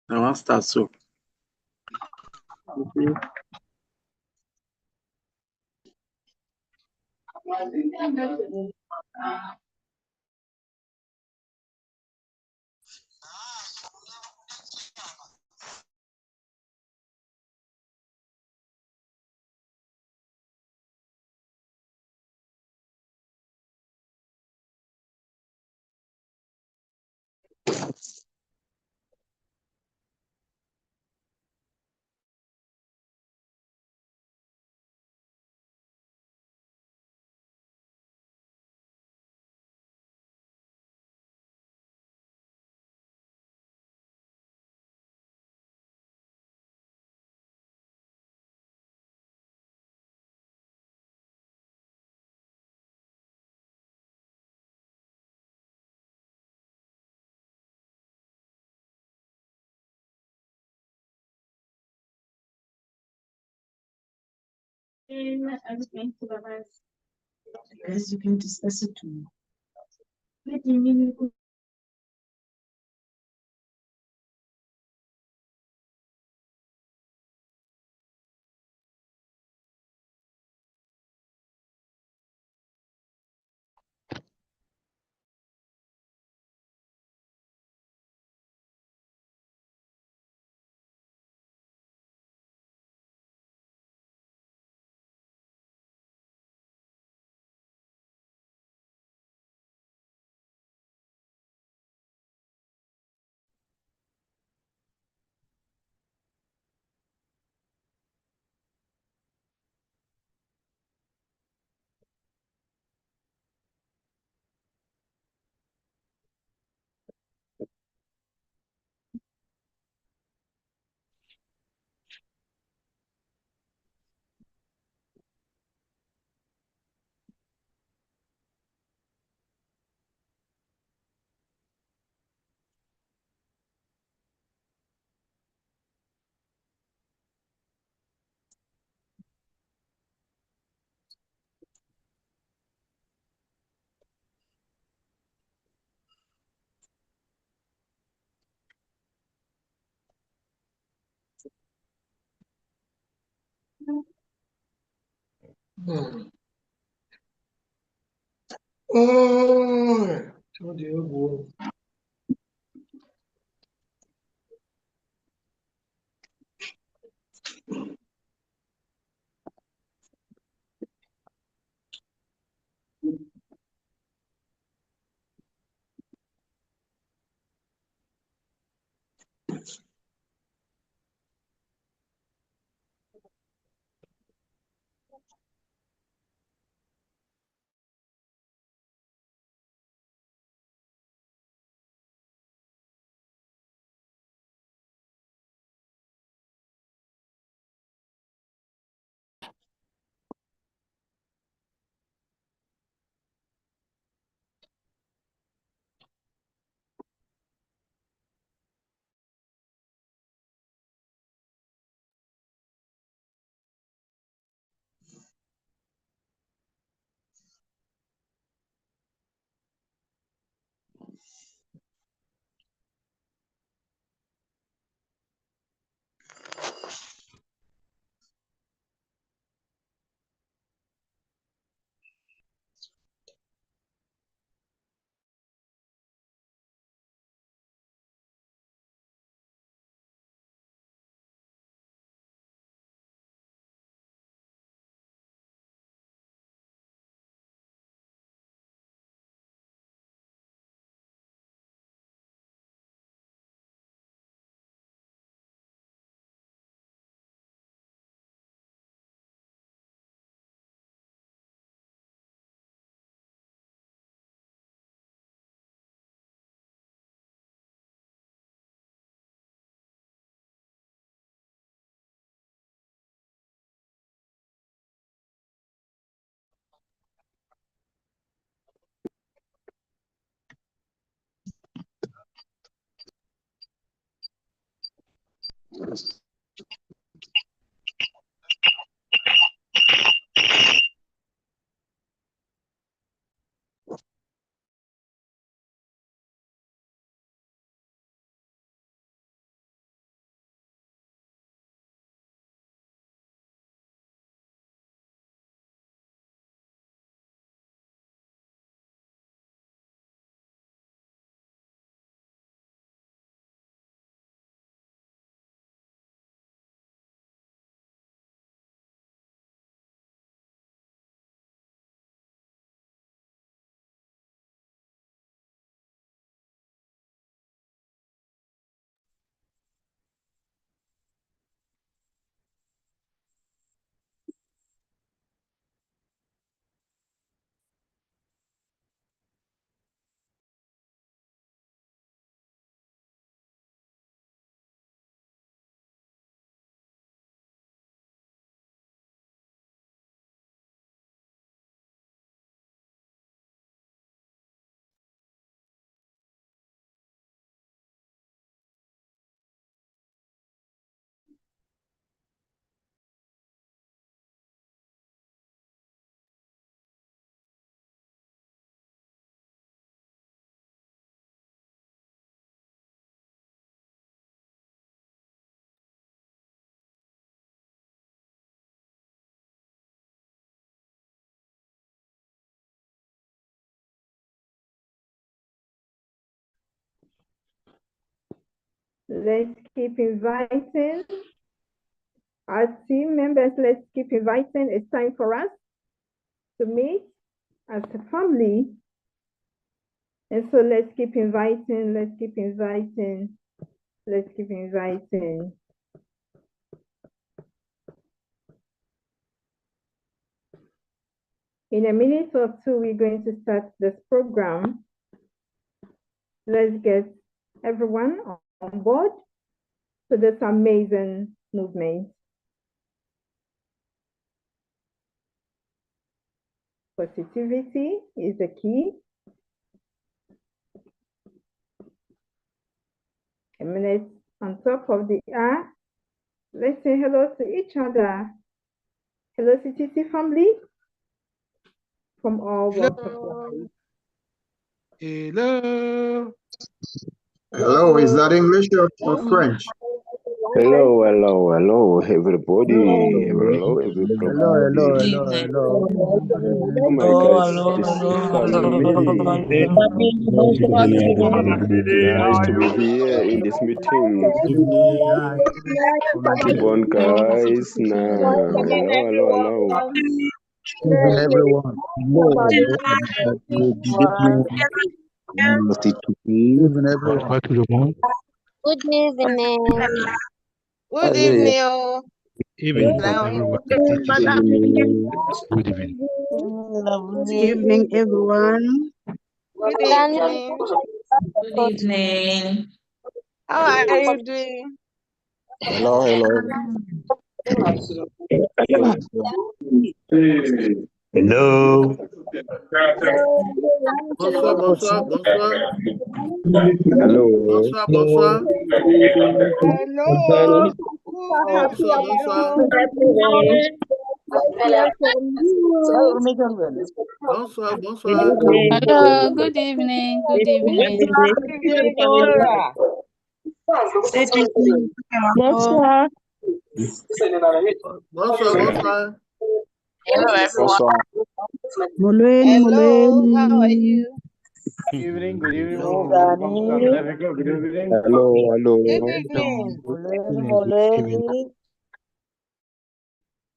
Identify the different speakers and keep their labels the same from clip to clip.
Speaker 1: I want to start so. Okay.
Speaker 2: Yes, you can discuss it too.
Speaker 3: Oh, dear boy.
Speaker 4: Let's keep inviting our team members. Let's keep inviting. It's time for us to meet as a family. And so let's keep inviting. Let's keep inviting. Let's keep inviting. In a minute or two, we're going to start this program. Let's get everyone on board to this amazing movement. Positivity is the key. A minute on top of the hour. Let's say hello to each other. Hello, CTC family from all walks of life.
Speaker 3: Hello.
Speaker 1: Hello, is that English or French?
Speaker 5: Hello, everybody. Hello, everybody.
Speaker 1: Hello.
Speaker 5: Oh my God, this family. Nice to be here in this meeting. Keep on, guys. Nah, hello.
Speaker 1: Even everyone. Even everyone.
Speaker 6: Good evening.
Speaker 7: Good evening.
Speaker 3: Evening,
Speaker 5: Good
Speaker 3: evening.
Speaker 2: Good evening, everyone.
Speaker 7: Good evening.
Speaker 8: Good evening.
Speaker 7: How are you doing?
Speaker 5: Hello.
Speaker 9: Hello.
Speaker 1: Bonsoir.
Speaker 5: Hello.
Speaker 1: Bonsoir.
Speaker 7: Hello. Good afternoon.
Speaker 1: Bonsoir.
Speaker 10: Hello, good evening. Good evening.
Speaker 7: Victoria.
Speaker 6: Bonsoir.
Speaker 1: Bonsoir.
Speaker 7: Hello, everyone.
Speaker 2: Mulweni.
Speaker 7: How are you?
Speaker 9: Good evening.
Speaker 5: Hello.
Speaker 7: Good evening.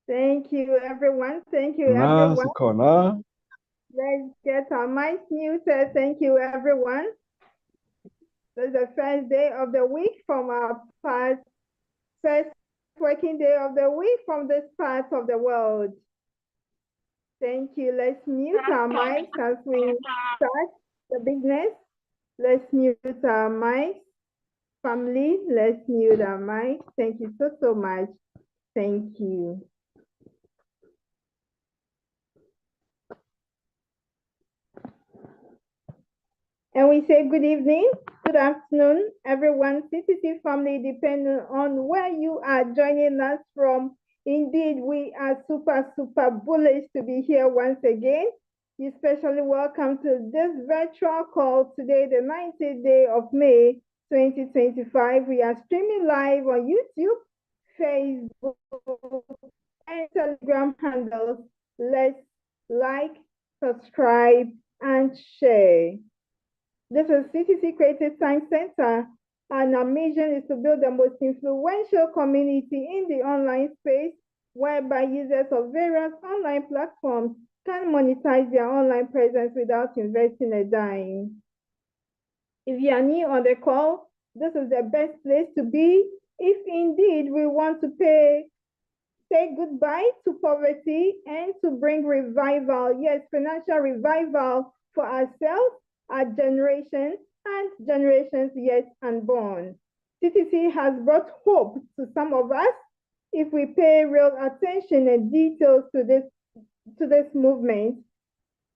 Speaker 4: Thank you, everyone. Thank you, everyone. Let's get our mics muted. Thank you, everyone. This is the first day of the week from our part, first working day of the week from this part of the world. Thank you. Let's mute our mics as we start the business. Let's mute our mics. Family, let's mute our mics. Thank you so much. Thank you. And we say good evening Good afternoon, everyone. CTC family, depending on where you are joining us from. Indeed, we are super bullish to be here once again. You're especially welcome to this virtual call today, the 19th day of May, 2025. We are streaming live on YouTube, Facebook, and Telegram handles. Let's like, subscribe, and share. This is CTC Creative Science Center, and our mission is to build the most influential community in the online space, whereby users of various online platforms can monetize their online presence without investing a dime. If you are new on the call, this is the best place to be if indeed we want to say goodbye to poverty and to bring revival, yes, financial revival for ourselves, our generation, and generations yet unborn. CTC has brought hope to some of us if we pay real attention and details to this movement.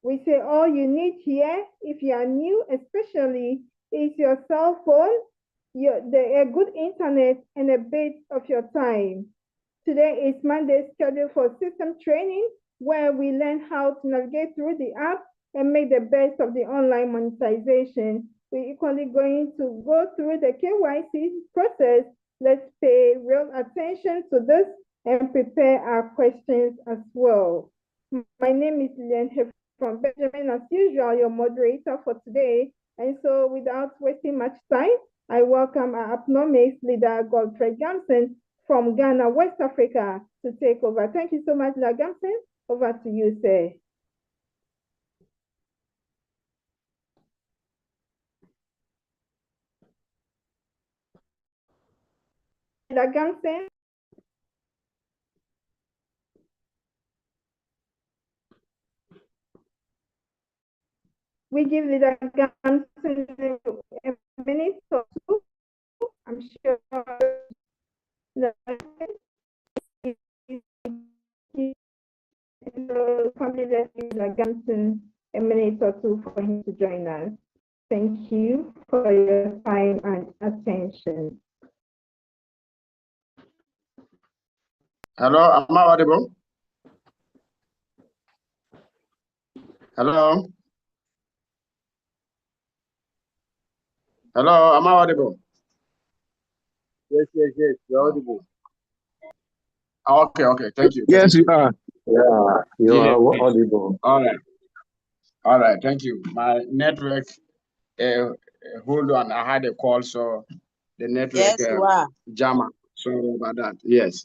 Speaker 4: We say all you need here, if you are new especially, is your cell phone, a good internet, and a bit of your time. Today is Monday's schedule for system training, where we learn how to navigate through the app and make the best of the online monetization. We're equally going to go through the KYC process. Let's pay real attention to this and prepare our questions as well. My name is Lilian from Benjamin, as usual, your moderator for today. And so without wasting much time, I welcome our Apnomics leader, Godfrey Gamson, from Ghana, West Africa, to take over. Thank you so much, Lagamson. Over to you, sir. Lagamson. We give Leader Gamson a minute or two. I'm sure the family left Leader Gamson a minute or two for him to join us. Thank you for your time and attention.
Speaker 1: Hello, am I audible? Hello? Hello, am I audible?
Speaker 5: Yes, you're audible.
Speaker 1: Okay, thank you.
Speaker 5: Yes, you are. Yeah, you are audible.
Speaker 1: All right, thank you. My network, hold on, I had a call, so the network jammer. Sorry about that. Yes.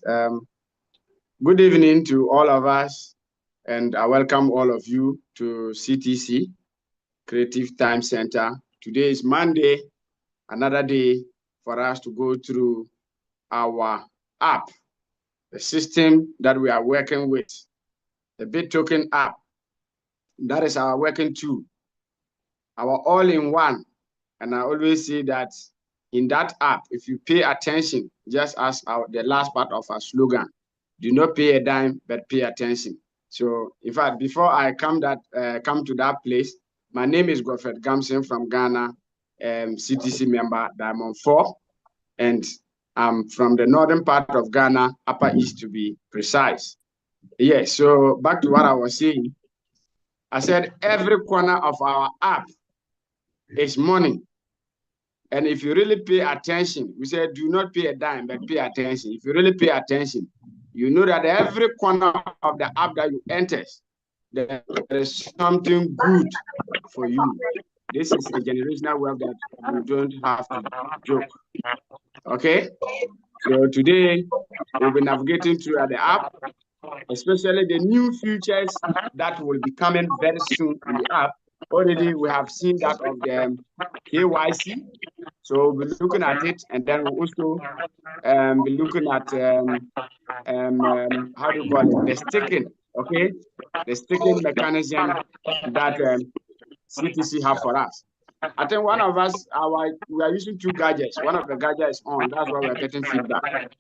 Speaker 1: Good evening to all of us, and I welcome all of you to CTC, Creative Time Center. Today is Monday, another day for us to go through our app, the system that we are working with, the Btt Token app. That is our working tool, our all-in-one. And I always say that in that app, if you pay attention, just as the last part of our slogan, do not pay a dime, but pay attention. So in fact, before I come to that place, my name is Godfrey Gamson from Ghana, CTC member, Diamond 4. And I'm from the northern part of Ghana, Upper East to be precise. Yes, so back to what I was saying. I said every corner of our app is money. And if you really pay attention, we say do not pay a dime, but pay attention. If you really pay attention, you know that every corner of the app that you enter, there is something good for you. This is a generational wealth that you don't have to joke. Okay? So today, we'll be navigating through the app, especially the new features that will be coming very soon in the app. Already, we have seen that of the KYC. So we'll be looking at it, and then we'll also be looking at, how do you call it, the staking, okay? The staking mechanism that CTC have for us. I think one of us, we are using two gadgets. One of the gadgets is on. That's why we're getting feedback.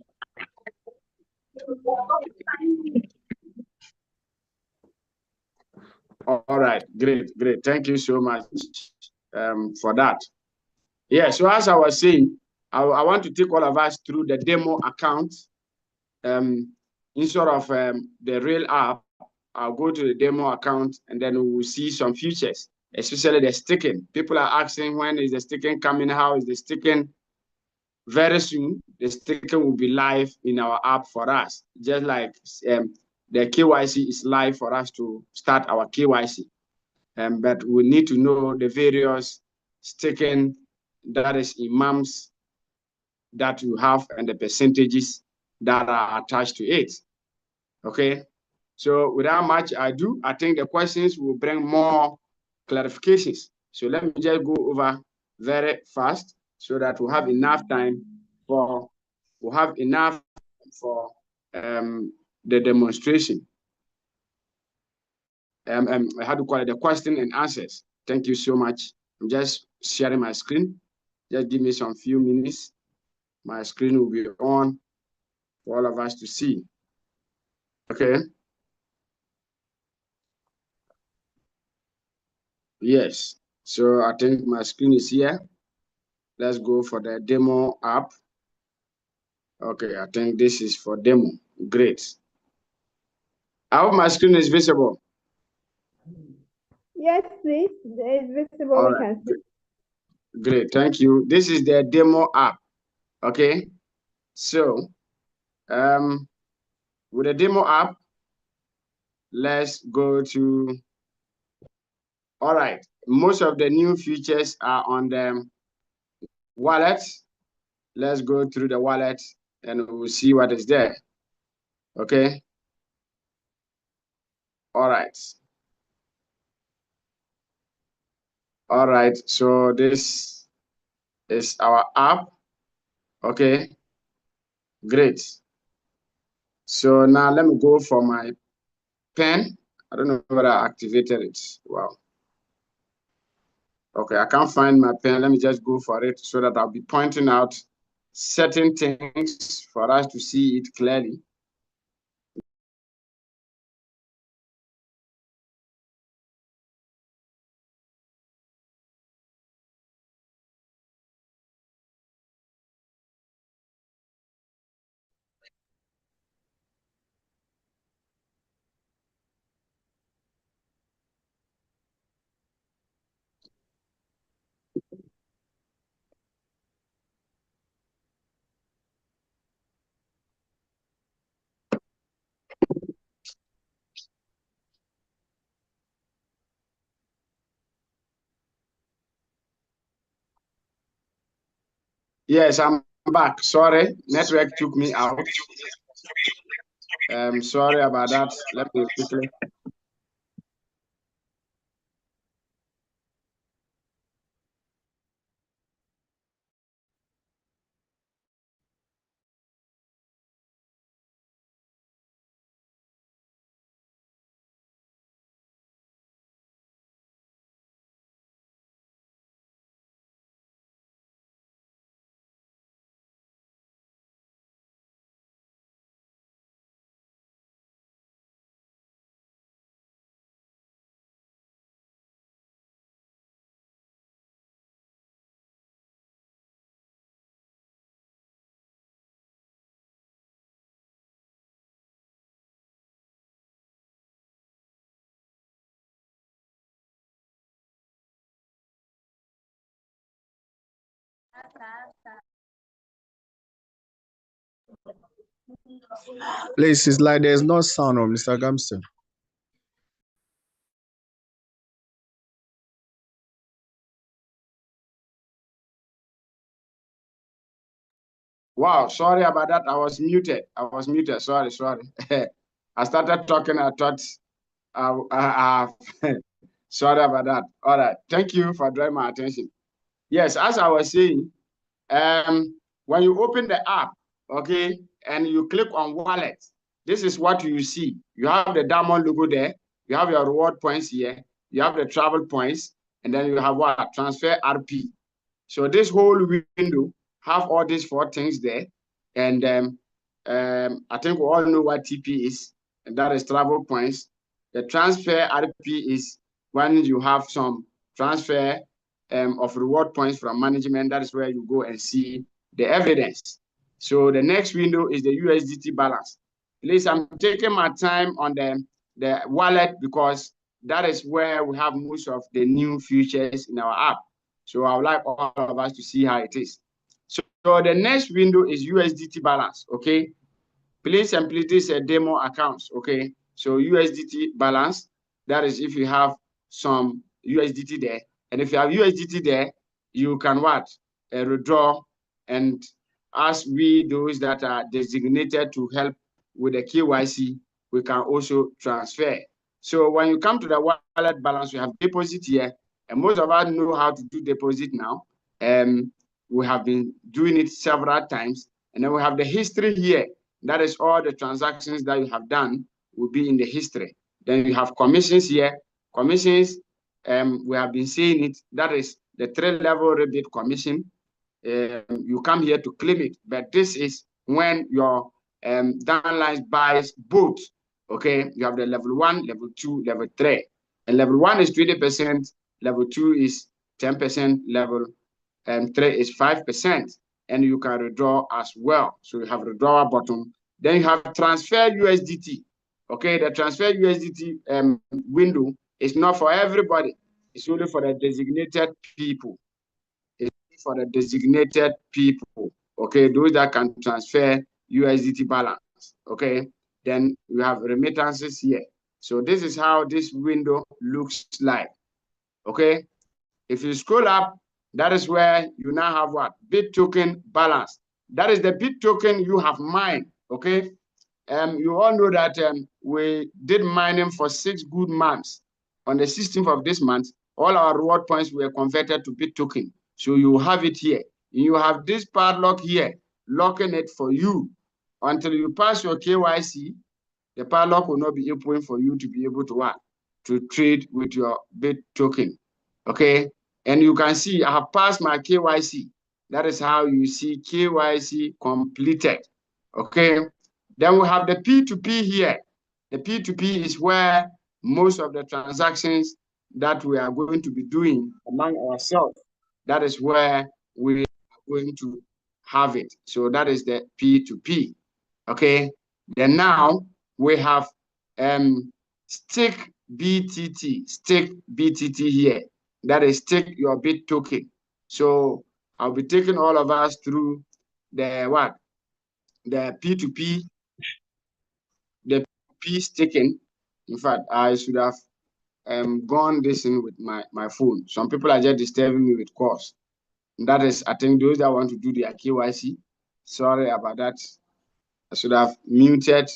Speaker 1: All right, great. Thank you so much for that. Yeah, so as I was saying, I want to take all of us through the demo account. Instead of the real app, I'll go to the demo account and then we will see some features, especially the sticking. People are asking, when is the sticking coming? How is the sticking? Very soon, the sticking will be live in our app for us, just like the KYC is live for us to start our KYC. But we need to know the various sticking, that is imams, that you have and the percentages that are attached to it. Okay, so without much ado, I think the questions will bring more clarifications. So let me just go over very fast so that we have enough time for the demonstration. How to call it, the question and answers. Thank you so much. I'm just sharing my screen. Just give me some few minutes. My screen will be on for all of us to see. Okay. Yes. So I think my screen is here. Let's go for the demo app. Okay, I think this is for demo. Great. I hope my screen is visible.
Speaker 4: Yes, please. It's visible.
Speaker 1: All
Speaker 4: we
Speaker 1: right.
Speaker 4: can see.
Speaker 1: Great, thank you. This is the demo app. Okay. So with the demo app, let's go to, all right. Most of the new features are on the wallet. Let's go through the wallet and we'll see what is there. Okay. All right. All right. So this is our app. Okay. Great. So now let me go for my pen. I don't know whether I activated it. Wow. Okay, I can't find my pen. Let me just go for it so that I'll be pointing out certain things for us to see it clearly. Yes, I'm back. Sorry, network took me out. Sorry about that. Let me quickly.
Speaker 11: Please, it's like there's no sound of Mr. Gamson.
Speaker 1: Wow, sorry about that. I was muted. Sorry. I started talking. I thought, sorry about that. All right. Thank you for drawing my attention. Yes, as I was saying, when you open the app, okay, and you click on wallet, this is what you see. You have the diamond logo there. You have your reward points here. You have the travel points, and then you have what? Transfer RP. So this whole window have all these 4 things there. And I think we all know what TP is, and that is travel points. The transfer RP is when you have some transfer of reward points from management. That is where you go and see the evidence. So the next window is the USDT balance. Please, I'm taking my time on the wallet because that is where we have most of the new features in our app. So I would like all of us to see how it is. So the next window is USDT balance, okay? Please and please demo accounts, okay? So USDT balance, that is if you have some USDT there. And if you have USDT there, you can what? Withdraw. And as those that are designated to help with the KYC, we can also transfer. So when you come to the wallet balance, we have deposit here. And most of us know how to do deposit now. We have been doing it several times. And then we have the history here. That is all the transactions that you have done will be in the history. Then you have commissions here. Commissions, we have been seeing it. That is the 3-level rebate commission. You come here to claim it, but this is when your downline buys both. Okay, you have the level 1, level 2, level 3. And level 1 is 20%, level 2 is 10%, level 3 is 5%. And you can withdraw as well. So you have withdrawal button. Then you have transfer USDT. Okay, the transfer USDT window is not for everybody. It's only for the designated people. It's for the designated people. Okay, those that can transfer USDT balance. Okay, then you have remittances here. So this is how this window looks like. Okay, if you scroll up, that is where you now have what? Bit token balance. That is the bit token you have mined. Okay, you all know that we did mining for 6 good months. On the 16th of this month, all our reward points were converted to Bit token. So you have it here. You have this padlock here, locking it for you. Until you pass your KYC, the padlock will not be open for you to be able to what? To trade with your Bit token. Okay? And you can see I have passed my KYC. That is how you see KYC completed. Okay? Then we have the P2P here. The P2P is where most of the transactions that we are going to be doing among ourselves, that is where we are going to have it. So that is the P2P. Okay. Then now we have stake BTT here. That is stake your Bit token. So I'll be taking all of us through the what? The P2P, the P staking. In fact, I should have gone this in with my phone. Some people are just disturbing me with calls. And that is, I think, those that want to do their KYC. Sorry about that. I should have muted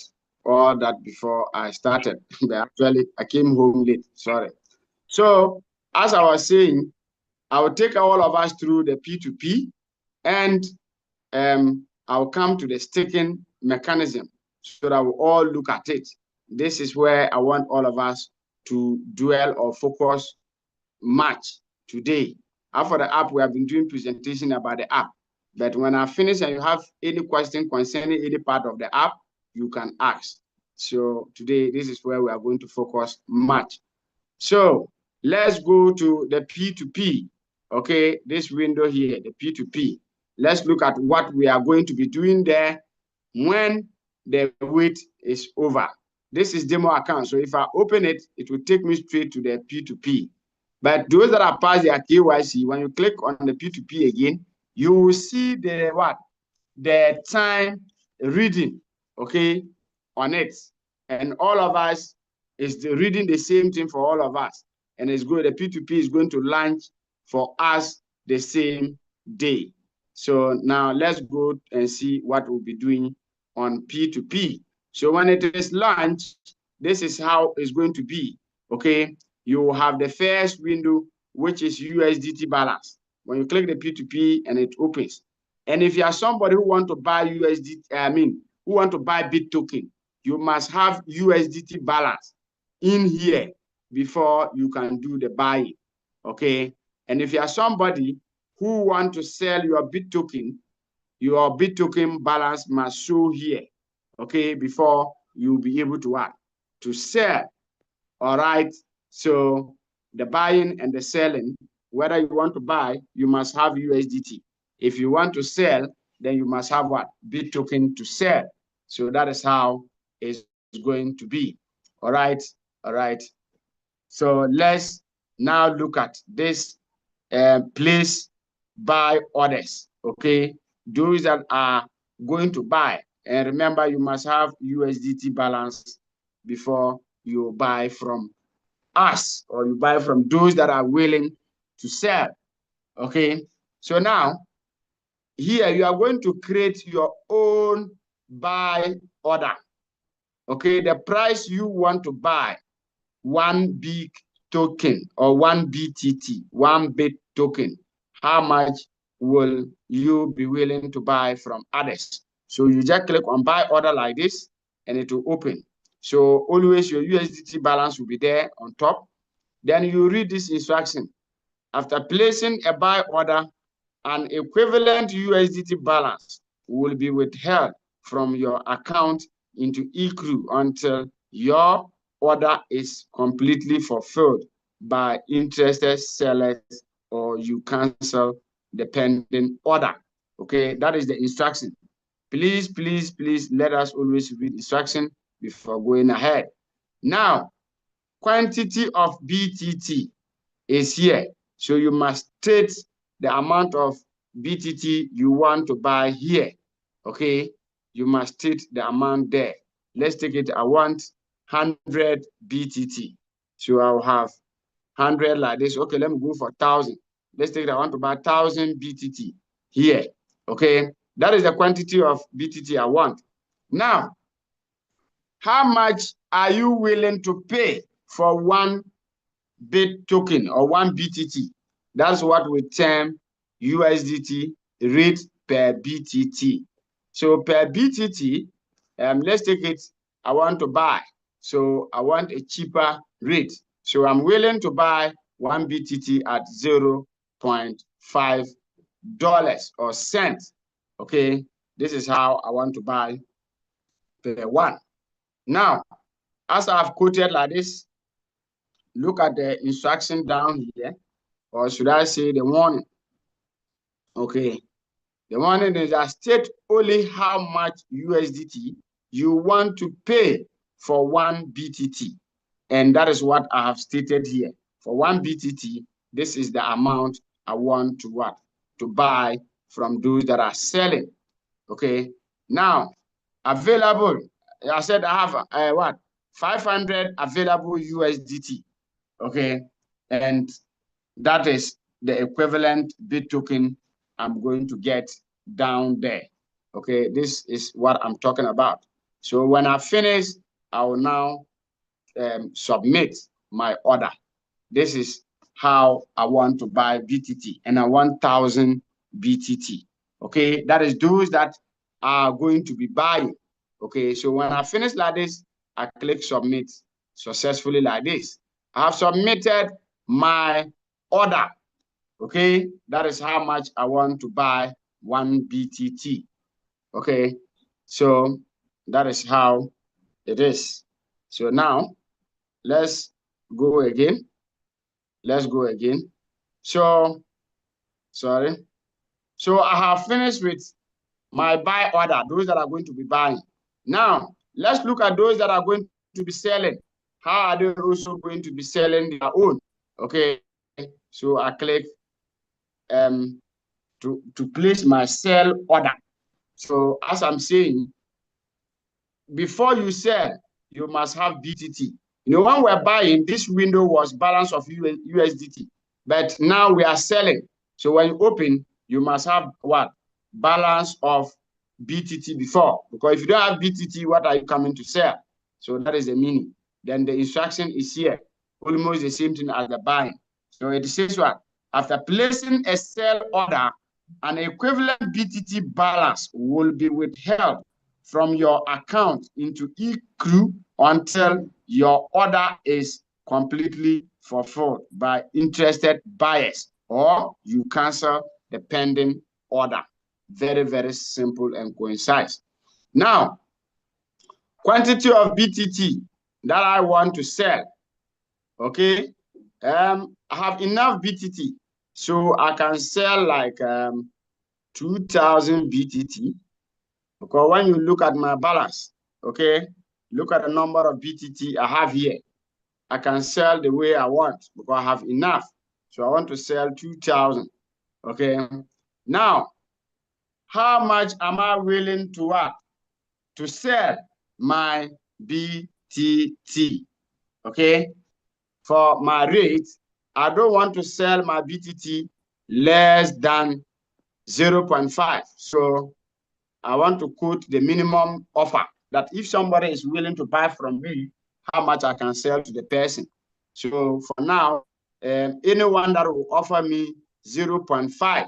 Speaker 1: all that before I started. But actually, I came home late. Sorry. So, as I was saying, I will take all of us through the P2P, and I'll come to the staking mechanism so that we all look at it. This is where I want all of us to dwell or focus much today. After the app, we have been doing presentation about the app. But when I finish and you have any question concerning any part of the app, you can ask. So today, this is where we are going to focus much. So let's go to the P2P. Okay, this window here, the P2P. Let's look at what we are going to be doing there when the wait is over. This is demo account. So if I open it, it will take me straight to the P2P. But those that are past their KYC, when you click on the P2P again, you will see the what? The time reading, okay, on it. And all of us is reading the same thing for all of us. And it's good. The P2P is going to launch for us the same day. So now let's go and see what we'll be doing on P2P. So when it is launched, this is how it's going to be, okay? You will have the first window, which is USDT balance. When you click the P2P and it opens. And if you are somebody who want to buy who want to buy Bit token, you must have USDT balance in here before you can do the buying, okay? And if you are somebody who want to sell your Bit token balance must show here, okay, before you'll be able to what? To sell, all right? So the buying and the selling whether you want to buy, you must have USDT. If you want to sell, then you must have what? Btt token to sell. So that is how it's going to be. All right. All right. So let's now look at this place buy orders. Okay. Those that are going to buy. And remember, you must have USDT balance before you buy from us, or you buy from those that are willing to sell. Okay. So now, here you are going to create your own buy order. Okay. The price you want to buy, one big token or one BTT, one Btt token, how much will you be willing to buy from others? So you just click on buy order like this and it will open. So always your USDT balance will be there on top. Then you read this instruction. After placing a buy order, an equivalent USDT balance will be withheld from your account into eCrew until your order is completely fulfilled by interested sellers, or you cancel the pending order. Okay, that is the instruction. Please, please, please let us always read instruction before going ahead. Now, quantity of BTT is here. So you must state the amount of BTT you want to buy here. Okay, you must state the amount there. Let's take it. I want 100 BTT. So I'll have 100 like this. Okay, let me go for 1,000. Let's take it. I want to buy 1,000 BTT here. Okay, that is the quantity of BTT I want. Now, how much are you willing to pay for one Btt token or one BTT? That's what we term USDT rate per BTT. So per BTT, let's take it, I want to buy. So I want a cheaper rate. So I'm willing to buy one BTT at $0.5 or cents. Okay, this is how I want to buy per one. Now, as I've quoted like this, look at the instruction down here, or should I say the warning? Okay, the warning is that state only how much USDT you want to pay for one BTT. And that is what I have stated here. For one BTT, this is the amount I want to what? To buy from those that are selling. Okay, now available, I said I have what? 500 available USDT. Okay, and that is the equivalent Btt token I'm going to get down there. Okay, this is what I'm talking about. So when I finish, I will now submit my order. This is how I want to buy BTT, and I want 1,000 BTT. Okay, that is those that are going to be buying. Okay, so when I finish like this, I click submit successfully like this. I have submitted my order. Okay, that is how much I want to buy one BTT. Okay, so that is how it is. So now let's go again. Let's go again. So, sorry. So I have finished with my buy order, those that are going to be buying. Now, let's look at those that are going to be selling. How are they also going to be selling their own? Okay, so I click to place my sell order. So as I'm saying, before you sell, you must have BTT. You know, when we're buying, this window was balance of USDT, but now we are selling. So when you open, you must have what? Balance of BTT before. Because if you don't have BTT, what are you coming to sell? So that is the meaning. Then the instruction is here, almost the same thing as the buying. So it says what? After placing a sell order, an equivalent BTT balance will be withheld from your account into eCrew until your order is completely fulfilled by interested buyers, or you cancel the pending order. Very, very simple and concise. Now, quantity of BTT that I want to sell. Okay, I have enough BTT. So I can sell like 2,000 BTT, because when you look at my balance, okay, look at the number of BTT I have here. I can sell the way I want because I have enough. So I want to sell 2,000. Okay. Now, how much am I willing to what? To sell my BTT? Okay. For my rate, I don't want to sell my BTT less than 0.5. So I want to quote the minimum offer that if somebody is willing to buy from me, how much I can sell to the person. So for now, anyone that will offer me 0.5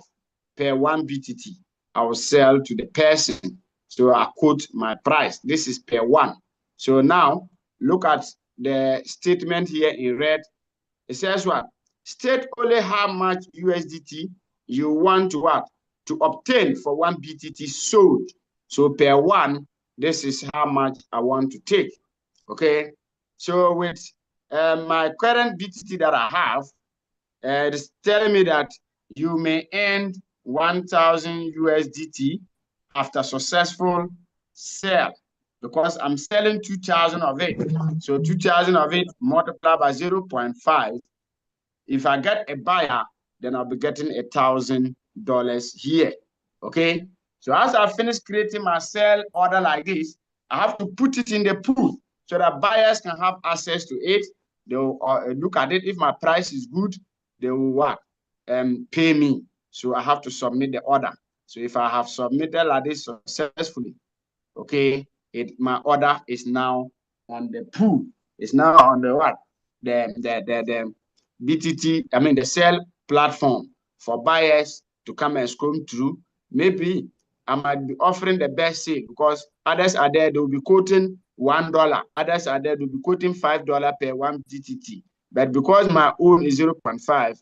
Speaker 1: per 1 BTT, I will sell to the person. So I quote my price. This is per 1. So now look at the statement here in red. It says what? State only how much USDT you want to what? To obtain for 1 BTT sold. So per 1, this is how much I want to take. Okay. So with my current BTT that I have, it's telling me that you may earn 1,000 USDT after successful sale, because I'm selling 2,000 of it. So 2,000 of it multiplied by 0.5. If I get a buyer, then I'll be getting $1,000 here. Okay. So as I finish creating my sell order like this, I have to put it in the pool so that buyers can have access to it. They'll look at it. If my price is good, they will what? Pay me. So I have to submit the order. So if I have submitted like this successfully, okay, my order is now on the pool. It's now on the what? The BTT, I mean the sell platform for buyers to come and scroll through. Maybe I might be offering the best sale because others are there, they'll be quoting $1. Others are there, they'll be quoting $5 per 1 BTT. But because my own is 0.5,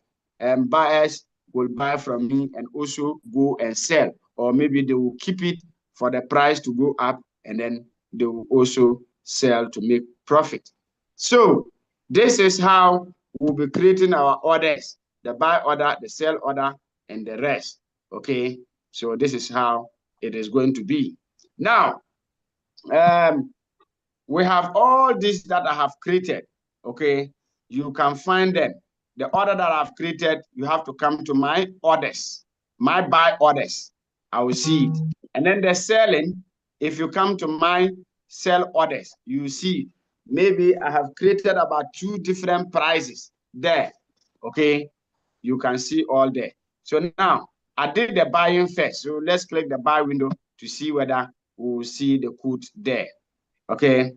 Speaker 1: buyers will buy from me and also go and sell. Or maybe they will keep it for the price to go up, and then they will also sell to make profit. So this is how we'll be creating our orders: the buy order, the sell order, and the rest. Okay, so this is how it is going to be. Now, we have all this that I have created. Okay, you can find them. The order that I've created, you have to come to my orders, my buy orders. I will see it. And then the selling, if you come to my sell orders, you see maybe I have created about 2 different prices there. Okay, you can see all there. So now I did the buying first. So let's click the buy window to see whether we will see the quote there. Okay,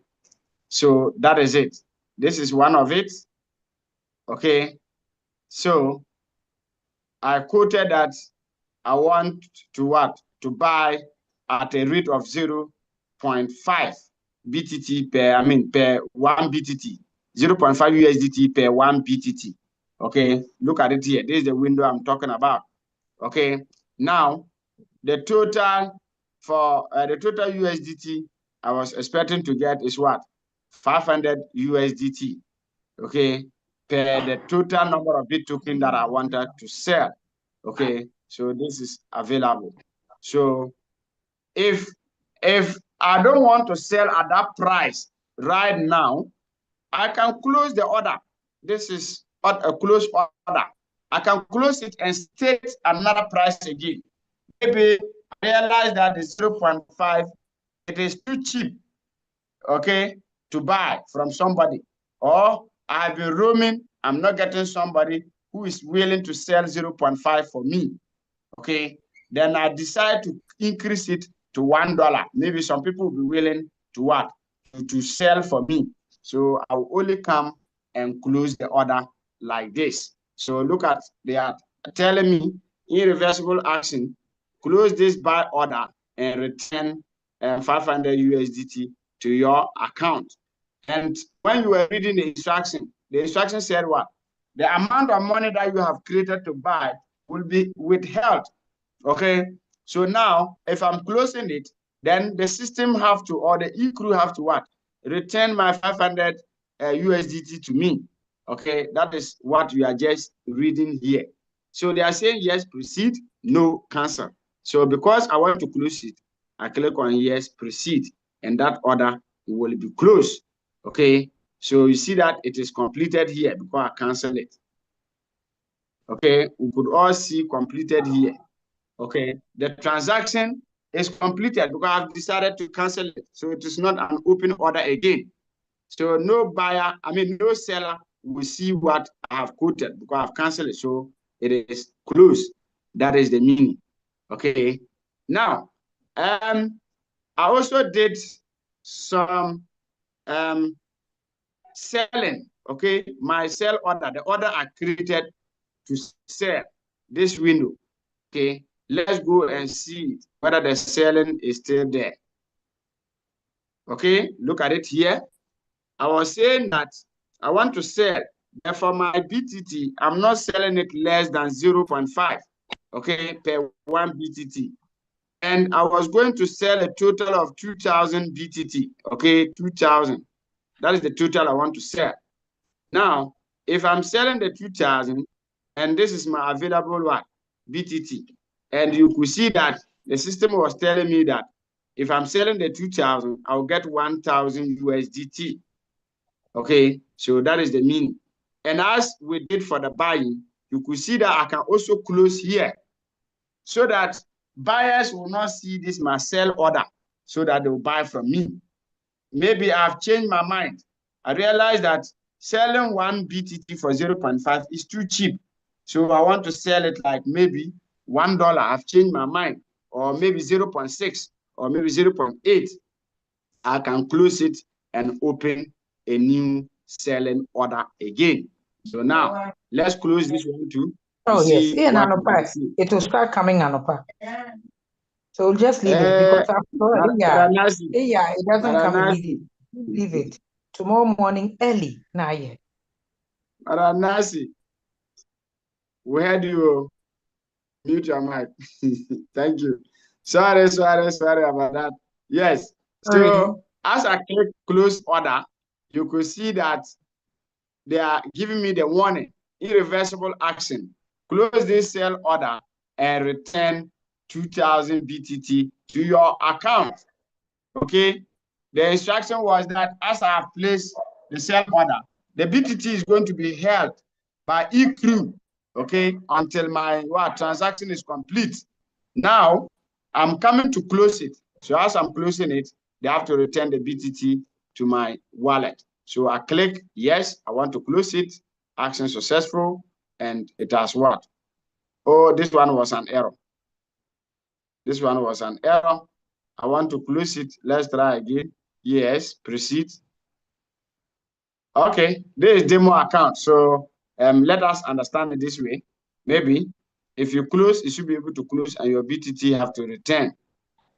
Speaker 1: so that is it. This is one of it. Okay, so I quoted that I want to what? To buy at a rate of 0.5 BTT per 1 BTT, 0.5 USDT per 1 BTT. Okay, look at it here. This is the window I'm talking about. Okay, now the total for the total USDT I was expecting to get is what? 500 USDT. Okay, per the total number of Bit token that I wanted to sell. Okay, so this is available. So if I don't want to sell at that price right now, I can close the order. This is a close order. I can close it and state another price again. Maybe I realize that the 0.5, it is too cheap, okay, to buy from somebody. Or I've been roaming, I'm not getting somebody who is willing to sell 0.5 for me, okay? Then I decide to increase it to $1. Maybe some people will be willing to what? To sell for me. So I will only come and close the order like this. So look at, they are telling me irreversible action, close this buy order and return 500 USDT to your account. And when you were reading the instruction said what? The amount of money that you have created to buy will be withheld. Okay. So now, if I'm closing it, then the system have to, or the e-crew have to what? Return my 500 USDT to me. Okay. That is what you are just reading here. So they are saying yes, proceed, no, cancel. So because I want to close it, I click on yes, proceed, and that order will be closed. Okay, so you see that it is completed here because I cancel it. Okay, we could all see completed here. Okay, the transaction is completed because I've decided to cancel it. So it is not an open order again. So no buyer, no seller will see what I have quoted because I've canceled it. So it is closed. That is the meaning. Okay. Now, I also did some selling. Okay, my sell order, the order I created to sell this window. Okay, let's go and see whether the selling is still there. Okay, look at it here. I was saying that I want to sell, but for my BTT, I'm not selling it less than 0.5, okay, per 1 BTT. And I was going to sell a total of 2,000 BTT, okay, 2,000. That is the total I want to sell. Now, if I'm selling the 2,000, and this is my available what? BTT. And you could see that the system was telling me that if I'm selling the 2,000, I'll get 1,000 USDT. Okay, so that is the meaning. And as we did for the buying, you could see that I can also close here so that buyers will not see this my sell order so that they'll buy from me. Maybe I've changed my mind. I realized that selling 1 BTT for 0.5 is too cheap. So I want to sell it like maybe $1. I've changed my mind. Or maybe 0.6 or maybe 0.8. I can close it and open a new selling order again. So now let's close this one too.
Speaker 12: Oh yes, in Anopa, it will start coming Anopa. So just leave it because it doesn't come immediately. Leave it. Tomorrow morning early. Nah, yeah.
Speaker 1: Nasi, where do you mute your mic? Thank you. Sorry about that. Yes. So as I click close order, you could see that they are giving me the warning, irreversible action. Close this sell order and return 2,000 BTT to your account. Okay. The instruction was that as I have placed the sell order, the BTT is going to be held by eCrew, okay, until my transaction is complete. Now, I'm coming to close it. So as I'm closing it, they have to return the BTT to my wallet. So I click yes, I want to close it, action successful, and it has what? Oh, this one was an error. This one was an error. I want to close it. Let's try again. Yes, proceed. Okay, this is demo account. So let us understand it this way. Maybe if you close, you should be able to close and your BTT have to return,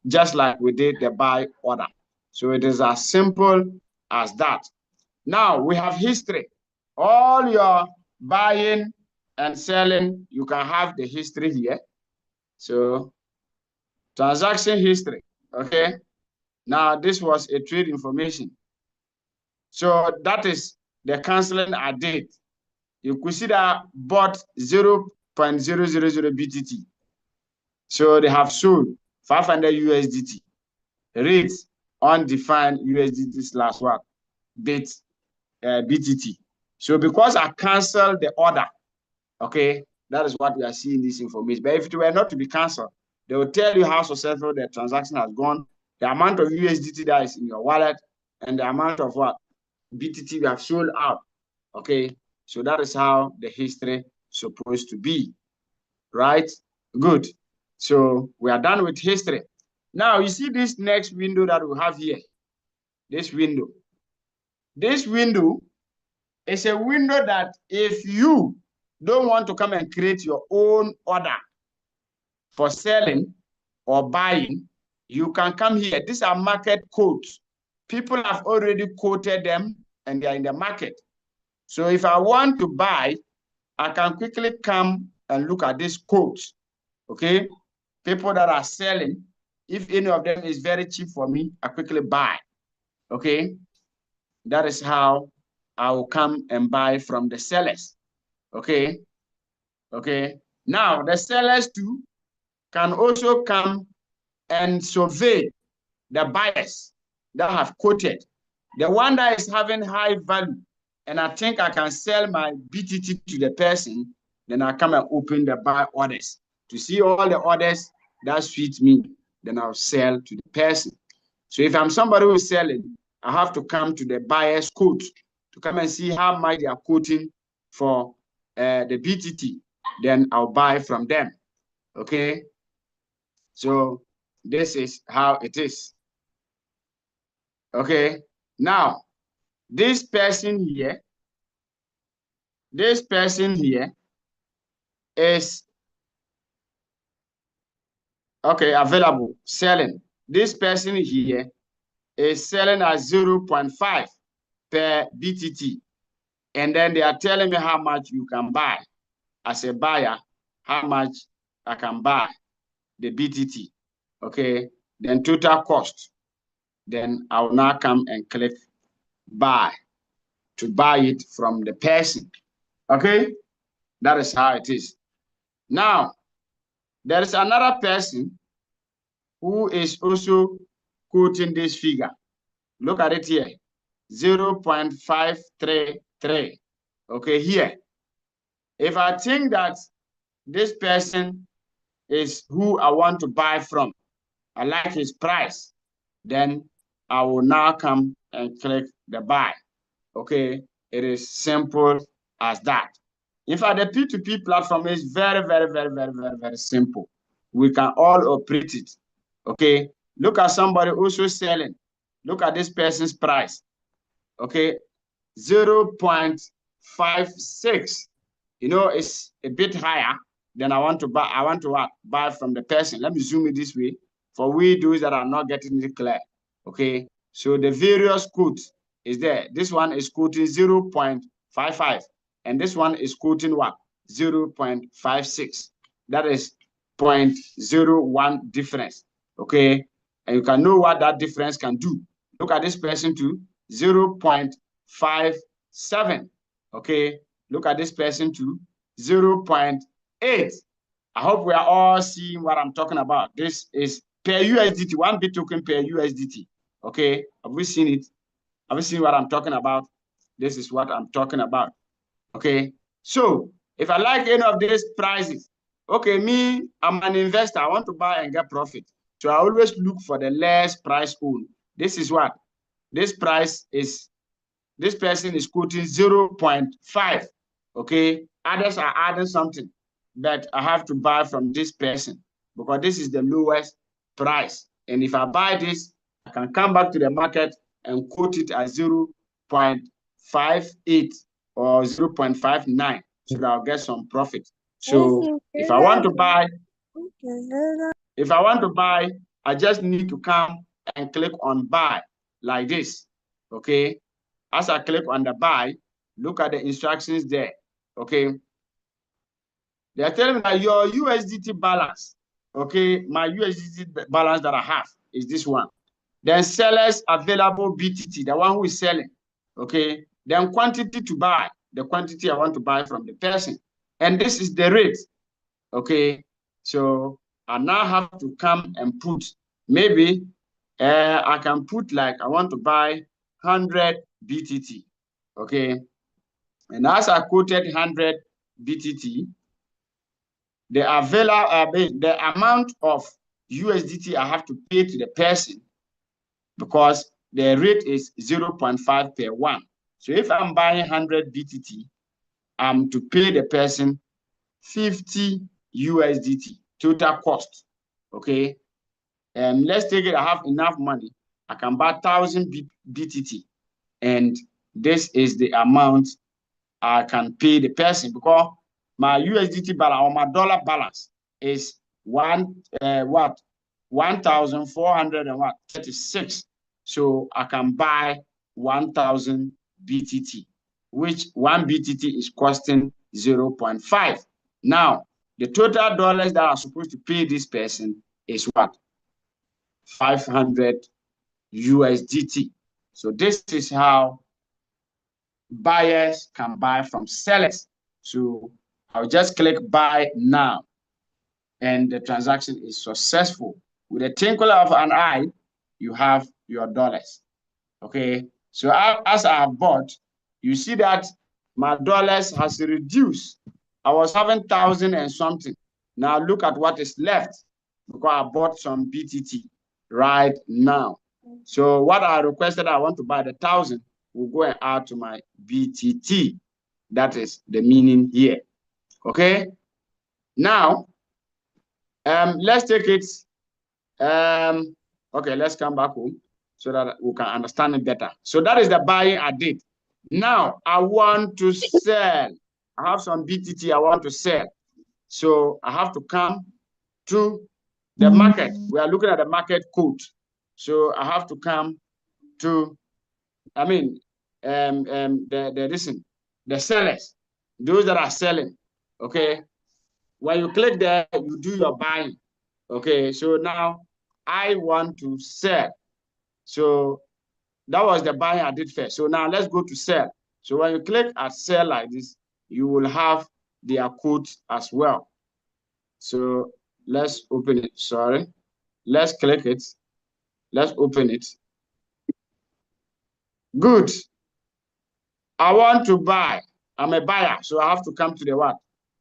Speaker 1: just like we did the buy order. So it is as simple as that. Now we have history. All your buying and selling, you can have the history here. So transaction history, okay? Now this was a trade information. So that is the canceling I did. You could see that I bought 0.000 BTT. So they have sold 500 USDT. Rates undefined USDT slash what? BTT. So because I canceled the order, okay, that is what we are seeing this information. But if it were not to be canceled, they will tell you how successful the transaction has gone, the amount of USDT that is in your wallet, and the amount of what BTT you have sold out. Okay, so that is how the history is supposed to be, right? Good. So we are done with history. Now you see this next window that we have here. This window. This window is a window that if you don't want to come and create your own order for selling or buying, you can come here. These are market codes. People have already quoted them and they are in the market. So if I want to buy, I can quickly come and look at these quotes, okay? People that are selling, if any of them is very cheap for me, I quickly buy, okay? That is how I will come and buy from the sellers, okay? Okay, Now, the sellers too can also come and survey the buyers that have quoted. The one that is having high value, and I think I can sell my BTT to the person, then I come and open the buy orders to see all the orders that suit me, then I'll sell to the person. So if I'm somebody who is selling, I have to come to the buyer's quote to come and see how much they are quoting for the BTT. Then I'll buy from them. Okay. So this is how it is. Okay. Now, this person here is okay, available, selling. This person here is selling at 0.5 per BTT. And then they are telling me how much you can buy. As a buyer, how much I can buy the BTT. Okay, then total cost. Then I will now come and click buy to buy it from the person. Okay, that is how it is. Now, there is another person who is also quoting this figure. Look at it here, 0.533. Okay, here. If I think that this person is who I want to buy from, I like his price, then I will now come and click the buy. Okay, it is simple as that. In fact, the P2P platform is very, very, very, very, very, very simple. We can all operate it. Okay, look at somebody also selling. Look at this person's price. Okay, 0.56. You know, it's a bit higher than I want to buy. I want to what? Buy from the person. Let me zoom it this way for we those that are not getting it clear. Okay, so the various quotes is there. This one is quoting 0.55, and this one is quoting what? 0.56. That is 0.01 difference. Okay, and you can know what that difference can do. Look at this person too, 0.57. Okay, look at this person too, 0.8. I hope we are all seeing what I'm talking about. This is per USDT, 1 Btt token per USDT. Okay, have we seen it? Have you seen what I'm talking about? This is what I'm talking about. Okay, so if I like any of these prices, okay, me, I'm an investor. I want to buy and get profit. So I always look for the less price own. This is what this price is. This person is quoting 0.5. Okay, others are adding something, but I have to buy from this person because this is the lowest price. And if I buy this, I can come back to the market and quote it at 0.58 or 0.59 so that I'll get some profit. So if I want to buy, I just need to come and click on buy like this. Okay. As I click on the buy, look at the instructions there. Okay. They are telling me that your USDT balance, okay, my USDT balance that I have is this one. Then sellers available BTT, the one who is selling. Okay. Then quantity to buy, the quantity I want to buy from the person. And this is the rate. Okay. So I now have to come and put, maybe I can put like, I want to buy 100 BTT. Okay. And as I quoted 100 BTT, the amount of USDT I have to pay to the person, because the rate is 0.5 per one. So if I'm buying 100 BTT, I'm to pay the person 50 USDT total cost. Okay. And let's take it, I have enough money. I can buy 1,000 BTT. And this is the amount I can pay the person, because my USDT balance or my dollar balance is 1,436. So I can buy 1,000 BTT, which 1 BTT is costing 0.5. Now, the total dollars that I'm supposed to pay this person is what? 500 USDT. So this is how buyers can buy from sellers. So I'll just click buy now, and the transaction is successful. With a twinkle of an eye, you have your dollars. Okay, so as I have bought, you see that my dollars has reduced. I was having 1,000 and something. Now look at what is left, because I bought some BTT right now. So what I requested, I want to buy the 1,000, will go and add to my BTT. That is the meaning here. Okay. Now, let's take it. Okay, let's come back home so that we can understand it better. So that is the buying I did. Now I want to sell. I have some BTT I want to sell. So I have to come to the market. We are looking at the market code. So I have to come to, the sellers, those that are selling. Okay. When you click there, you do your buying. Okay. So now I want to sell. So that was the buying I did first. So now let's go to sell. So when you click at sell like this, you will have their code as well. So let's open it. Sorry. Let's click it. Let's open it. Good. I want to buy. I'm a buyer, so I have to come to the what?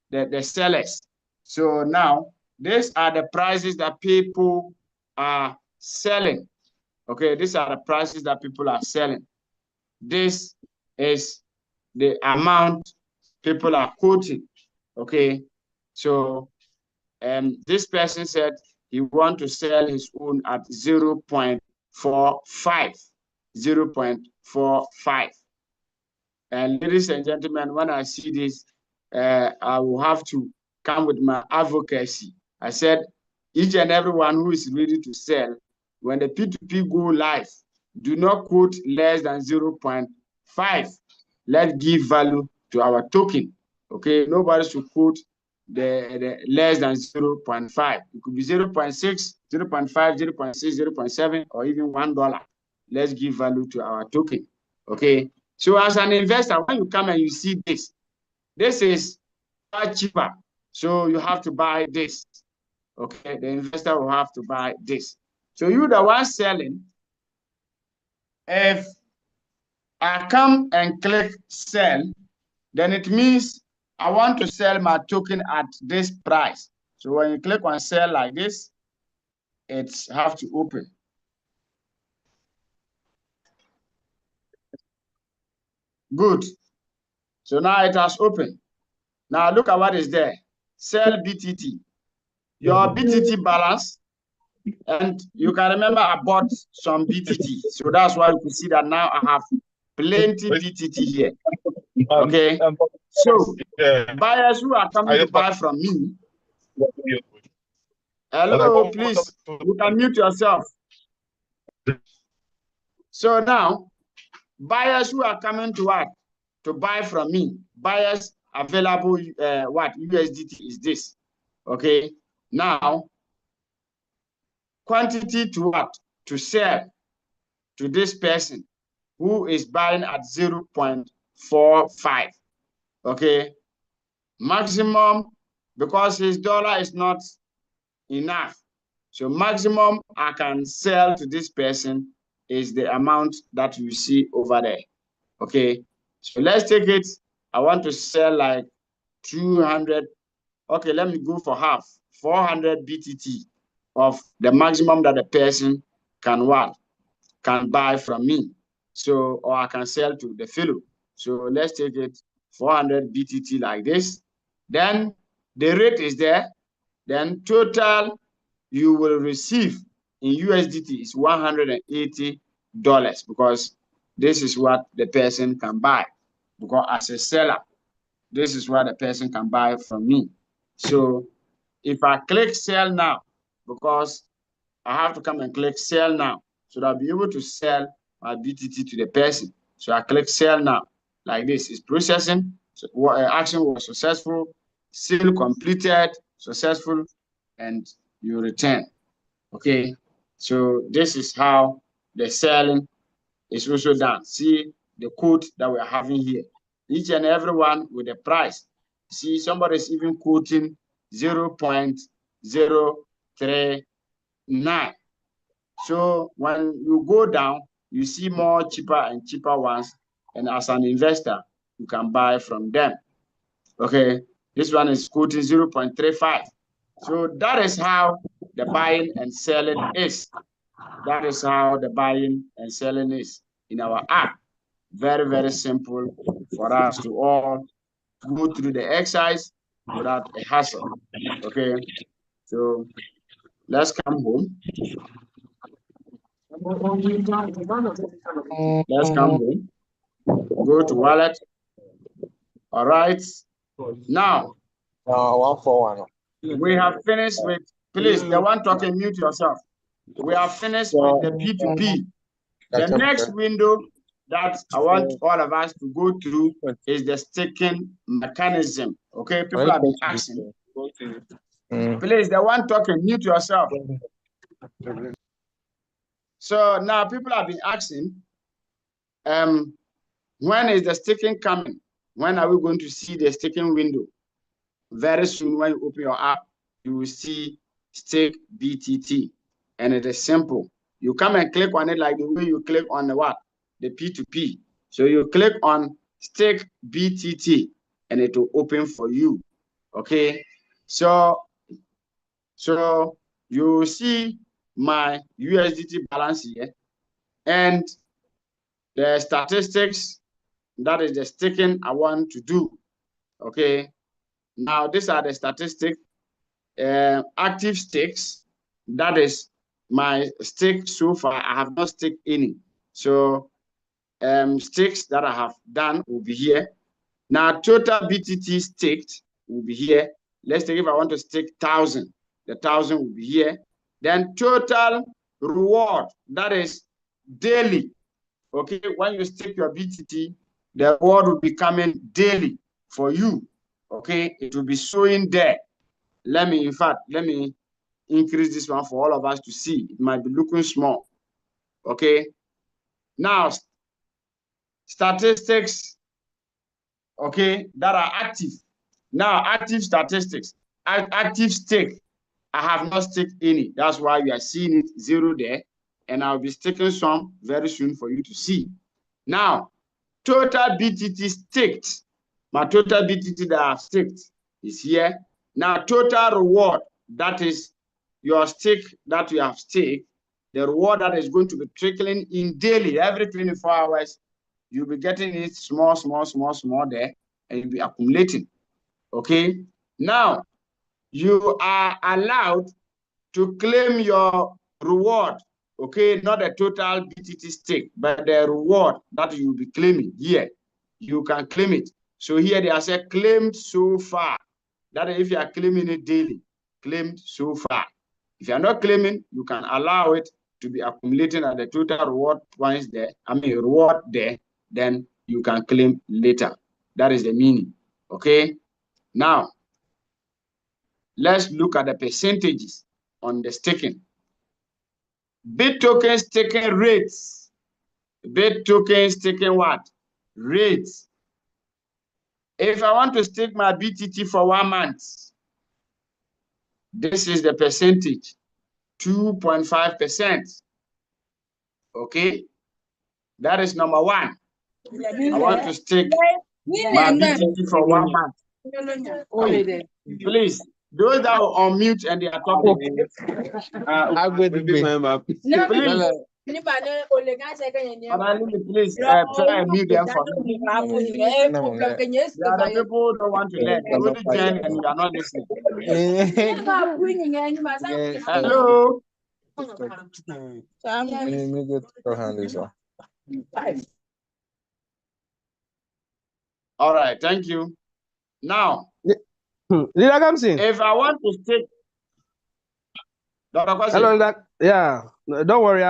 Speaker 1: The sellers. So now these are the prices that people are selling. Okay, these are the prices that people are selling. This is the amount people are quoting. Okay, so this person said he wants to sell his own at 0.45. 0.45. And ladies and gentlemen, when I see this, I will have to come with my advocacy. I said, each and everyone who is ready to sell, when the P2P go live, do not quote less than 0.5. Let's give value to our token. Okay, nobody should quote the less than 0.5. It could be 0.6, 0.5, 0.6, 0.7, or even $1. Let's give value to our token. Okay. So as an investor, when you come and you see this is far cheaper. So you have to buy this. Okay, the investor will have to buy this. So you the one selling, if I come and click sell, then it means I want to sell my token at this price. So when you click on sell like this, it's have to open. Good. So now it has opened. Now look at what is there. Sell BTT. Your BTT balance, and you can remember I bought some BTT. So that's why you can see that now I have plenty BTT here. Okay. So buyers who are coming to buy from me. Hello, please. You can mute yourself. So now, buyers who are coming to what? To buy from me. Buyers available, what USDT is this? Okay. Now, quantity to what? To sell to this person who is buying at 0.45. Okay. Maximum, because his dollar is not enough. So maximum I can sell to this person is the amount that you see over there. Okay. So let's take it. I want to sell like 200. Okay, let me go for half. 400 BTT of the maximum that the person can what? Can buy from me. So, or I can sell to the fellow. So let's take it 400 BTT like this. Then the rate is there. Then total you will receive in USDT is $180 because this is what the person can buy. Because as a seller, this is what the person can buy from me. So if I click sell now, because I have to come and click sell now, so that I'll be able to sell my BTT to the person. So I click sell now, like this. It's processing. So action was successful, sale completed, successful, and you return. Okay, so this is how the selling is also done. See the code that we're having here. Each and every one with the price. See, somebody is even quoting 0.039. So when you go down, you see more cheaper and cheaper ones. And as an investor, you can buy from them. Okay, this one is quoting 0.35. So that is how the buying and selling is. That is how the buying and selling is in our app. Very, very simple for us to all go through the exercise without a hassle. Okay, so let's come home. Let's come home. Go to wallet. All right. Now, we have finished with, please, the one talking, mute yourself. We have finished with the P2P. The next window that I want all of us to go through is the staking mechanism. Okay, people have been asking. Please, the one talking, mute yourself. So now people have been asking, when is the staking coming? When are we going to see the staking window? Very soon, when you open your app, you will see stake BTT. And it is simple. You come and click on it like the way you click on the what? The P2P. So you click on stake BTT and it will open for you. Okay. So you see my USDT balance here and the statistics, that is the staking I want to do. Okay. Now these are the statistics. Active stakes, that is my stake so far. I have not staked any. So stakes that I have done will be here. Now total BTT staked will be here. Let's take if I want to stake 1,000, the 1,000 will be here. Then total reward, that is daily. Okay, when you stake your BTT, the reward will be coming daily for you. Okay, it will be showing there. Let me increase this one for all of us to see. It might be looking small. Okay. Now, statistics, okay, that are active. Now, active statistics, active stake. I have not staked any. That's why we are seeing it 0 there. And I'll be staking some very soon for you to see. Now, total BTT staked. My total BTT that I've staked is here. Now, total reward, that is your stake that you have staked, the reward that is going to be trickling in daily, every 24 hours, you'll be getting it small there, and you'll be accumulating. Okay? Now, you are allowed to claim your reward, okay? Not the total BTT stake, but the reward that you'll be claiming here. You can claim it. So here they are saying claimed so far. That is if you are claiming it daily, claimed so far. If you are not claiming, you can allow it to be accumulating at the total reward points there, reward there, then you can claim later. That is the meaning, okay? Now, let's look at the percentages on the staking. Bit token staking rates. Bit token staking what? Rates. If I want to stake my BTT for 1 month, this is the percentage, 2.5%. Okay, that is number one. I want to stake my BTT for 1 month. Please, those that are on mute and they are talking, please try and mute them for me. The other people don't want to learn. They only join and you are not listening. Hello. All right, thank you. Now, if I want to stake, Dr. Kwasi.
Speaker 13: Hello, yeah, don't worry.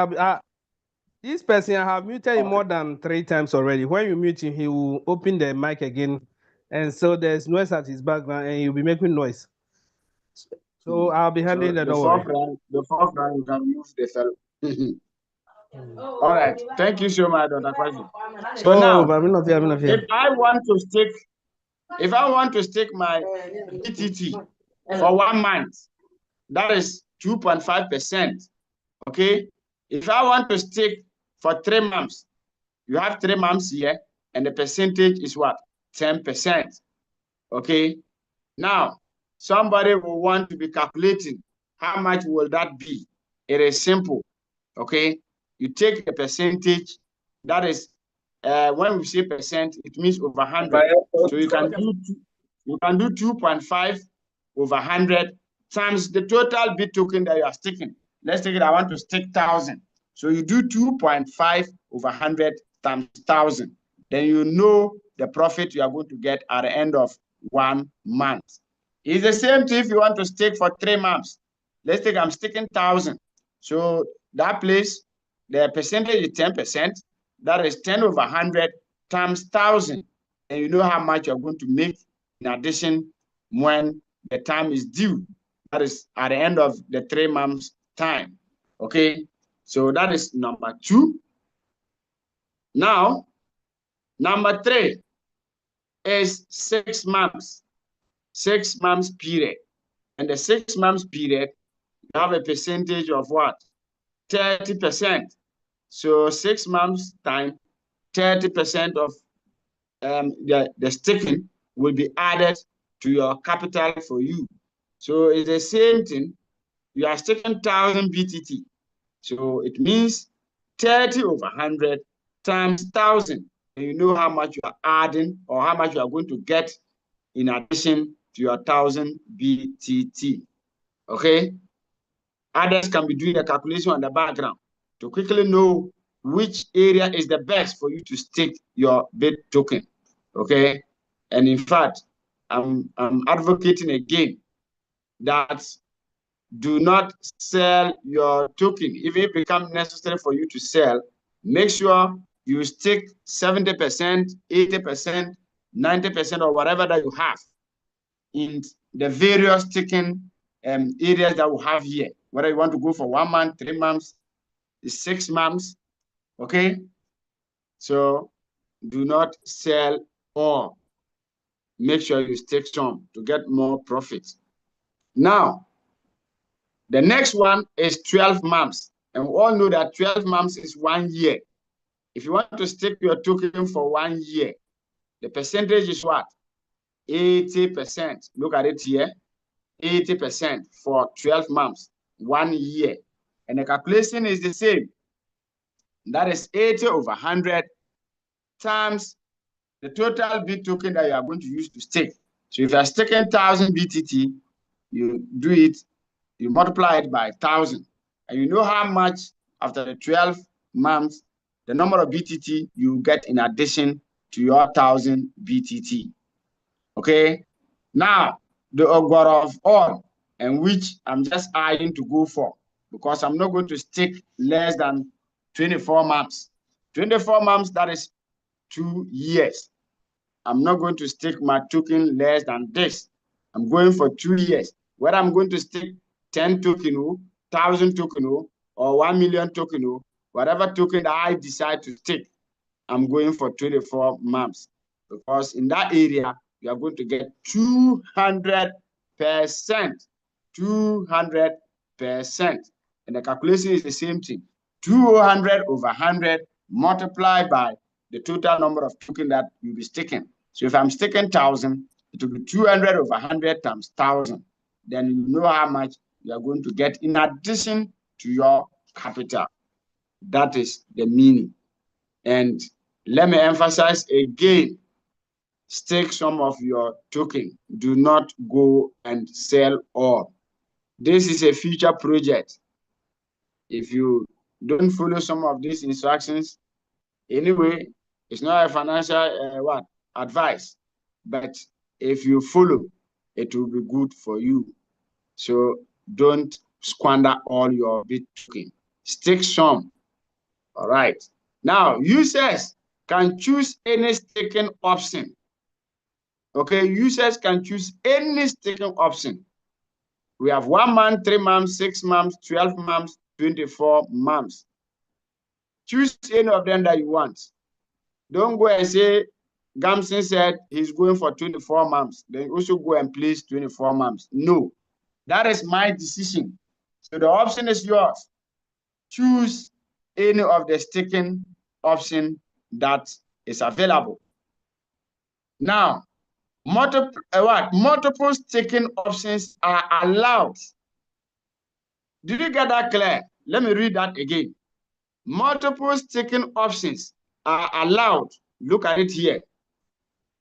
Speaker 13: This person, I have muted him more than 3 times already. When you mute him, he will open the mic again. And so there's noise at his background and he'll be making noise. So I'll be handling that.
Speaker 1: The fourth round, you can remove the fellow. All right. Thank you so much, Dr. Kwasi. So now, if I want to stake If I want to stake my BTT for 1 month, that is 2.5%. Okay. If I want to stake for 3 months, you have 3 months here, and the percentage is what? 10%. Okay. Now, somebody will want to be calculating how much will that be. It is simple. Okay. You take the percentage, that is, when we say percent, it means over 100. So you can do 2.5 over 100 times the total Btt token that you are staking. Let's take it, I want to stake 1,000. So you do 2.5 over 100 times 1,000. Then you know the profit you are going to get at the end of 1 month. It's the same thing if you want to stake for 3 months. Let's take, I'm staking 1,000. So that place, the percentage is 10%. That is 10 over 100 times 1,000. And you know how much you're going to make in addition when the time is due. That is at the end of the 3 months time. Okay. So that is number 2. Now, number 3 is 6 months. 6 months period. And the 6 months period, you have a percentage of what? 30%. So 6 months time, 30% of the staking will be added to your capital for you. So it's the same thing. You are staking 1,000 BTT. So it means 30 over 100 times 1,000. And you know how much you are adding or how much you are going to get in addition to your 1,000 BTT. Okay? Others can be doing the calculation on the background to quickly know which area is the best for you to stake your Btt token. Okay? And in fact, I'm advocating again that do not sell your token. If it becomes necessary for you to sell, make sure you stake 70%, 80%, 90%, or whatever that you have in the various staking areas that we have here. Whether you want to go for 1 month, 3 months, 6 months, okay? So do not sell all. Make sure you stake some to get more profit. Now, the next one is 12 months. And we all know that 12 months is 1 year. If you want to stake your token for 1 year, the percentage is what? 80%. Look at it here. 80% for 12 months, 1 year. And the calculation is the same. That is 80 over 100 times the total Btt token that you are going to use to stake. So if you are staking 1,000 BTT, you do it, you multiply it by 1,000. And you know how much after the 12 months, the number of BTT you get in addition to your 1,000 BTT. Okay? Now, the order of all, and which I'm just eyeing to go for, because I'm not going to stake less than 24 months. 24 months, that is 2 years. I'm not going to stake my token less than this. I'm going for 2 years. Whether I'm going to stake 10 token, 1,000 token, or 1 million token, whatever token that I decide to stake, I'm going for 24 months. Because in that area, you are going to get 200%. 200%. And the calculation is the same thing. 200 over 100 multiplied by the total number of tokens that you'll be staking. So if I'm staking 1,000, it will be 200 over 100 times 1,000. Then you know how much you are going to get in addition to your capital. That is the meaning. And let me emphasize again, stake some of your token. Do not go and sell all. This is a future project. If you don't follow some of these instructions, anyway, it's not a financial advice, but if you follow, it will be good for you. So don't squander all your Btt token. Stake some. All right. Now, users can choose any staking option. Okay, users can choose any staking option. We have 1 month, 3 months, 6 months, 12 months, 24 months. Choose any of them that you want. Don't go and say, Gamson said he's going for 24 months. Then also go and place 24 months. No, that is my decision. So the option is yours. Choose any of the staking option that is available. Now, multiple staking options are allowed. Did you get that clear? Let me read that again. Multiple staking options are allowed. Look at it here.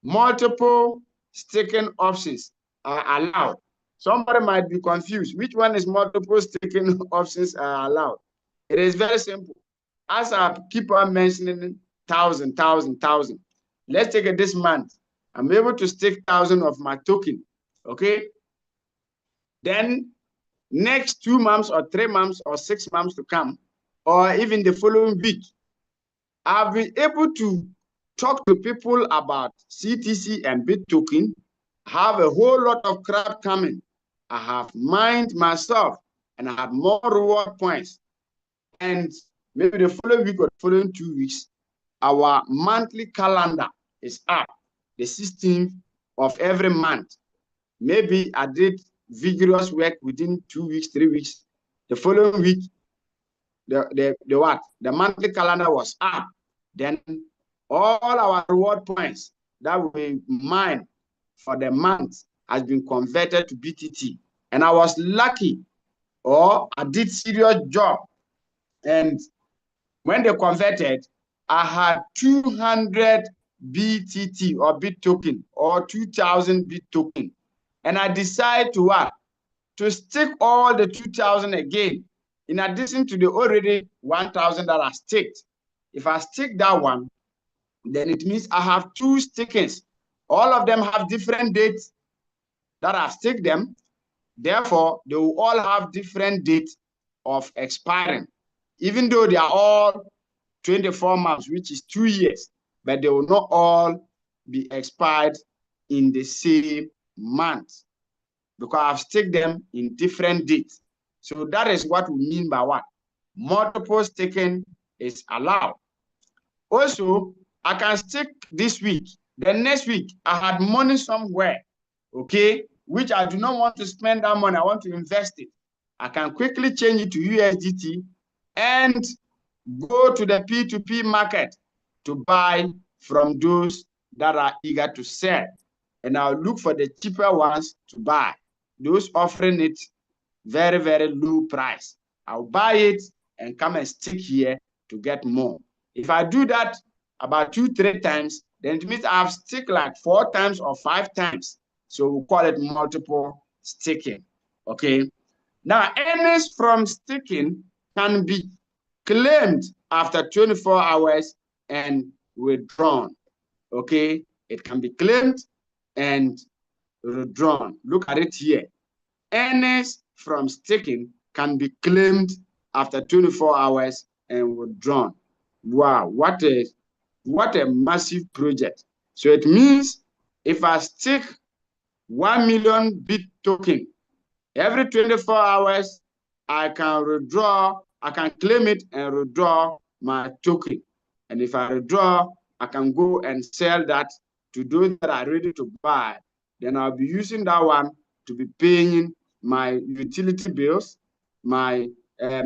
Speaker 1: Multiple staking options are allowed. Somebody might be confused. Which one is multiple staking options are allowed? It is very simple. As I keep on mentioning 1,000, 1,000, 1,000. Let's take it this month. I'm able to stake 1,000 of my token. Okay. Then next 2 months or 3 months or 6 months to come, or even the following week, I've been able to talk to people about CTC and Btt token, have a whole lot of crap coming. I have mined myself and I have more reward points. And maybe the following week or the following 2 weeks, our monthly calendar is up, the 16th of every month. Maybe I did vigorous work within 2 weeks, 3 weeks. The following week, the monthly calendar was up. Then all our reward points that we mine for the month has been converted to BTT. And I was lucky, or I did serious job. And when they converted, I had 200 BTT or Btt token or 2,000 Btt token. And I decided to what? To stick all the 2,000 again, in addition to the already 1,000 that I staked. If I stick that one, then it means I have 2 stickings. All of them have different dates that I've staked them. Therefore, they will all have different dates of expiring, even though they are all 24 months, which is 2 years, but they will not all be expired in the same month, because I've staked them in different dates. So that is what we mean by what? Multiple staking is allowed. Also, I can stake this week. The next week, I had money somewhere, okay, which I do not want to spend that money. I want to invest it. I can quickly change it to USDT and go to the P2P market to buy from those that are eager to sell. And I'll look for the cheaper ones to buy, those offering it very, very low price. I'll buy it and come and stick here to get more. If I do that about 2-3 times, then it means I've stick like 4 times or 5 times. So we'll call it multiple staking. Okay. Now, earnings from staking can be claimed after 24 hours and withdrawn. Okay. It can be claimed and withdrawn. Look at it here. Earnings from staking can be claimed after 24 hours and withdrawn. Wow, what a massive project. So it means if I stake 1 million Btt token, every 24 hours, I can withdraw, I can claim it and withdraw my token. And if I withdraw, I can go and sell that to those that are ready to buy. Then I'll be using that one to be paying my utility bills, my how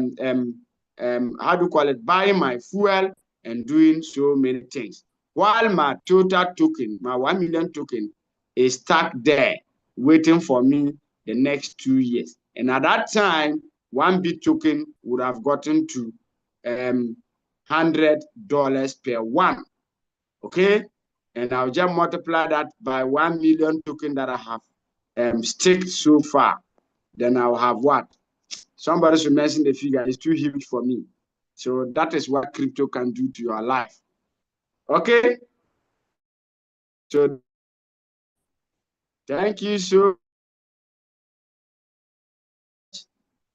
Speaker 1: do you call it, buying my fuel and doing so many things. While my total token, my 1 million token, is stuck there waiting for me the next 2 years. And at that time, 1 Btt token would have gotten to $100 per one. Okay? And I'll just multiply that by 1 million token that I have staked so far. Then I'll have what? Somebody should mention the figure. It's too huge for me. So that is what crypto can do to your life. Okay? So thank you so much.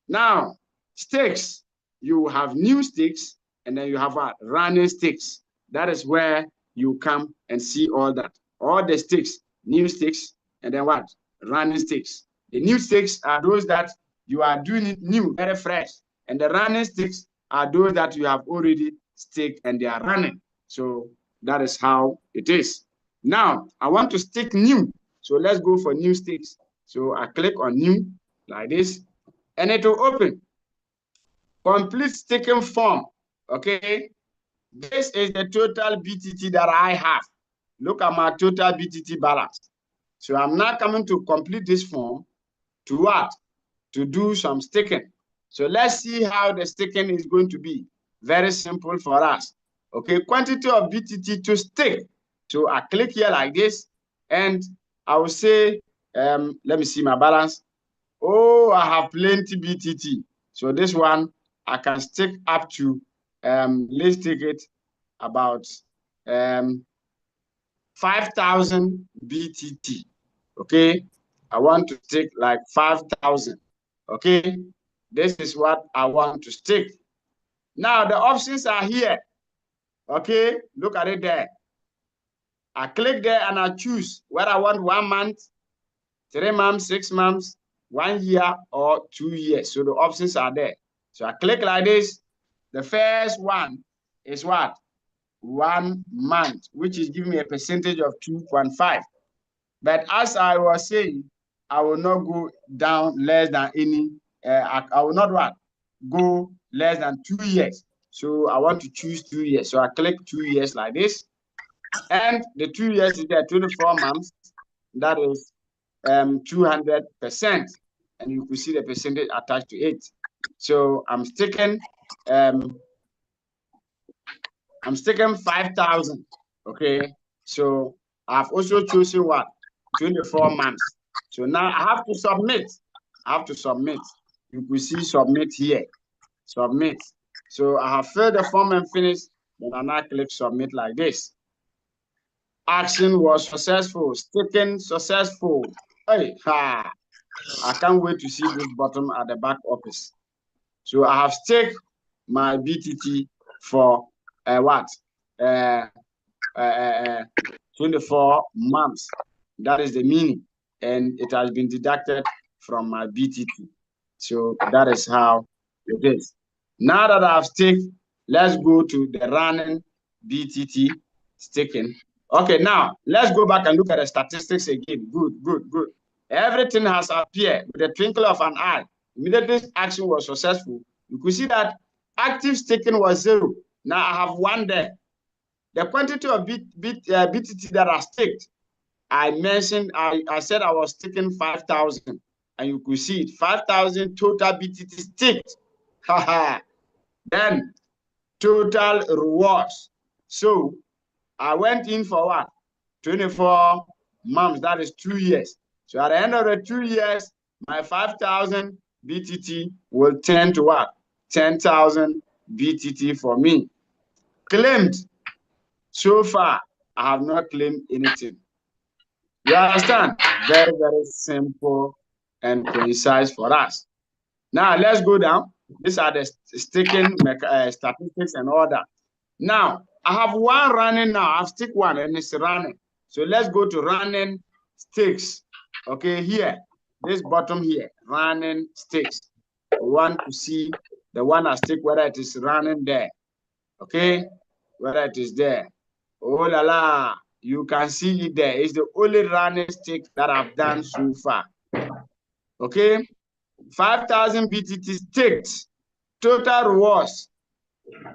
Speaker 1: Now, stakes. You have new stakes, and then you have running stakes. That is where you come and see all that. All the stakes, new stakes, and then what? Running stakes. The new stakes are those that you are doing it new, very fresh. And the running stakes are those that you have already staked and they are running. So that is how it is. Now, I want to stick new. So let's go for new sticks. So I click on new like this, and it will open. Complete sticking form. Okay. This is the total BTT that I have. Look at my total BTT balance. So I'm now coming to complete this form to what? To do some sticking. So let's see how the sticking is going to be. Very simple for us. Okay, quantity of BTT to stick. So I click here like this, and I will say, let me see my balance. Oh, I have plenty BTT. So this one, I can stick up to, let's take it about 5,000 BTT. Okay, I want to stick like 5,000. Okay, this is what I want to stick. Now the options are here. Okay, look at it there. I click there and I choose whether I want 1 month, 3 months, 6 months, 1 year, or 2 years. So the options are there. So I click like this. The first one is what? 1 month, which is giving me a percentage of 2.5. But as I was saying, I will not go down less than any, I will not what? Go less than 2 years. So I want to choose 2 years. So I click 2 years like this. And the 2 years is there, 24 months. That is 200%. And you can see the percentage attached to it. So I'm sticking 5,000. Okay. So I've also chosen what? 24 months. So now I have to submit. You can see submit here. Submit. So I have filled the form and finished. Then I now click submit like this. Action was successful. Sticking successful. Hey, ha. I can't wait to see this button at the back office. So I have staked my BTT for what? 24 months. That is the meaning. And it has been deducted from my BTT. So that is how it is. Now that I've staked, let's go to the running BTT staking. Okay, now let's go back and look at the statistics again. Good. Everything has appeared with the twinkle of an eye. Immediately action was successful. You could see that active staking was 0. Now I have 1 there. The quantity of BTT that I staked, I mentioned, I said I was staking 5,000. And you could see it, 5,000 total BTT staked. Then total rewards. So I went in for what? 24 months, that is 2 years. So at the end of the 2 years, my 5,000 BTT will turn to what? 10,000 BTT for me. Claimed. So far, I have not claimed anything. You understand? Very, very simple and concise for us. Now, let's go down. These are the staking statistics and all that. Now, I have 1 running now. I've stick 1 and it's running. So let's go to running stakes. Okay, here, this bottom here, running stakes. We want to see the one I stick, whether it is running there. Okay, whether it is there. Oh la la, you can see it there. It's the only running stick that I've done so far. Okay, 5,000 BTT staked. Total rewards.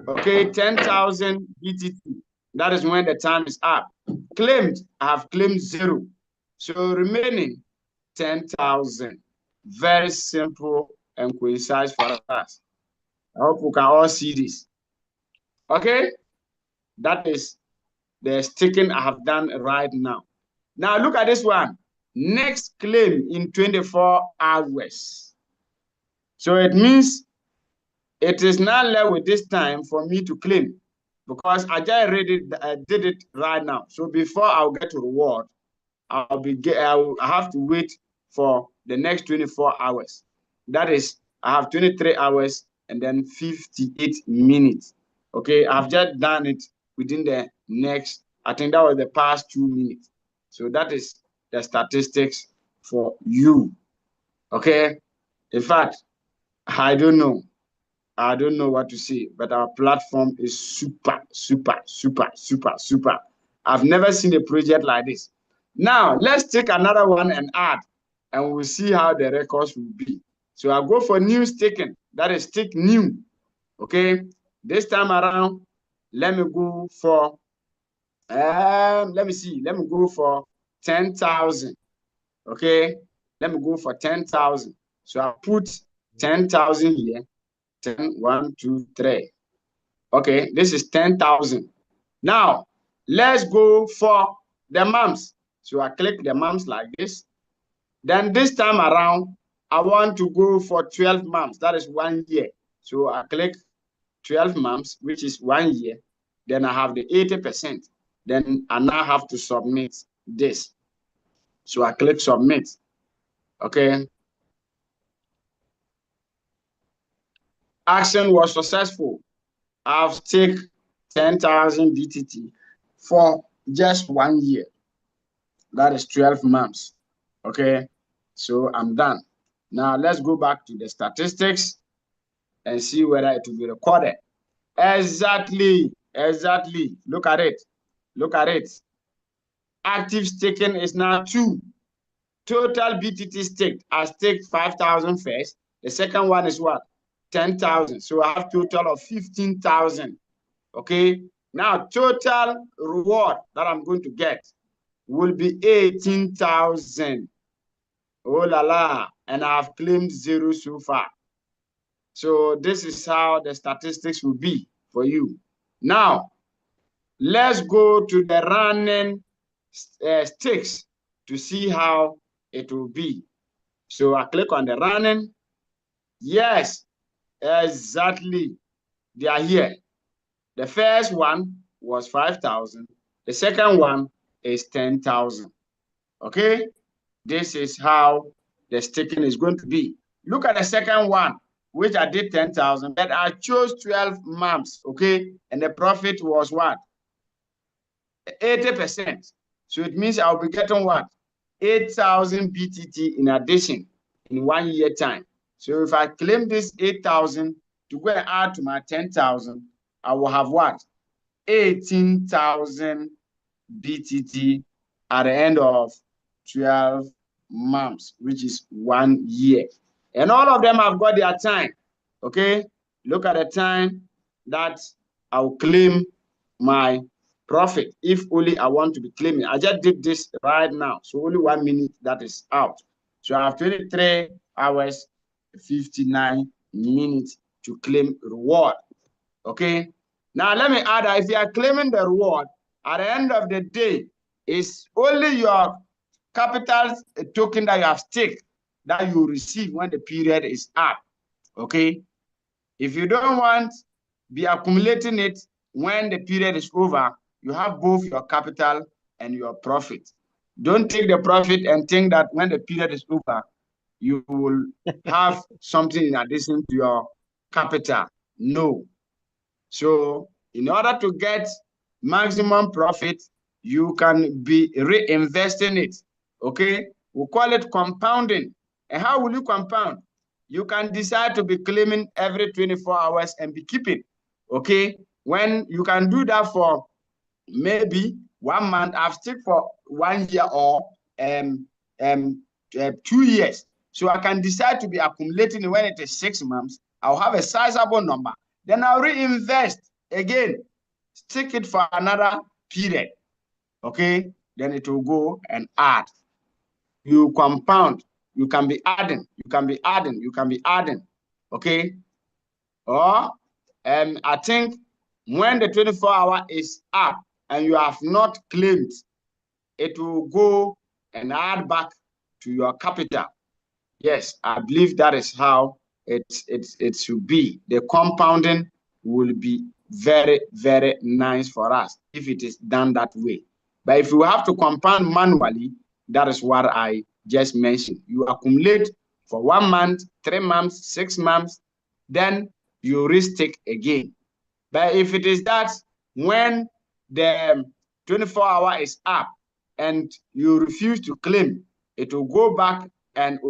Speaker 1: Okay, 10,000 BTT. That is when the time is up. Claimed, I have claimed 0. So remaining 10,000. Very simple and concise for us. I hope we can all see this. Okay, that is the sticking I have done right now. Now look at this one. Next claim in 24 hours. So it means it is now left with this time for me to claim, because I just did it right now. So before I'll get to reward, I have to wait for the next 24 hours. That is, I have 23 hours and then 58 minutes. Okay, I've just done it within the next, I think that was the past 2 minutes. So that is the statistics for you. Okay, in fact, I don't know what to say, but our platform is super. I've never seen a project like this. Now, let's take another one and add, and we'll see how the records will be. So I'll go for new staking. That is stick new. Okay. This time around, let me go for, let me see. Let me go for 10,000. Okay. Let me go for 10,000. So I'll put 10,000 here. 10, 1, 2, 3. Okay. This is 10,000. Now, let's go for the months. So I click the months like this. Then this time around, I want to go for 12 months. That is 1 year. So I click 12 months, which is 1 year. Then I have the 80%. Then I now have to submit this. So I click submit. Okay. Action was successful. I've staked 10,000 BTT for just 1 year. That is 12 months. Okay. So I'm done. Now let's go back to the statistics and see whether it will be recorded. Exactly. Look at it. Active staking is now 2. Total BTT staked. I staked 5,000 first. The second one is what? 10,000. So I have total of 15,000. Okay. Now total reward that I'm going to get will be 18,000. Oh la la. And I've claimed 0 so far. So this is how the statistics will be for you. Now, let's go to the running stakes to see how it will be. So I click on the running. Yes, exactly. They are here. The first one was 5,000. The second one is 10,000. Okay? This is how the staking is going to be. Look at the second one, which I did 10,000, but I chose 12 months, okay? And the profit was what? 80%. So it means I'll be getting what? 8,000 BTT in addition in 1 year time. So if I claim this 8,000 to go and add to my 10,000, I will have what? 18,000 BTT at the end of 12 months, which is 1 year. And all of them have got their time. Okay, look at the time that I'll claim my profit if only I want to be claiming. I just did this right now, so only 1 minute that is out. So I have 23 hours, 59 minutes to claim reward. Okay, now let me add that if you are claiming the reward, at the end of the day, it's only your capital token that you have staked that you receive when the period is up. Okay, if you don't want be accumulating it when the period is over, you have both your capital and your profit. Don't take the profit and think that when the period is over, you will have something in addition to your capital. No. So in order to get maximum profit, you can be reinvesting it. Okay, we call it compounding. And how will you compound? You can decide to be claiming every 24 hours and be keeping. Okay, when you can do that for maybe 1 month, I've stick for 1 year or 2 years. So I can decide to be accumulating when it is 6 months. I'll have a sizable number. Then I'll reinvest again, stick it for another period. Okay, then it will go and add. You compound, you can be adding, you can be adding, you can be adding. Okay, or I think when the 24-hour is up and you have not claimed, it will go and add back to your capital. Yes, I believe that is how it should be. The compounding will be very, very nice for us if it is done that way. But if you have to compound manually, that is what I just mentioned. You accumulate for 1 month, 3 months, 6 months, then you restake again. But if it is that when the 24-hour is up and you refuse to claim, it will go back and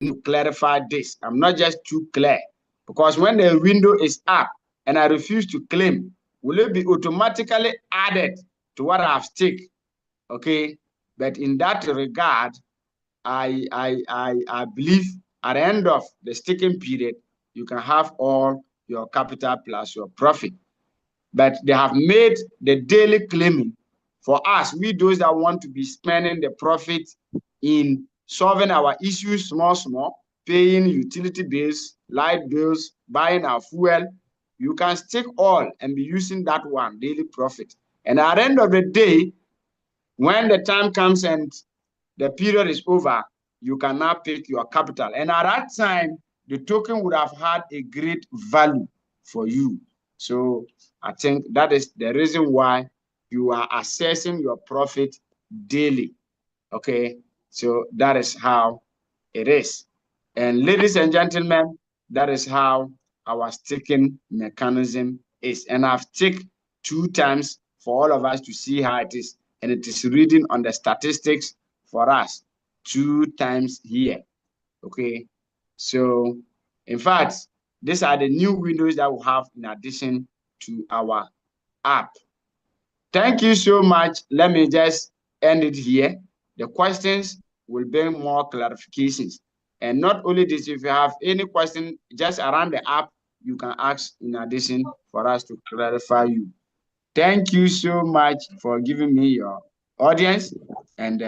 Speaker 1: to clarify this. I'm not just too clear. Because when the window is up and I refuse to claim, will it be automatically added to what I've staked? Okay. But in that regard, I believe at the end of the staking period, you can have all your capital plus your profit. But they have made the daily claiming for us, we those that want to be spending the profit in solving our issues small, paying utility bills, light bills, buying our fuel. You can stick all and be using that one daily profit. And at the end of the day, when the time comes and the period is over, you can now pick your capital. And at that time, the token would have had a great value for you. So I think that is the reason why you are assessing your profit daily. Okay, so that is how it is. And ladies and gentlemen, that is how our staking mechanism is. And I've ticked 2 times for all of us to see how it is. And it is reading on the statistics for us 2 times here. Okay, so in fact, these are the new windows that we have in addition to our app. Thank you so much. Let me just end it here. The questions will bring more clarifications. And not only this, if you have any question just around the app, you can ask in addition for us to clarify you. Thank you so much for giving me your audience. And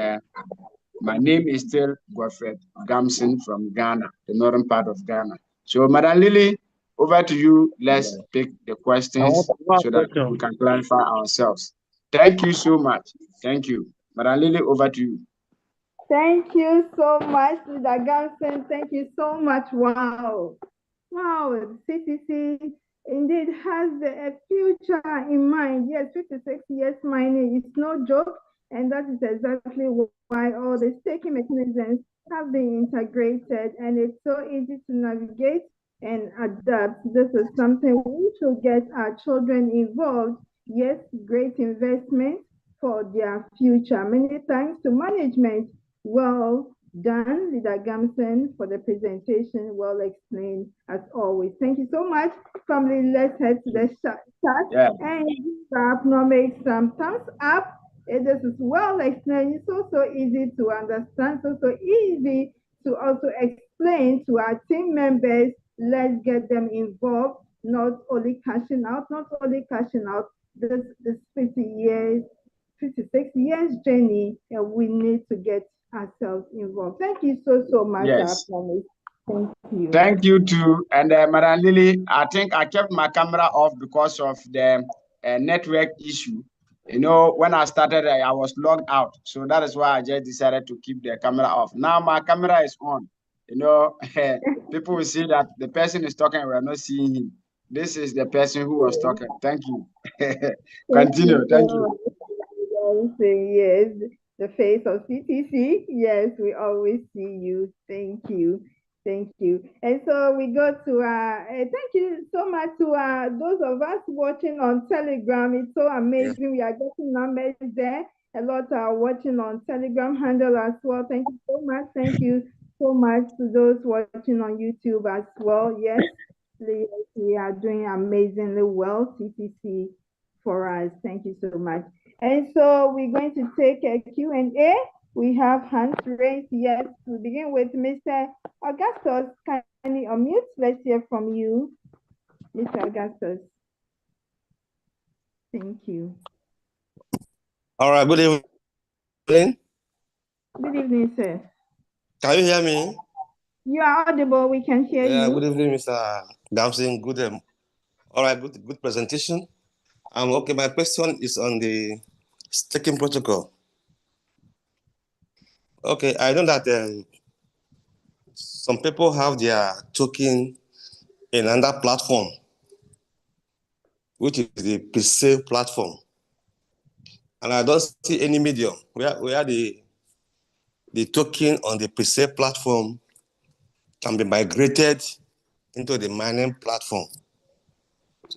Speaker 1: my name is still Godfred Gamson from Ghana, the northern part of Ghana. So, Madam Lily, over to you. Let's pick the questions so that we can clarify ourselves. Thank you so much. Thank you. Madam Lily, over to you.
Speaker 4: Thank you so much, Mr. Gamson. Thank you so much. Wow. Wow, CTC indeed has a future in mind. Yes, 56 years mining is no joke. And that is exactly why all the staking mechanisms have been integrated, and it's so easy to navigate and adapt. This is something we should get our children involved. Yes, great investment for their future. Many thanks to management. Well done, Leader Gamson, for the presentation. Well explained as always. Thank you so much. Family, let's head to the chat and make some thumbs up. This is well explained. It's also easy to understand. It's also easy to also explain to our team members. Let's get them involved, not only cashing out, this 56 years journey, and we need to get ourselves involved. Thank you so much.
Speaker 1: Yes.
Speaker 4: Thank you.
Speaker 1: Thank you too. And Madam Lily, I think I kept my camera off because of the network issue. You know, when I started, I was logged out. So that is why I just decided to keep the camera off. Now my camera is on. You know, people will see that the person is talking, we're not seeing him. This is the person who was talking. Thank you. Continue. Thank you.
Speaker 4: Yes, the face of CTC. Yes, we always see you. Thank you. Thank you. And so we go to, thank you so much to those of us watching on Telegram. It's so amazing. We are getting numbers there. A lot are watching on Telegram handle as well. Thank you so much. Thank you so much to those watching on YouTube as well. Yes, we are doing amazingly well, CTC, for us. Thank you so much. And so we're going to take a Q&A. We have hands raised. Yes, we begin with Mr. Augustus. Can you unmute? Let's hear from you, Mr. Augustus. Thank you.
Speaker 14: All right, good evening.
Speaker 4: Good evening, sir.
Speaker 14: Can you hear me?
Speaker 4: You are audible. We can hear you.
Speaker 14: Yeah, good evening, Mr. Gamson. Good. All right, good presentation. Okay, my question is on the staking protocol. Okay, I know that some people have their token in another platform, which is the pre-sale platform. And I don't see any medium where the token on the pre-sale platform can be migrated into the mining platform.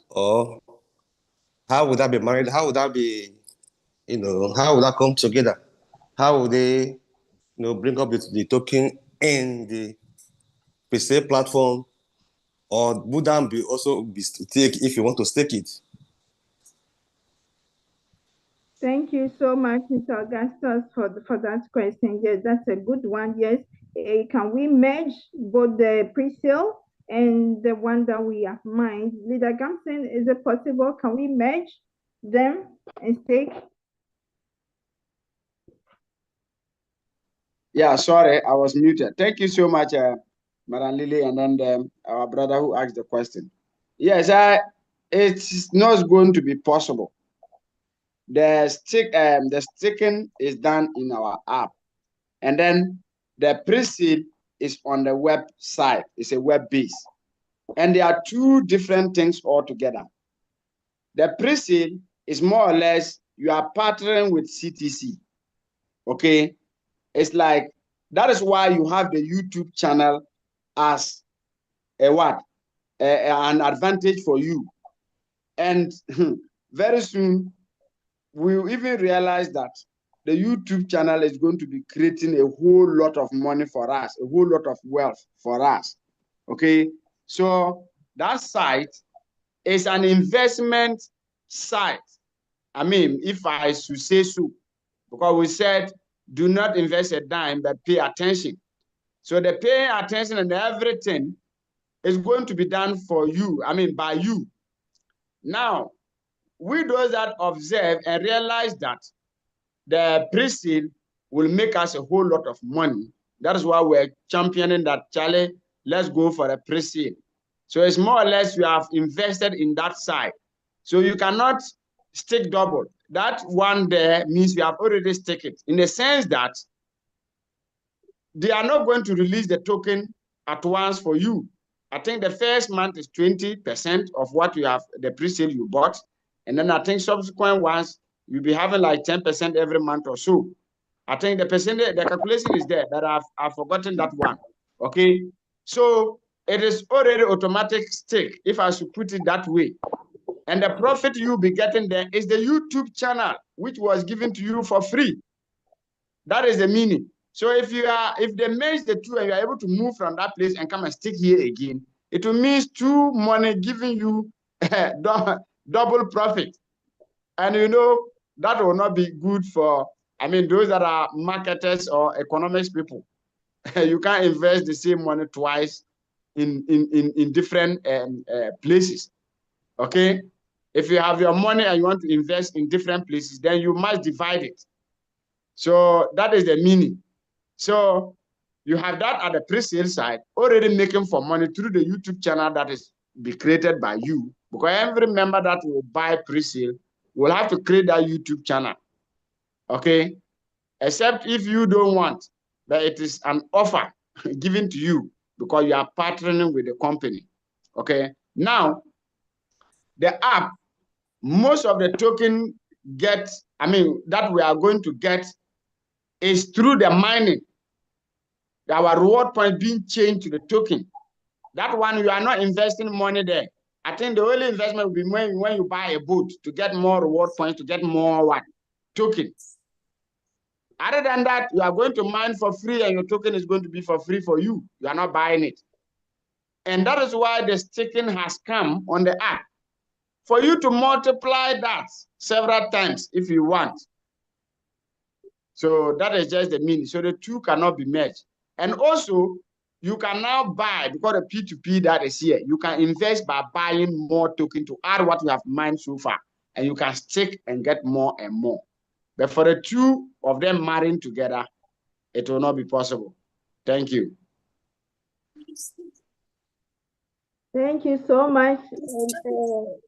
Speaker 14: Or how would that be managed? How would that be, how would that come together? How would they, bring up the token in the pre-sale platform, or would that be also be stake if you want to stake it?
Speaker 4: Thank you so much, Mr. Augustus, for that question. Yes, that's a good one. Yes. Can we merge both the pre-sale and the one that we have mined? Leader Gamson, is it possible? Can we merge them and stake?
Speaker 1: Yeah, sorry, I was muted. Thank you so much, Madam Lily, and then our brother who asked the question. Yes, it's not going to be possible. The staking is done in our app, and then the pre-sale is on the website. It's a web base, and there are two different things altogether. The pre-sale is more or less you are partnering with CTC. Okay, it's like that is why you have the YouTube channel as an advantage for you, and very soon we will even realize that the YouTube channel is going to be creating a whole lot of money for us, a whole lot of wealth for us. Okay, so that site is an investment site. I mean, if I should say so, because we said do not invest a dime, but pay attention. So the paying attention and everything is going to be done for you, I mean, by you. Now, we those that observe and realize that the pre-sale will make us a whole lot of money. That is why we're championing that, Charlie, let's go for a pre-sale. So it's more or less you have invested in that side. So you cannot stake double. That one there means you have already staked it, in the sense that they are not going to release the token at once for you. I think the first month is 20% of what you have, the pre-sale you bought. And then I think subsequent ones, you'll be having like 10% every month or so. I think the percentage, the calculation is there, but I've forgotten that one. Okay. So it is already automatic stake, if I should put it that way. And the profit you'll be getting there is the YouTube channel, which was given to you for free. That is the meaning. So if they merge the two and you're able to move from that place and come and stick here again, it will mean two money giving you double profit. And you know, that will not be good for, I mean, those that are marketers or economics people. You can't invest the same money twice in different places. Okay? If you have your money and you want to invest in different places, then you must divide it. So that is the meaning. So you have that at the pre-sale side, already making for money through the YouTube channel that is be created by you. Because every member that will buy pre-sale will have to create that YouTube channel. Okay? Except if you don't want, but it is an offer given to you because you are partnering with the company. Okay? Now, the app, most of the token that we are going to get is through the mining. Our reward point being changed to the token. That one, you are not investing money there. I think the only investment will be when you buy a boat to get more reward points, to get more token. Other than that, you are going to mine for free and your token is going to be for free for you. You are not buying it. And that is why the staking has come on the app. For you to multiply that several times if you want. So that is just the meaning. So the two cannot be merged. And also, you can now buy, because the P2P that is here, you can invest by buying more token to add what you have mined so far. And you can stake and get more and more. But for the two of them marrying together, it will not be possible. Thank you.
Speaker 4: Thank you so much,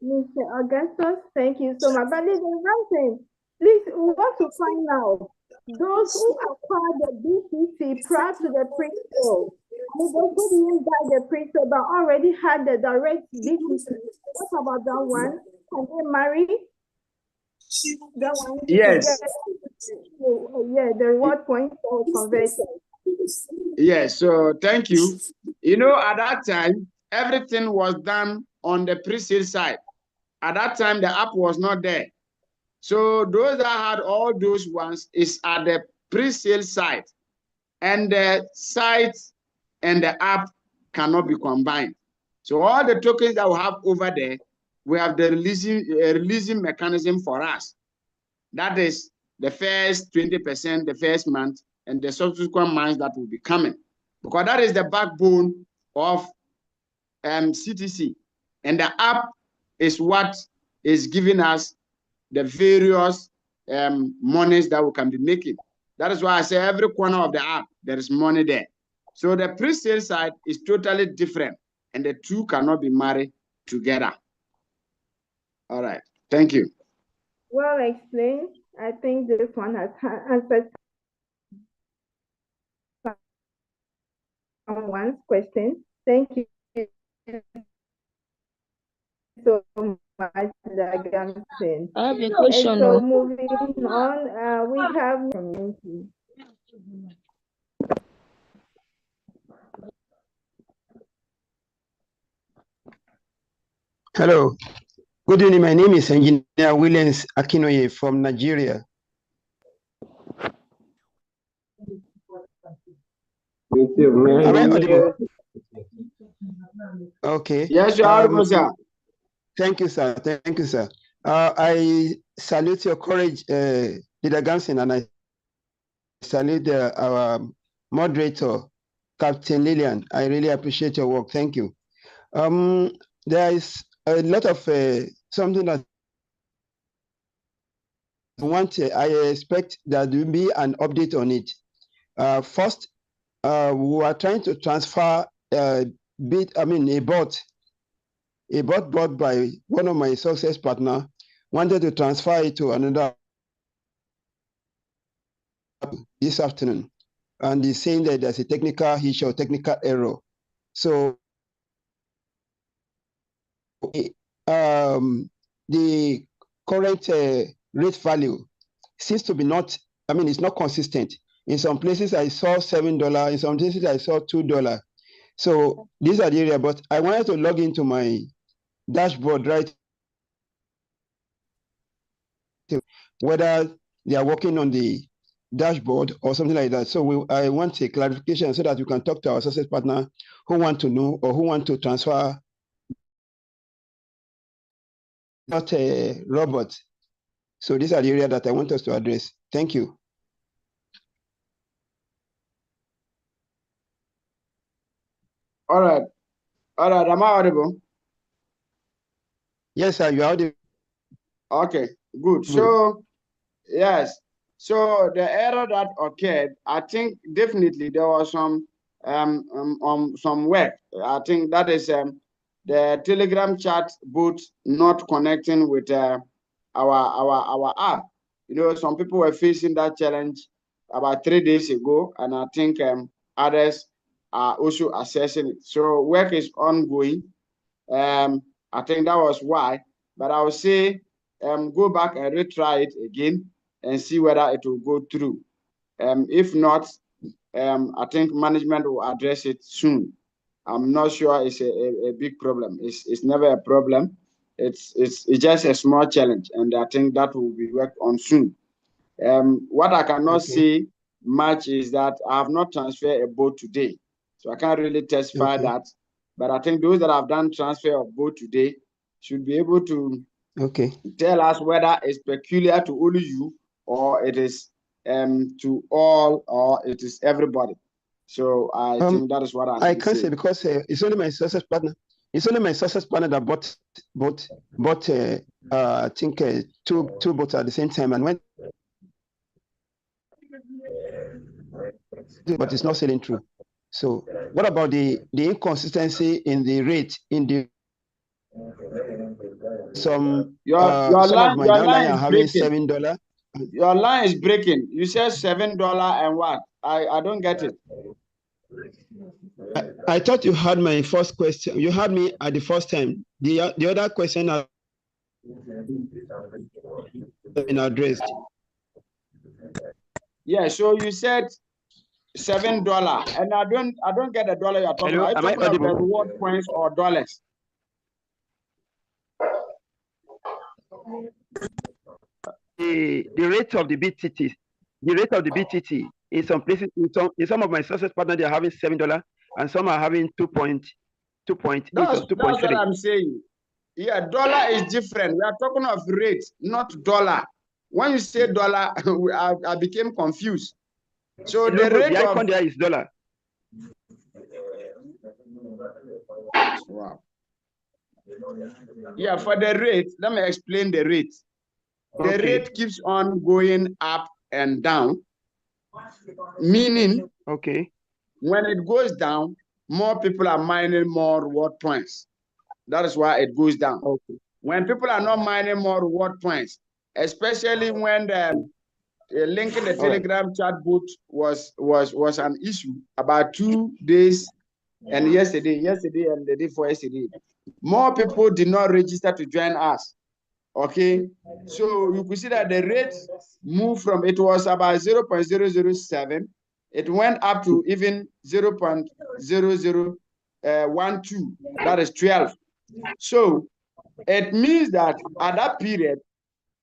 Speaker 4: Mr. Augustus. Thank you so much. But listen, please, we want to find out those who acquired the BTC prior to the pre-sale. Those who didn't buy the pre-sale but already had the direct BTC. What about that one? Can they marry? That one?
Speaker 1: Yes.
Speaker 4: Yeah, the reward point for conversion.
Speaker 1: Yes, so thank you. You know, at that time, everything was done on the pre-sale side. At that time, the app was not there. So those that had all those ones is at the pre-sale side. And the site and the app cannot be combined. So all the tokens that we have over there, we have the releasing mechanism for us. That is the first 20%, the first month, and the subsequent months that will be coming. Because that is the backbone of CTC. And the app is what is giving us the various monies that we can be making. That is why I say every corner of the app, there is money there. So the pre-sale side is totally different, and the two cannot be married together. All right. Thank you.
Speaker 4: Well explained. I think this one has answered someone's question. Thank you so much, Dagamson.
Speaker 6: I have a question.
Speaker 4: And so moving on, we have community.
Speaker 15: Hello. Good evening. My name is Engineer Williams Akinoye from Nigeria. Am I audible? Okay.
Speaker 1: Yes, you are audible, sir.
Speaker 15: Thank you, sir. Thank you, sir. I salute your courage, Leader Ganson, and I salute our moderator, Captain Lillian. I really appreciate your work. Thank you. There is a lot of something that I expect there will be an update on it. First, we are trying to transfer a bot bought by one of my success partner, wanted to transfer it to another this afternoon. And he's saying that there's a technical issue or technical error. So the current rate value seems to be it's not consistent. In some places I saw $7, in some places I saw $2. So these are the areas, but I wanted to log into my dashboard, right? Whether they are working on the dashboard or something like that. So I want a clarification so that you can talk to our success partner who want to know or who want to transfer not a robot. So these are the areas that I want us to address. Thank you.
Speaker 1: All right. All right. Am I audible?
Speaker 15: Yes, sir. You are audible.
Speaker 1: Okay. Good. So, yes. So the error that occurred, I think definitely there was some work. I think that is the Telegram chat bot not connecting with our app. You know, some people were facing that challenge about 3 days ago, and I think others are also assessing it. So work is ongoing. I think that was why, but I would say go back and retry it again and see whether it will go through. If not, I think management will address it soon. I'm not sure it's a big problem. It's never a problem. It's just a small challenge, and I think that will be worked on soon. What I cannot say much is that I have not transferred a boat today, so I can't really testify that. But I think those that have done transfer of boat today should be able to tell us whether it's peculiar to only you or it is to all or it is everybody. So I think that is what I
Speaker 15: can't say because it's only my success partner. It's only my success partner that bought I think two boats at the same time, and when but it's not selling through. So what about the inconsistency in the rate in the some of my downline are having $7.
Speaker 1: Your line is breaking. You said $7 and what? I don't get it.
Speaker 15: I thought you had my first question. You had me at the first time. The other question has been addressed.
Speaker 1: Yeah, so you said $7, and I don't get the dollar you're talking about. Are you talking about reward points or dollars?
Speaker 15: The rate of the BTT, in some places, in some of my success partners, they are having $7. and some are having 2.8 or 2.3.
Speaker 1: That's what I'm saying. Yeah, dollar is different. We are talking of rate, not dollar. When you say dollar, I became confused. So the rate
Speaker 15: the icon
Speaker 1: of
Speaker 15: there is dollar.
Speaker 1: Wow. Yeah, for the rate, let me explain the rate. The rate keeps on going up and down, meaning when it goes down, more people are mining more reward points. That is why it goes down. When people are not mining more reward points, especially when the linking the Telegram chat bot was an issue about 2 days and yesterday and the day before yesterday, more people did not register to join us. Okay, so you could see that the rate moved from, it was about 0.007, it went up to even 0.0012, that is 12. So it means that at that period,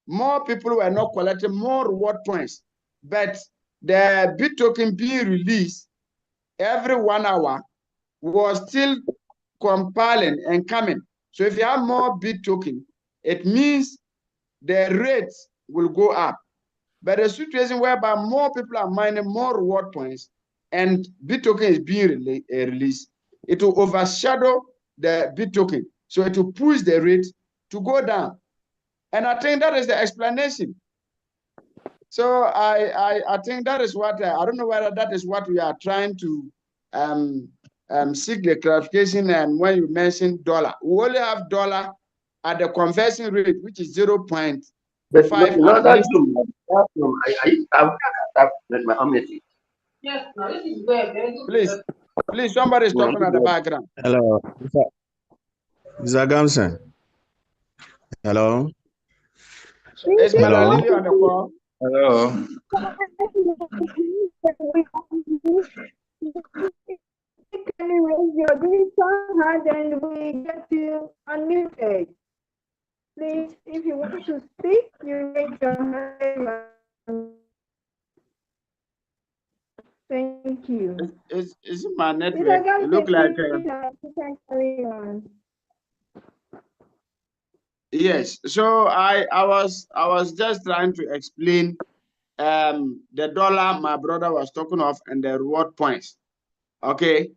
Speaker 1: more people were not collecting more reward points, but the Btt token being released every 1 hour was still compiling and coming. So if you have more Btt token, it means the rate will go up. But the situation whereby more people are mining more reward points and Btt token is being released, it will overshadow the Btt token. So it will push the rate to go down. And I think that is the explanation. So I think that is what, I don't know whether that is what we are trying to seek the clarification. And when you mention dollar, we only have dollar at the conversion rate, which is 0.5.
Speaker 5: But no, that's my community.
Speaker 12: Yes, no, this is where.
Speaker 1: Please, somebody is talking at the background.
Speaker 11: Hello. Mr. Gamson. Hello.
Speaker 1: Is Malalili on the call?
Speaker 11: Hello.
Speaker 4: Can you raise your digital hand and we get you unmuted? Please, if you want to speak, you raise your hand. Thank you.
Speaker 1: Is it my network? It look like yes. So I was just trying to explain the dollar my brother was talking of and the reward points. Okay,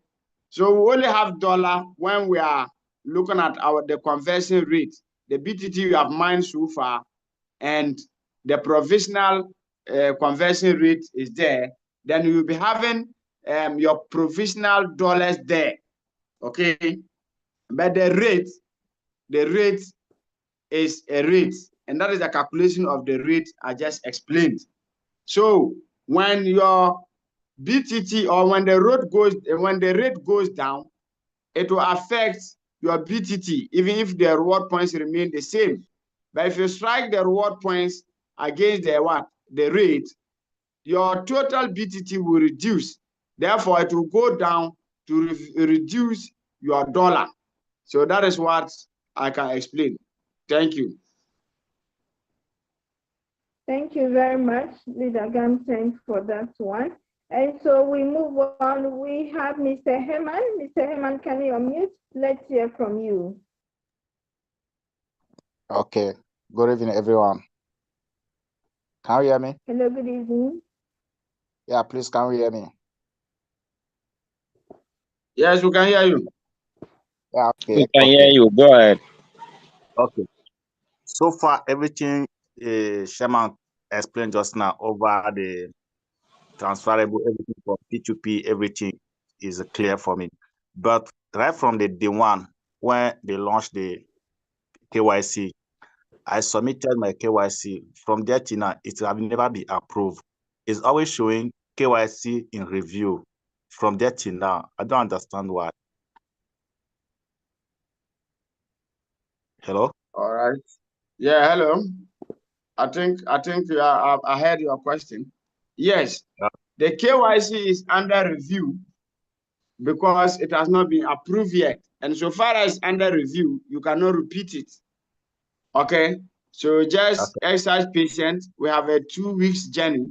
Speaker 1: so we only have dollar when we are looking at the conversion rate, the BTT we have mined so far, and the provisional conversion rate is there. Then you will be having your provisional dollars there. Okay, but the rate is a rate, and that is the calculation of the rate I just explained. So when your BTT or when the rate goes down, it will affect your BTT, even if the reward points remain the same. But if you strike the reward points against the rate, your total BTT will reduce. Therefore, it will go down to reduce your dollar. So that is what I can explain. Thank you.
Speaker 4: Thank you very much, Leader Gamson, for that one. And so we move on. We have Mr. Herman. Mr. Herman, can you unmute? Let's hear from you.
Speaker 7: Okay. Good evening, everyone. Can you hear me?
Speaker 4: Hello, good evening.
Speaker 7: Yeah, please, can you hear me?
Speaker 1: Yes, we can hear you.
Speaker 7: Yeah, okay.
Speaker 9: We can hear you. Go ahead.
Speaker 7: Okay. So far, everything Sherman explained just now over the transferable, everything from P2P, everything is clear for me. But right from the day one, when they launched the KYC, I submitted my KYC. From there to now, it have never been approved. It's always showing KYC in review. From there to now, I don't understand why. Hello?
Speaker 1: All right. Yeah, hello. I think I heard your question. Yes, the KYC is under review because it has not been approved yet. And so far as under review, you cannot repeat it. Okay, so just exercise patience. We have a 2 weeks journey.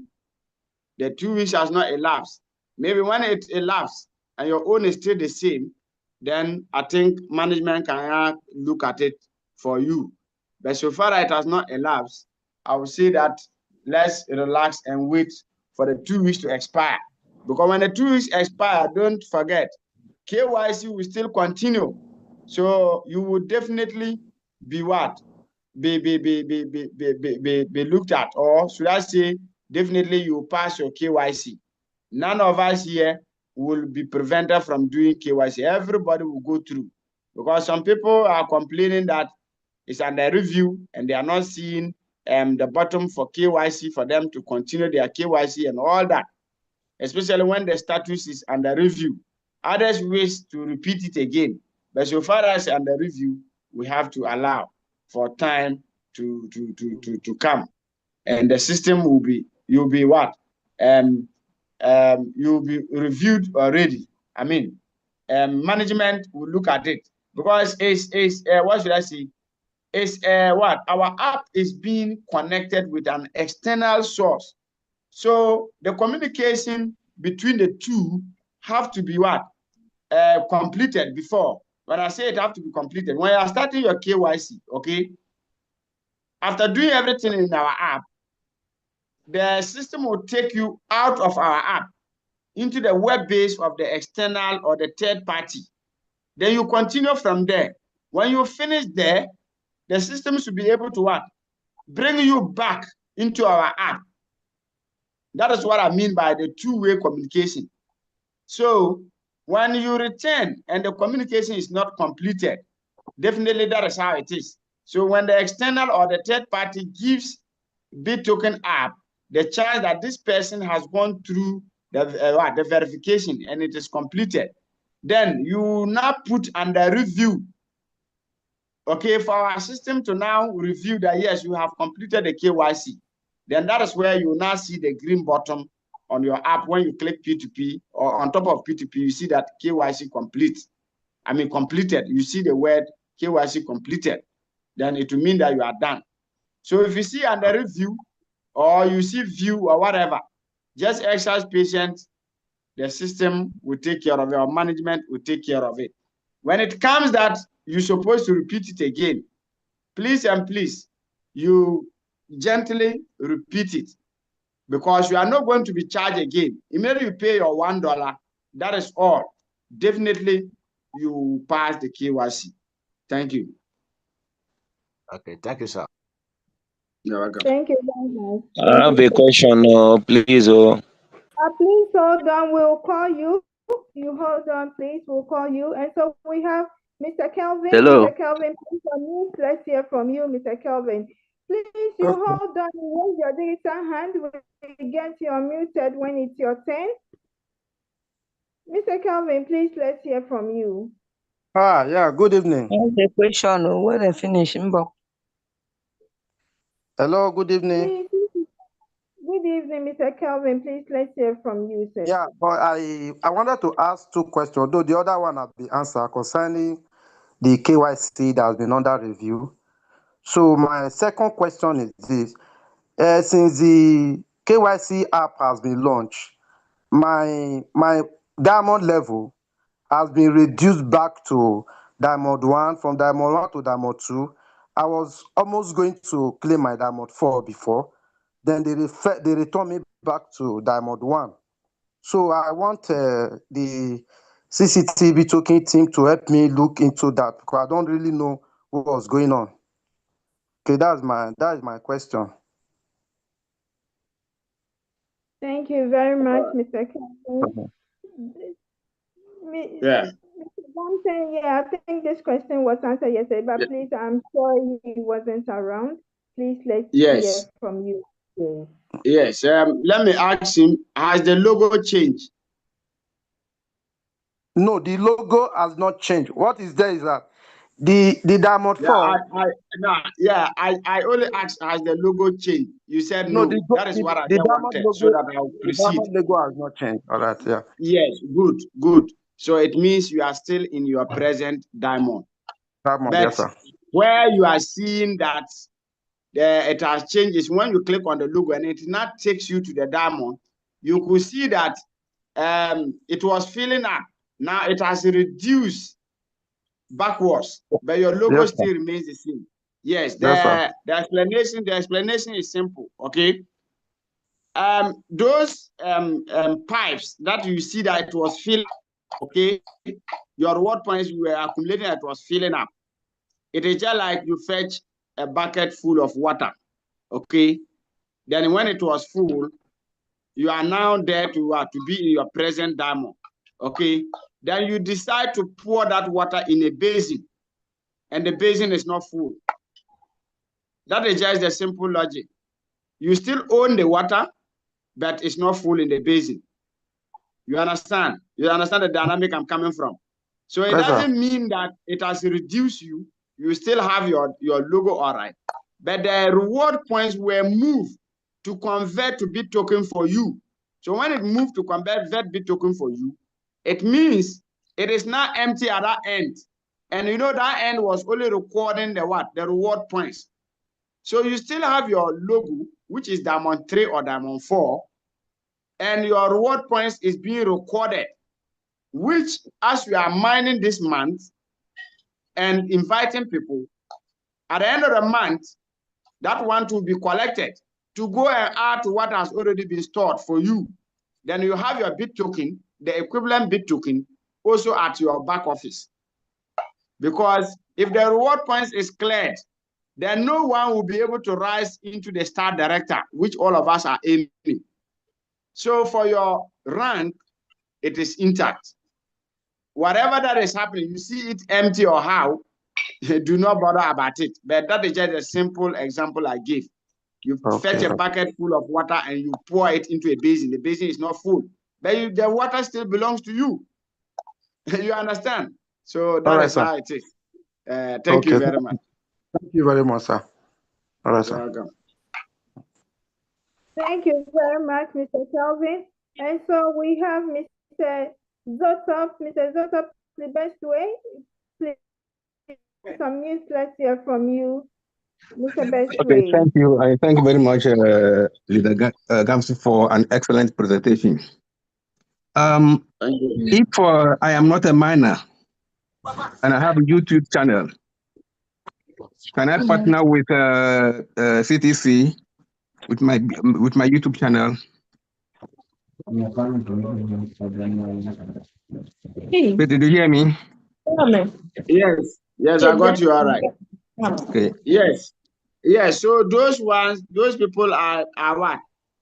Speaker 1: The 2 weeks has not elapsed. Maybe when it elapses, and your own is still the same, then I think management can look at it for you. But so far it has not elapsed, I would say that let's relax and wait for the 2 weeks to expire. Because when the 2 weeks expire, don't forget, KYC will still continue. So you will definitely be what? Be looked at, or should I say, definitely you pass your KYC. None of us here will be prevented from doing KYC. Everybody will go through, because some people are complaining that it's under review and they are not seeing the bottom for KYC for them to continue their KYC and all that, especially when the status is under review. Others wish to repeat it again, but so far as under review, we have to allow for time to come, and the system will be, you'll be what? You'll be reviewed already. I mean, management will look at it, because it's what should I say? It's what? Our app is being connected with an external source. So the communication between the two have to be what? Completed before. When I say it have to be completed, when you are starting your KYC, okay? After doing everything in our app, the system will take you out of our app into the web base of the external or the third party. Then you continue from there. When you finish there, the system should be able to what? Bring you back into our app. That is what I mean by the two-way communication. So when you return and the communication is not completed, definitely that is how it is. So when the external or the third party gives Btt Token app the chance that this person has gone through the verification and it is completed, then you now put under review. Okay, for our system to now review that, yes, you have completed the KYC, then that is where you now see the green button on your app. When you click P2P, or on top of P2P, you see that KYC complete. I mean, completed. You see the word KYC completed. Then it will mean that you are done. So if you see under review, or you see view or whatever, just exercise patience. The system will take care of it, or management will take care of it. When it comes that you're supposed to repeat it again, please and please, you gently repeat it, because you are not going to be charged again. Immediately you pay your $1, that is all. Definitely you pass the KYC. Thank you.
Speaker 7: Okay, thank you, sir.
Speaker 1: You're welcome.
Speaker 4: Thank you very much.
Speaker 16: I have a question, please.
Speaker 4: Please hold on, we'll call you. You hold on, please, we'll call you. And so we have Mr. Kelvin.
Speaker 16: Hello.
Speaker 4: Mr. Kelvin, please unmute. Let's hear from you, Mr. Kelvin. Please, you hold on, raise your digital hand. We get you unmuted when it's your turn. Mr. Kelvin, please, let's hear from you.
Speaker 17: Yeah, good evening.
Speaker 2: The question, when I finish,
Speaker 17: Hello, good evening.
Speaker 4: Please, good evening, Mr. Kelvin. Please, let's hear from you, sir.
Speaker 17: Yeah, but I wanted to ask two questions, though the other one has been answered, concerning the KYC that has been under review. So my second question is this. Since the KYC app has been launched, my diamond level has been reduced back to diamond 1, from diamond 1 to diamond 2. I was almost going to claim my diamond 4 before. Then they return me back to diamond 1. So I want the CCTV token team to help me look into that, because I don't really know what was going on. Okay, that is my question.
Speaker 4: Thank you very much, Mr. Kelvin.
Speaker 1: Yeah.
Speaker 4: Yeah, I think this question was answered yesterday, but please, I'm sorry he wasn't around. Please, let's hear from you.
Speaker 1: Yes. Let me ask him, has the logo changed?
Speaker 17: No, the logo has not changed. What is there is that the diamond 4.
Speaker 1: I only asked, has the logo changed? You said no. That is what I wanted,
Speaker 17: logo,
Speaker 1: so that I'll proceed.
Speaker 17: The diamond logo has not changed. All right, yeah.
Speaker 1: Yes, good. So it means you are still in your present diamond.
Speaker 17: Diamond,
Speaker 1: but
Speaker 17: yes, sir.
Speaker 1: Where you are seeing that it has changed is when you click on the logo and it now takes you to the diamond. You could see that it was filling up. Now it has reduced backwards, but your logo
Speaker 17: Yes,
Speaker 1: still remains the same. Yes,
Speaker 17: yes, sir.
Speaker 1: the explanation is simple. Okay. Those pipes that you see that it was filling, okay, your reward points you were accumulating, it was filling up. It is just like you fetch a bucket full of water, okay? Then when it was full, you are now there to be in your present diamond, okay? Then you decide to pour that water in a basin, and the basin is not full. That is just the simple logic. You still own the water, but it's not full in the basin. You understand? You understand the dynamic I'm coming from? So it doesn't mean that it has reduced you. You still have your logo, all right. But the reward points were moved to convert to Btt token for you. So when it moved to convert Btt token for you, it means it is now empty at that end. And you know that end was only recording the what? The reward points. So you still have your logo, which is diamond 3 or diamond 4, and your reward points is being recorded, which as we are mining this month and inviting people, at the end of the month, that one will be collected to go and add to what has already been stored for you. Then you have your Btt token, the equivalent Btt token, also at your back office. Because if the reward points is cleared, then no one will be able to rise into the star director, which all of us are aiming. So for your rank, it is intact. Whatever that is happening, you see it empty or how, do not bother about it. But that is just a simple example I gave. You fetch a bucket full of water and you pour it into a basin. The basin is not full, but the water still belongs to you. You understand? So that is how it is. Thank you very much.
Speaker 17: Thank you very much, sir. All right, sir.
Speaker 1: You're welcome.
Speaker 4: Thank you very much, Mr. Kelvin. And so we have Mr. Zotov. Mr. Zotov, the best way, please, some news, let's hear from you, Mr. Best
Speaker 9: Okay,
Speaker 4: way.
Speaker 9: thank you. I thank you very much, Leader Gamsi, for an excellent presentation. If I am not a miner and I have a YouTube channel, can I partner with CTC with my YouTube channel? Wait, did you hear me?
Speaker 1: Yes, yes, I got you all right.
Speaker 9: Okay.
Speaker 1: Yes, yes. So those people are what?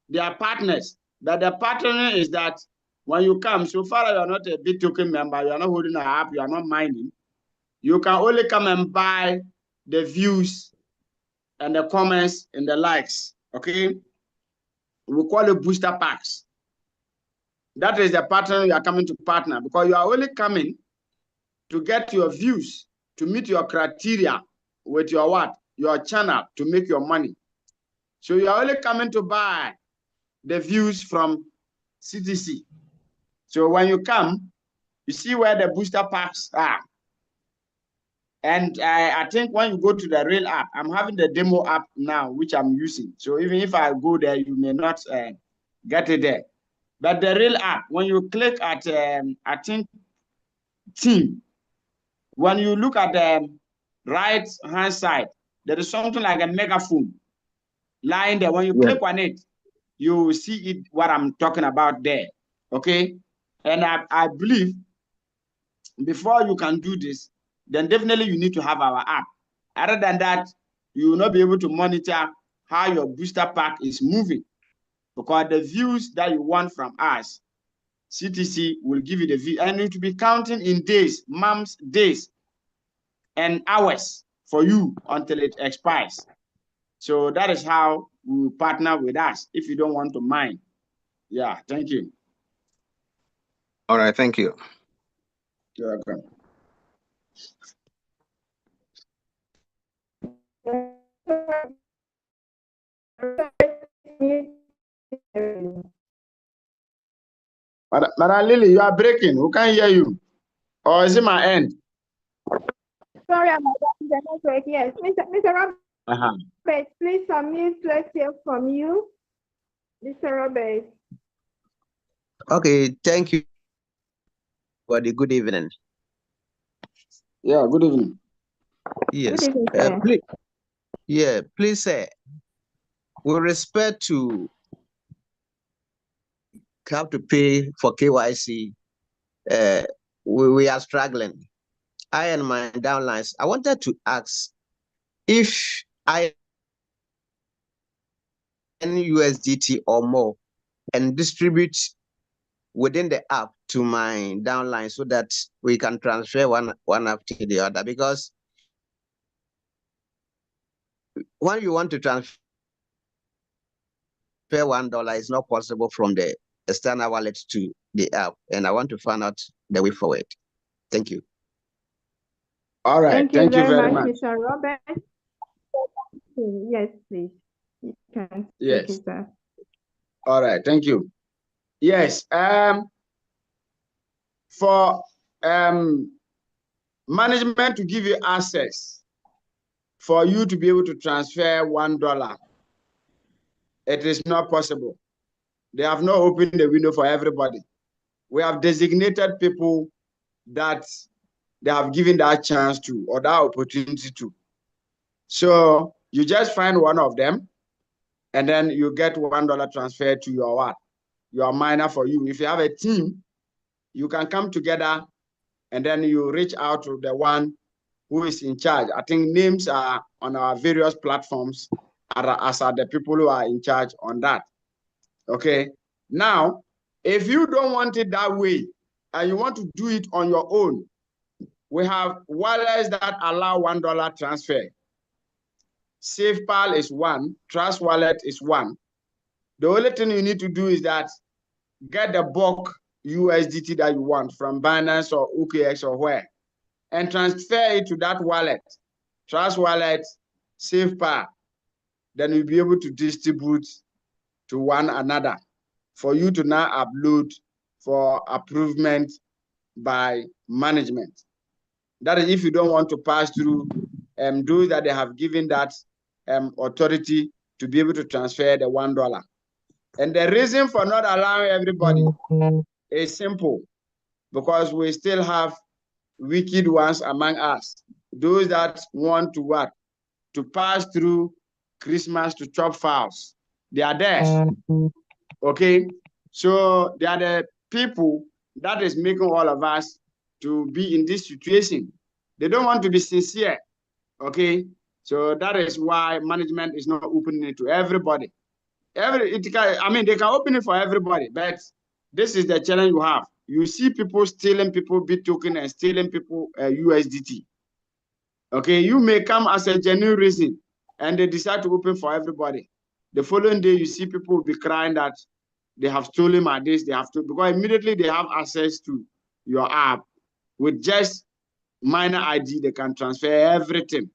Speaker 1: They are partners. But the partner is that when you come, so far you are not a Btt token member, you are not holding an app, you are not mining. You can only come and buy the views and the comments and the likes. Okay, we call it booster packs. That is the partner you are coming to partner, because you are only coming to get your views, to meet your criteria with your what? Your channel, to make your money. So you are only coming to buy the views from CTC. So when you come, you see where the booster packs are. And I think when you go to the real app, I'm having the demo app now, which I'm using. So even if I go there, you may not get it there. But the real app, when you click at, I think, team, when you look at the right-hand side, there is something like a megaphone lying there. When you click on it, you will see it, what I'm talking about there, okay? And I believe before you can do this, then definitely you need to have our app. Other than that, you will not be able to monitor how your booster pack is moving, because the views that you want from us, CTC will give you the view, and it will be counting in days, months, days, and hours for you until it expires. So that is how we partner with us if you don't want to mine. Yeah, thank you.
Speaker 9: All right, thank you.
Speaker 1: You're welcome. Madam Lily, you are breaking. Who can hear you? Or is it my end?
Speaker 4: Sorry about that, the network. Yes, Mr. Robert, please unmute. Let's hear from you, Mr. Robert.
Speaker 18: Okay, thank you. everybody. Good evening.
Speaker 1: Yeah, good evening.
Speaker 18: Yes.
Speaker 4: Good evening, sir.
Speaker 18: Please, with respect to have to pay for KYC, we are struggling. I and my downlines, I wanted to ask if I earn USDT or more and distribute within the app to my downline so that we can transfer one after the other. Because when you want to transfer $1, it's not possible from the external wallet to the app. And I want to find out the way forward. Thank you.
Speaker 1: All right.
Speaker 4: Thank you very much, Mr. Robert. Yes, please. You can take it, sir.
Speaker 1: All right. Thank you. Yes. For management to give you access for you to be able to transfer $1, it is not possible. They have not opened the window for everybody. We have designated people that they have given that chance to or that opportunity to. So you just find one of them, and then you get $1 transferred to your what? Your miner for you. If you have a team, you can come together and then you reach out to the one who is in charge. I think names are on our various platforms as are the people who are in charge on that. Okay. Now, if you don't want it that way and you want to do it on your own, we have wallets that allow $1 transfer. SafePal is one, Trust Wallet is one. The only thing you need to do is that get the bulk USDT that you want from Binance or OKX or where, and transfer it to that wallet, Trust Wallet, SafePal. Then you'll be able to distribute to one another for you to now upload for approvement by management. That is if you don't want to pass through those that they have given that authority to be able to transfer the $1. And the reason for not allowing everybody is simple, because we still have wicked ones among us, those that want to what? To pass through Christmas to chop fowls. They are there. Okay? So they are the people that is making all of us to be in this situation. They don't want to be sincere. Okay? So that is why management is not opening it to everybody. They can open it for everybody, but this is the challenge you have. You see people stealing people Btt token and stealing people USDT. Okay, you may come as a genuine reason and they decide to open for everybody. The following day, you see people will be crying that they have stolen my this, they have to, because immediately they have access to your app with just minor ID, they can transfer everything.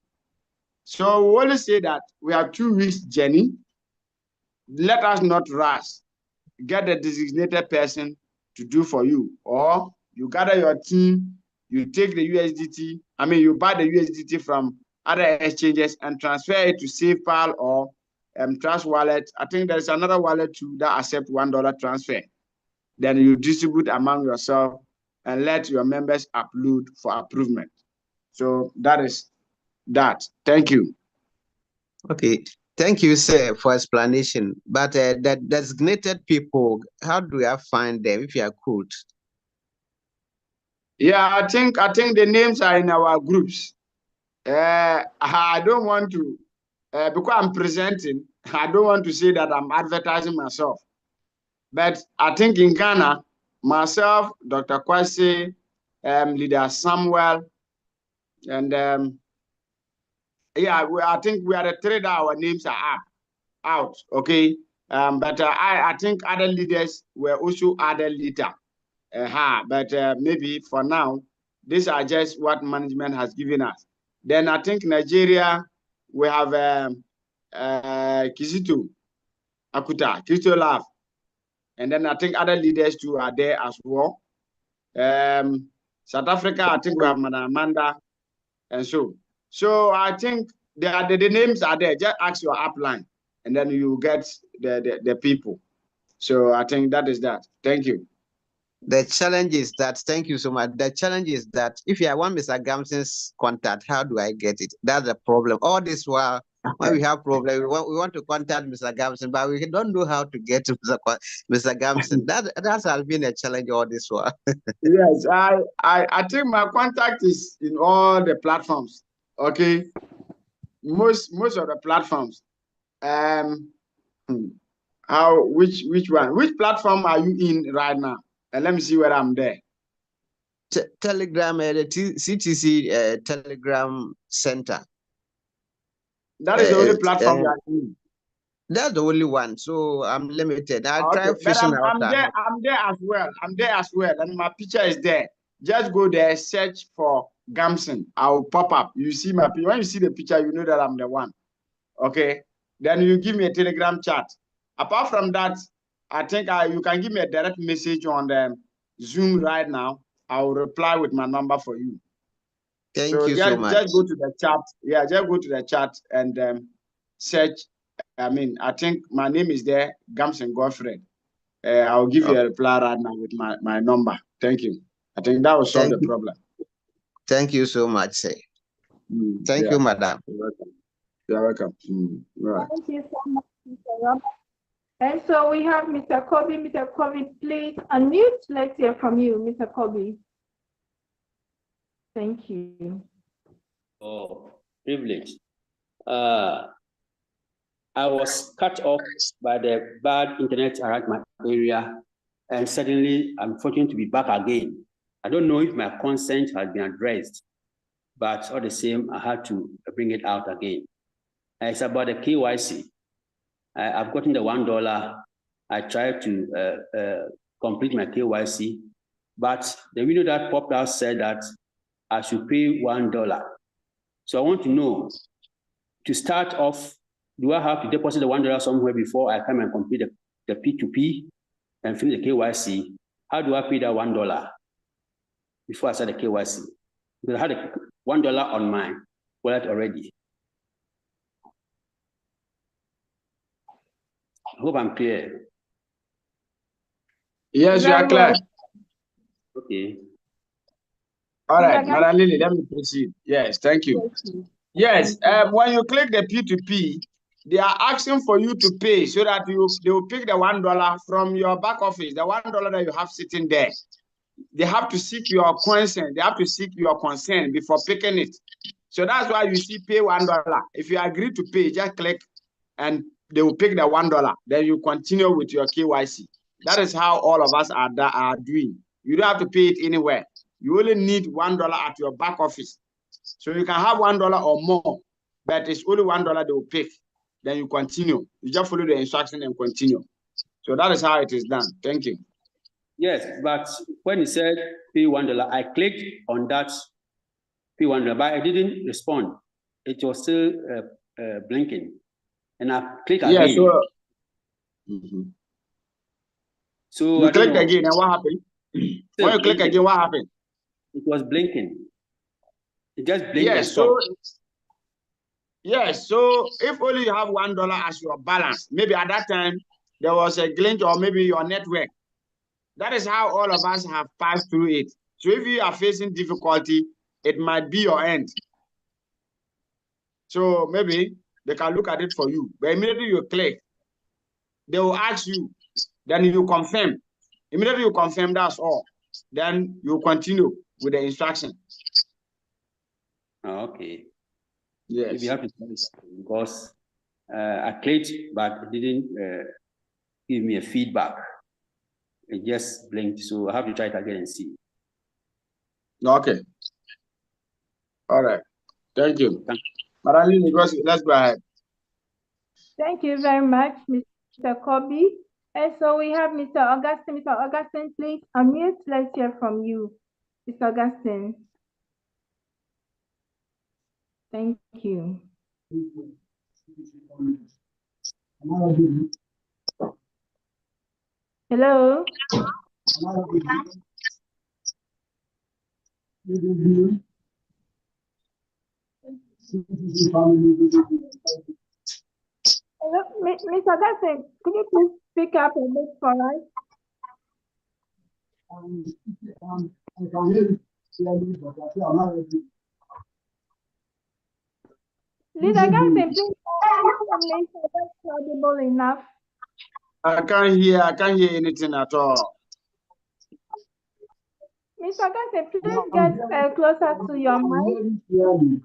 Speaker 1: So we always say that we have 2 weeks journey. Let us not rush. Get a designated person to do for you, or you gather your team, you take the USDT, you buy the USDT from other exchanges and transfer it to SafePal or Trust Wallet. I think there's another wallet too that accept $1 transfer. Then you distribute among yourself and let your members upload for approval. So that is that. Thank you.
Speaker 18: Okay. Thank you, sir, for explanation. But the designated people, how do I find them if you could?
Speaker 1: Yeah, I think the names are in our groups. I don't want to, because I'm presenting, I don't want to say that I'm advertising myself. But I think in Ghana, myself, Dr. Kwasi, Leader Samuel, and I think we are the 3 that our names are out. Okay. But I think other leaders were also added later. But maybe for now, these are just what management has given us. Then I think Nigeria, we have Kizito Akuta, Kizito Love. And then I think other leaders too are there as well. South Africa, I think we have Madam Amanda. And so I think the names are there. Just ask your upline and then you get the people. So I think that is that. Thank you.
Speaker 18: The challenge is that, thank you so much. The challenge is that if I want Mr. Gamson's contact, how do I get it? That's the problem. All this while, when we have problem, we want to contact Mr. Gamson, but we don't know how to get to Mr. Gamson. That has been a challenge all this while.
Speaker 1: Yes, I think my contact is in all the platforms. Okay, most of the platforms. Which one? Which platform are you in right now? And let me see where I'm there.
Speaker 18: Telegram, the CTC Telegram Center.
Speaker 1: That is the only platform you are in.
Speaker 18: That's the only one, so I'm limited. I'll try
Speaker 1: But
Speaker 18: fishing out.
Speaker 1: I'm there as well. I'm there as well, and my picture is there. Just go there, search for Gamson. I'll pop up. You see my picture. When you see the picture, you know that I'm the one. Okay. Then you give me a Telegram chat. Apart from that, I think you can give me a direct message on the Zoom right now. I will reply with my number for you.
Speaker 18: Thank you so much.
Speaker 1: Just go to the chat. Yeah, just go to the chat and search. I mean, I think my name is there, Gamson Godfrey. I'll give you a reply right now with my number. Thank you. I think that will solve the problem.
Speaker 18: Thank you so much, sir. Thank you, madam.
Speaker 1: You're welcome. Right.
Speaker 4: Thank you so much, Mr. Robert. And so we have Mr. Kobe. Mr. Kobe, please unmute. Let's hear from you, Mr. Kobe. Thank you.
Speaker 19: Oh, privilege. I was cut off by the bad internet around my area, and suddenly I'm fortunate to be back again. I don't know if my consent has been addressed, but all the same, I had to bring it out again. It's about the KYC. I've gotten the $1. I tried to complete my KYC, but the video that popped out said that I should pay $1. So I want to know, to start off, do I have to deposit the $1 somewhere before I come and complete the P2P and finish the KYC? How do I pay that $1 before I start the KYC? Because I had a $1 on my wallet already. I hope I'm clear.
Speaker 1: Yes, you are clear.
Speaker 19: Okay.
Speaker 1: All right, Madam Lily, let me proceed. Yes, thank you. Yes, when you click the P2P, they are asking for you to pay so that they will pick the $1 from your back office, the $1 that you have sitting there. They have to seek your consent. They have to seek your consent before picking it. So that's why you see pay $1. If you agree to pay, just click and they will pick the $1. Then you continue with your KYC. That is how all of us are doing. You don't have to pay it anywhere. You only need $1 at your back office. So you can have $1 or more, but it's only $1 they will pick. Then you continue. You just follow the instruction and continue. So that is how it is done. Thank you.
Speaker 19: Yes, but when you said pay $1, I clicked on that pay $1, but I didn't respond. It was still blinking. And I click again.
Speaker 1: Yeah, so,
Speaker 19: so
Speaker 1: you click again, and what happened? When you click again, what happened?
Speaker 19: It was blinking. It just blinked.
Speaker 1: Yes, so if only you have $1 as your balance, maybe at that time there was a glitch or maybe your network. That is how all of us have passed through it. So if you are facing difficulty, it might be your end. So maybe they can look at it for you. But immediately you click, they will ask you, then you confirm. Immediately you confirm, that's all. Then you continue with the instruction.
Speaker 19: Okay.
Speaker 1: Yes.
Speaker 19: Maybe you have to tell it because I clicked, but it didn't give me a feedback. It just blinked, so I have to try it again and see.
Speaker 1: Okay. All right. Thank you. Madam, let's go ahead.
Speaker 4: Thank you very much, Mr. Kobe. And so we have Mr. Augustine. Mr. Augustine, please unmute. Let's hear from you, Mr. Augustine. Thank you. Hello. Hello, Mr. Augustine, could you please speak up a bit for us? Leader Gamson, please information that's credible enough.
Speaker 1: I can't hear anything at all.
Speaker 4: Mr. Gamson, please get closer to your mic.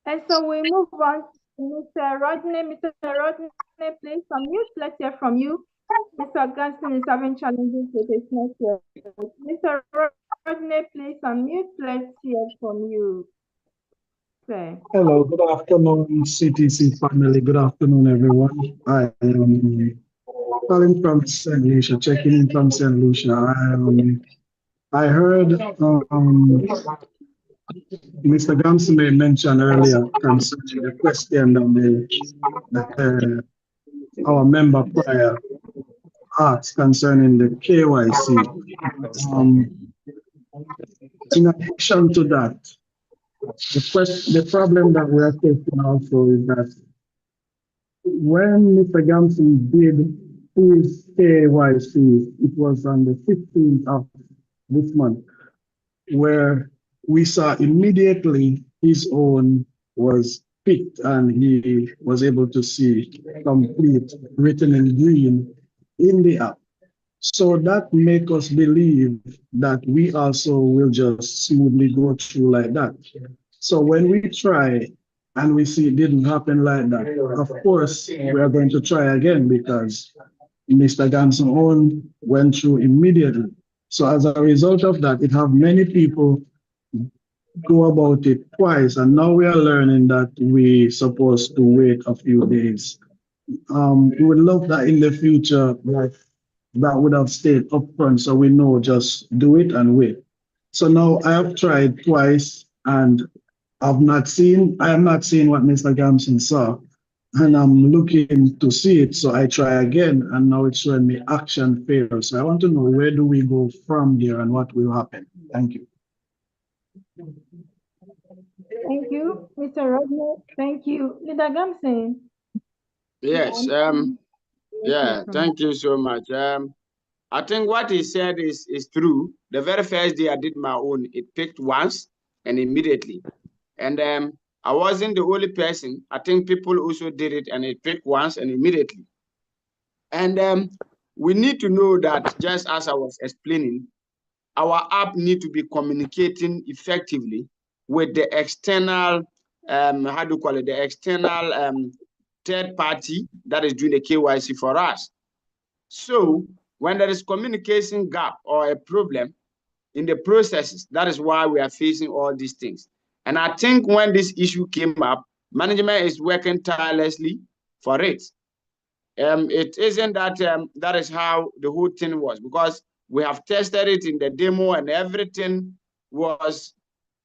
Speaker 4: And so we move on to Mr. Rodney. Mr. Rodney, please unmute. Let's hear from you. Mr. Ganston is having challenges with his network. Mr. Rodney, please unmute. Let's hear from you. Okay.
Speaker 20: Hello, good afternoon, CTC family. Good afternoon, everyone. I am calling from St. Lucia, checking in from St. Lucia. I heard Mr. Gamsone mentioned earlier concerning the question that our member prior asked concerning the KYC. In addition to that, the problem that we are facing also is that when Mr. Gamson did his KYC, it was on the 15th of this month, where we saw immediately his own was picked and he was able to see complete written in green in the app. So that makes us believe that we also will just smoothly go through like that. So when we try and we see it didn't happen like that, of course, we are going to try again because Mr. Gamson own went through immediately. So as a result of that, it have many people go about it twice, and now we are learning that we supposed to wait a few days. We would love that in the future, like that would have stayed upfront, so we know just do it and wait. So now I have tried twice, and I am not seeing what Mr. Gamson saw, and I'm looking to see it. So I try again, and now it's showing me action failed. So I want to know, where do we go from here and what will happen? Thank you.
Speaker 4: Thank you, Mr. Rodney. Thank you. Leader Gamson.
Speaker 1: Yes. Yeah, thank you so much. I think what he said is true. The very first day I did my own, it picked once and immediately. And I wasn't the only person. I think people also did it and it picked once and immediately. And we need to know that, just as I was explaining, our app need to be communicating effectively with the external, how do you call it, the external third party that is doing the KYC for us. So when there is communication gap or a problem in the processes, that is why we are facing all these things. And I think when this issue came up, management is working tirelessly for it. It isn't that that is how the whole thing was, because we have tested it in the demo and everything was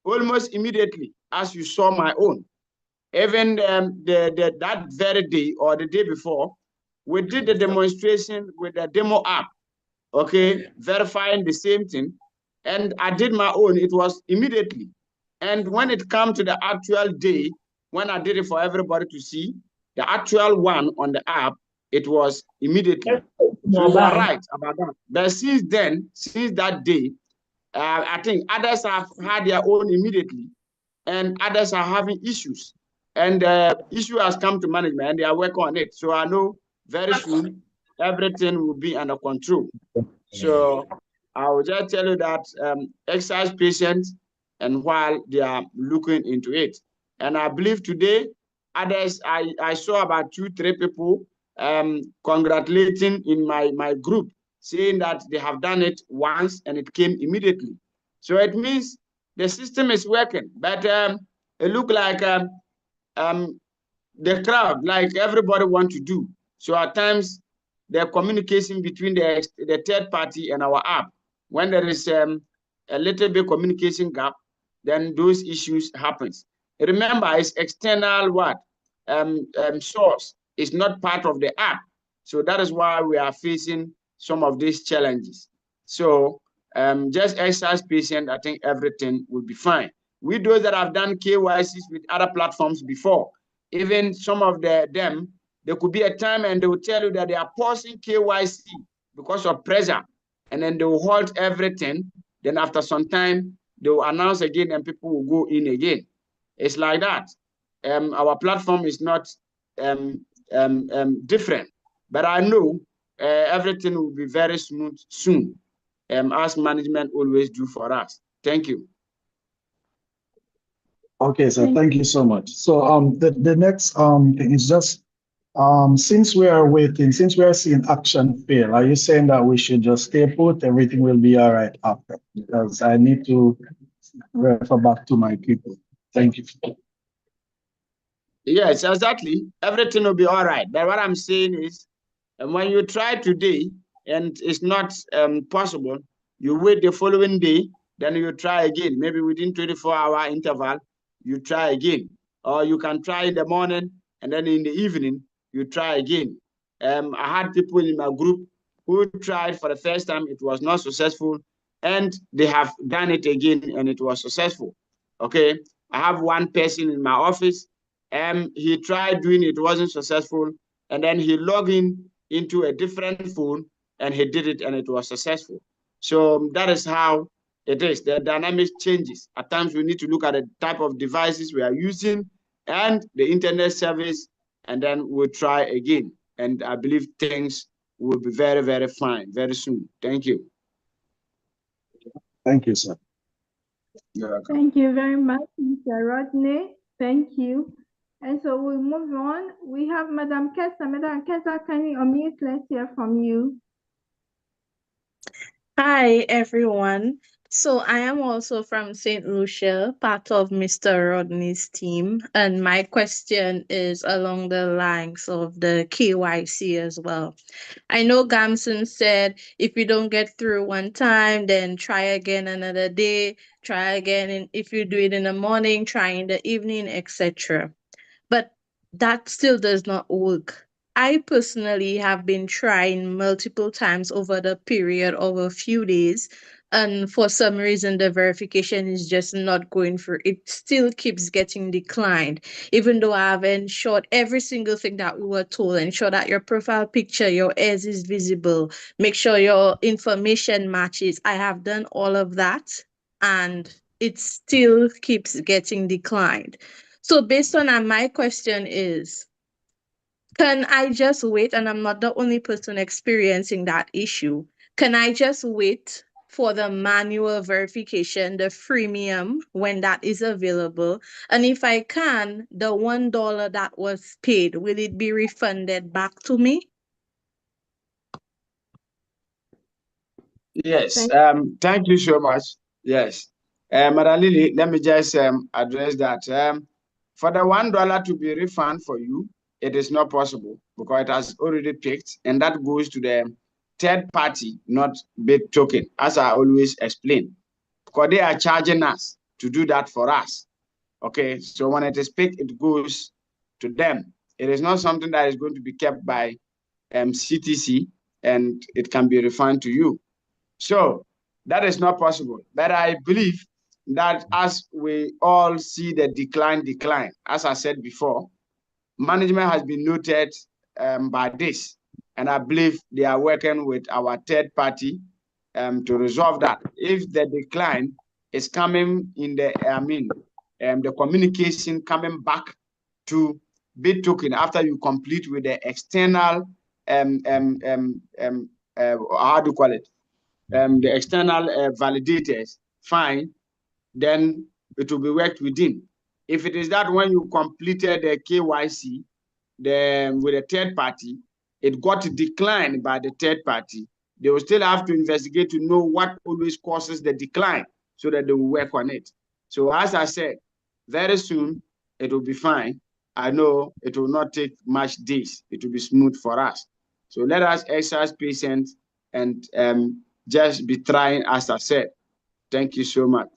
Speaker 1: almost immediately, as you saw my own. Even that very day or the day before, we did the demonstration with the demo app, okay, verifying the same thing. And I did my own, it was immediately. And when it comes to the actual day, when I did it for everybody to see, the actual one on the app, it was immediately. So you are right about that. But since then, since that day, I think others have had their own immediately, and others are having issues. And the issue has come to management and they are working on it. So I know very soon everything will be under control. So I will just tell you that exercise patience and while they are looking into it. And I believe today, others, I saw about 2-3 people congratulating in my group, saying that they have done it once and it came immediately. So it means the system is working, but it look like the crowd, like everybody want to do. So at times, the communication between the third party and our app, when there is a little bit communication gap, then those issues happens. Remember, it's external source. It's not part of the app. So that is why we are facing some of these challenges. So Just exercise patient. I think everything will be fine. We those that have done KYCs with other platforms before, even some of them, there could be a time and they will tell you that they are pausing KYC because of pressure, and then they will halt everything. Then after some time, they will announce again and people will go in again. It's like that. Our platform is not different, but I know everything will be very smooth soon, as management always do for us. Thank you.
Speaker 20: Okay, so thank you so much. So the next thing is just since we are waiting, since we are seeing action fail, are you saying that we should just stay put, everything will be all right after? Because I need to refer back to my people. Thank you.
Speaker 1: Yes, exactly. Everything will be all right. But what I'm saying is, when you try today and it's not possible, you wait the following day, then you try again. Maybe within 24-hour interval, you try again. Or you can try in the morning, and then in the evening, you try again. I had people in my group who tried for the first time, it was not successful, and they have done it again, and it was successful. Okay, I have one person in my office, he tried doing it, wasn't successful, and then he logged in into a different phone and he did it and it was successful. So that is how it is. The dynamic changes. At times we need to look at the type of devices we are using and the internet service, and then we'll try again. And I believe things will be very, very fine very soon. Thank you.
Speaker 20: Thank you, sir.
Speaker 1: You're welcome.
Speaker 4: Thank you very much, Mr. Rodney. Thank you. And so we move on. We have Madam Kessa. Madam Kessa, can you unmute? Let's hear from you.
Speaker 6: Hi, everyone. So I am also from St. Lucia, part of Mr. Rodney's team. And my question is along the lines of the KYC as well. I know Gamson said if you don't get through one time, then try again another day, try again. And if you do it in the morning, try in the evening, etc. But that still does not work. I personally have been trying multiple times over the period of a few days, and for some reason, the verification is just not going through. It still keeps getting declined, even though I have ensured every single thing that we were told. Ensure that your profile picture, your ears is visible, make sure your information matches. I have done all of that, and it still keeps getting declined. So based on that, my question is, can I just wait? And I'm not the only person experiencing that issue. Can I just wait for the manual verification, the freemium, when that is available? And if I can, the $1 that was paid, will it be refunded back to me?
Speaker 1: Yes, thank you so much. Yes. Madam Lily, let me just address that. For the $1 to be refunded for you, it is not possible because it has already picked, and that goes to the third party, not Btt Token, as I always explain, because they are charging us to do that for us. Okay, so when it is picked, it goes to them. It is not something that is going to be kept by CTC, and it can be refunded to you. So that is not possible. But I believe that as we all see the decline, as I said before, management has been noted by this. And I believe they are working with our third party to resolve that. If the decline is coming in the, the communication coming back to Btt Token after you complete with the external, how do you call it? The external validators, fine, then it will be worked within. If it is that when you completed the KYC with a third party, it got declined by the third party, they will still have to investigate to know what always causes the decline so that they will work on it. So as I said, very soon it will be fine. I know it will not take much days. It will be smooth for us. So let us exercise patience and just be trying, as I said. Thank you so much.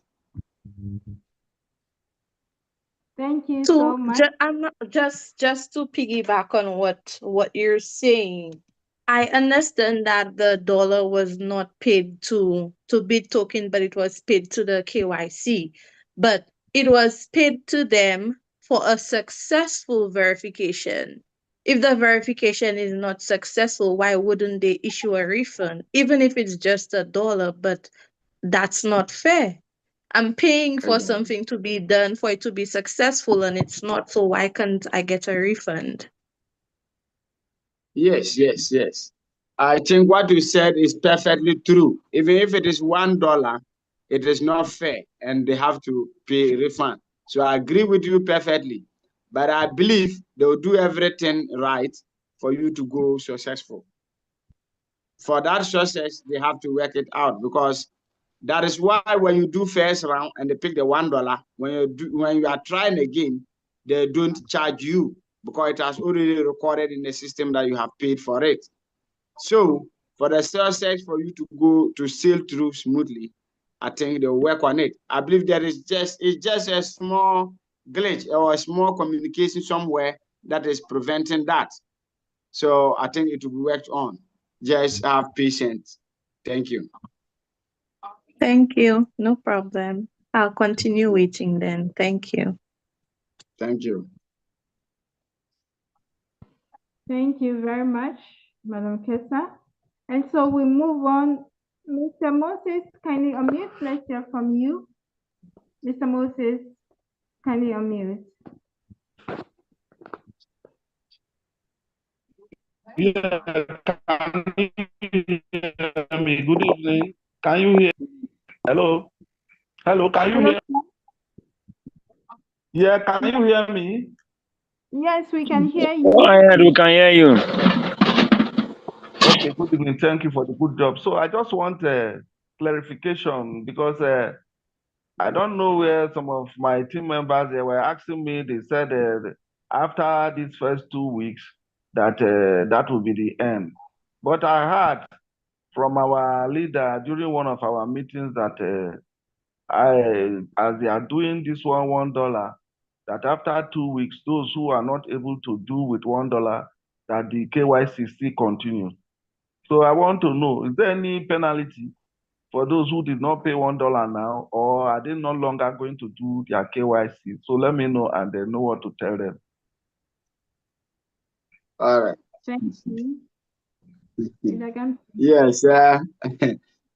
Speaker 4: Thank you so much.
Speaker 6: I'm not just to piggyback on what you're saying. I understand that the dollar was not paid to Btt Token, but it was paid to the KYC. But it was paid to them for a successful verification. If the verification is not successful, why wouldn't they issue a refund? Even if it's just $1, but that's not fair. I'm paying for something to be done for it to be successful and it's not, so why can't I get a refund?
Speaker 1: Yes, yes, yes. I think what you said is perfectly true. Even if it is $1, it is not fair and they have to pay a refund. So I agree with you perfectly. But I believe they will do everything right for you to go successful. For that success, they have to work it out, because that is why when you do first round and they pick the $1, when you are trying again, they don't charge you because it has already recorded in the system that you have paid for it. So for the success for you to go to sail through smoothly, I think they'll work on it. I believe it's just a small glitch or a small communication somewhere that is preventing that. So I think it will be worked on. Just have patience. Thank you.
Speaker 6: Thank you. No problem. I'll continue waiting then. Thank you.
Speaker 1: Thank you.
Speaker 4: Thank you very much, Madam Kesa. And so we move on. Mr. Moses, kindly unmute. Let's hear from you. Mr. Moses, kindly unmute.
Speaker 21: Yeah, can you hear me? Good evening. Can you hear? Hello? Hello, can you hear? Yeah, can you hear me?
Speaker 4: Yes, we can hear you.
Speaker 16: Go ahead, we can hear you.
Speaker 21: Okay, good evening. Thank you for the good job. So I just want a clarification, because I don't know where some of my team members, they were asking me, they said after these first 2 weeks that that will be the end. But I heard from our leader during one of our meetings that as they are doing this $1, that after 2 weeks, those who are not able to do with $1, that the KYC still continues. So I want to know, is there any penalty for those who did not pay $1 now, or are they no longer going to do their KYC? So let me know and then know what to tell them.
Speaker 1: All right.
Speaker 4: Thank you.
Speaker 1: Yes,